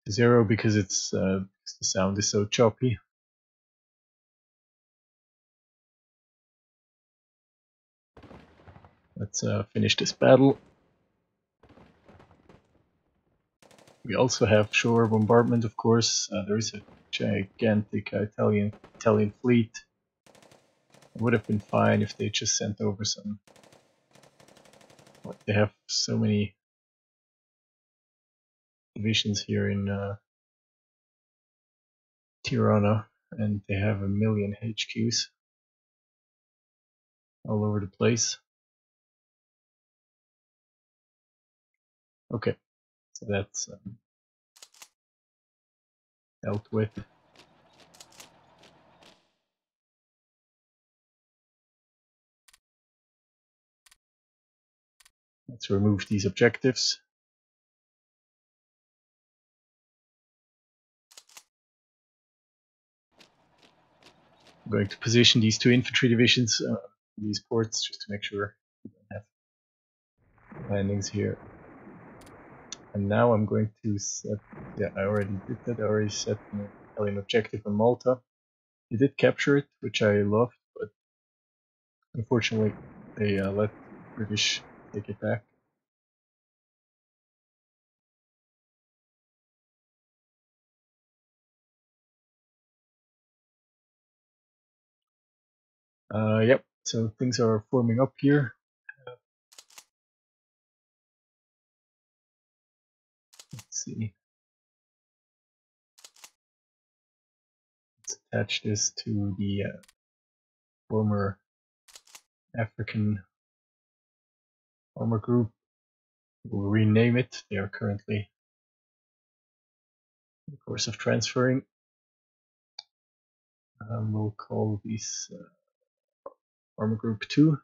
to 0 because the sound is so choppy. Let's finish this battle. We also have shore bombardment, of course. There is a gigantic Italian fleet. It would have been fine if they just sent over some. They have so many divisions here in Tirana, and they have 1 million HQs all over the place. Okay, so that's dealt with. Let's remove these objectives. I'm going to position these 2 infantry divisions in these ports just to make sure we don't have landings here. And now I'm going to set, yeah, I already did that, I already set an Italian objective on Malta. They did capture it, which I loved, but unfortunately they let British take it back. Yep, so things are forming up here. Let's see. Let's attach this to the former African armor group. We'll rename it. They are currently in the course of transferring. We'll call this armor group 2.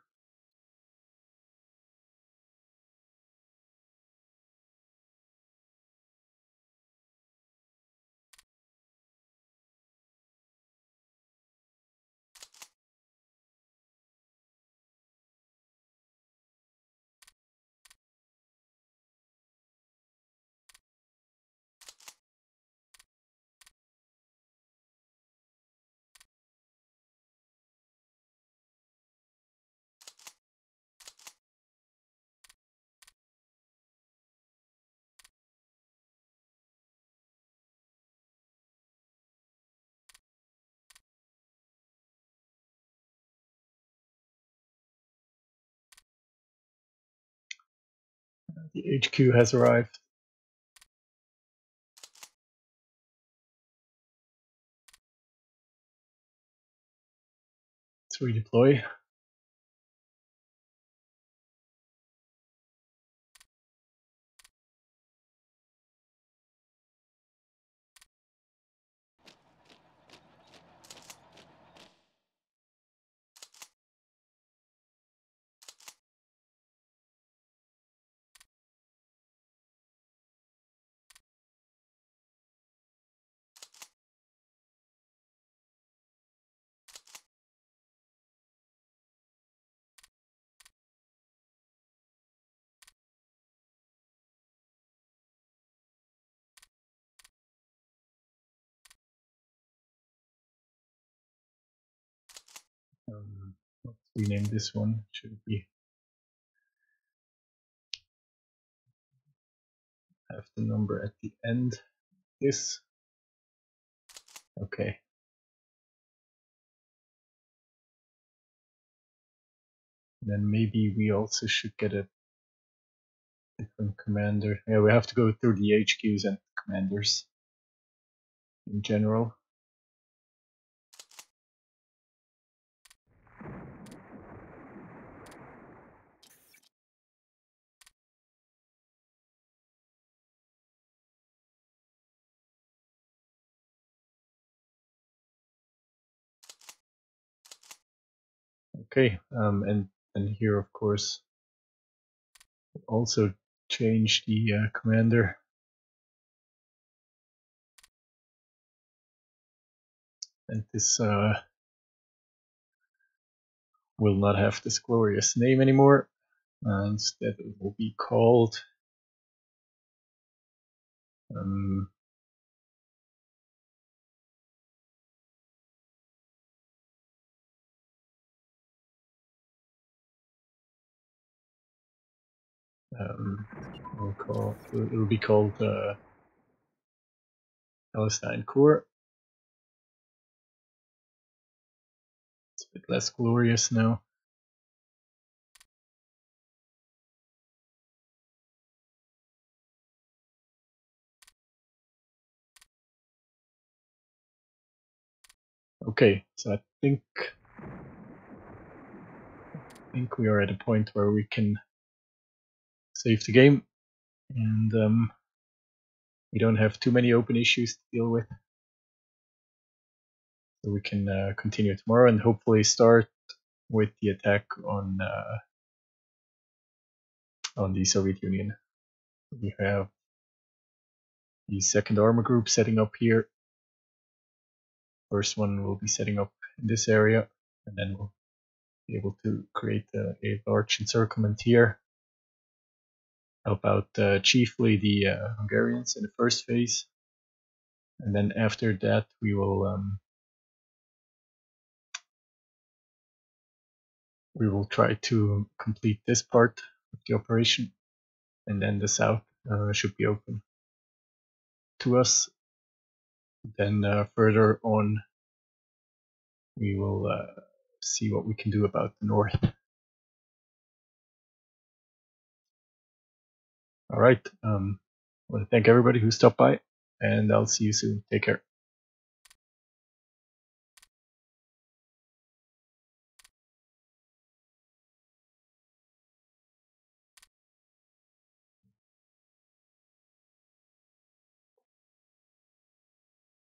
The HQ has arrived. Let's redeploy. Let's rename this one. Should be have the number at the end. This. Okay. Then maybe we also should get a different commander. Yeah, we have to go through the HQs and commanders in general. Okay, and here of course also change the commander. And this will not have this glorious name anymore. Instead it will be called it'll be called Palestine Corps. It's a bit less glorious now. Okay, so I think we are at a point where we can save the game, and we don't have too many open issues to deal with. So we can continue tomorrow and hopefully start with the attack on the Soviet Union. We have the second armor group setting up here. First one will be setting up in this area, and then we'll be able to create a large encirclement here. Help out chiefly the Hungarians in the first phase, and then after that we will try to complete this part of the operation, and then the south should be open to us. Then further on we will see what we can do about the north. All right. I want to thank everybody who stopped by, and I'll see you soon. Take care.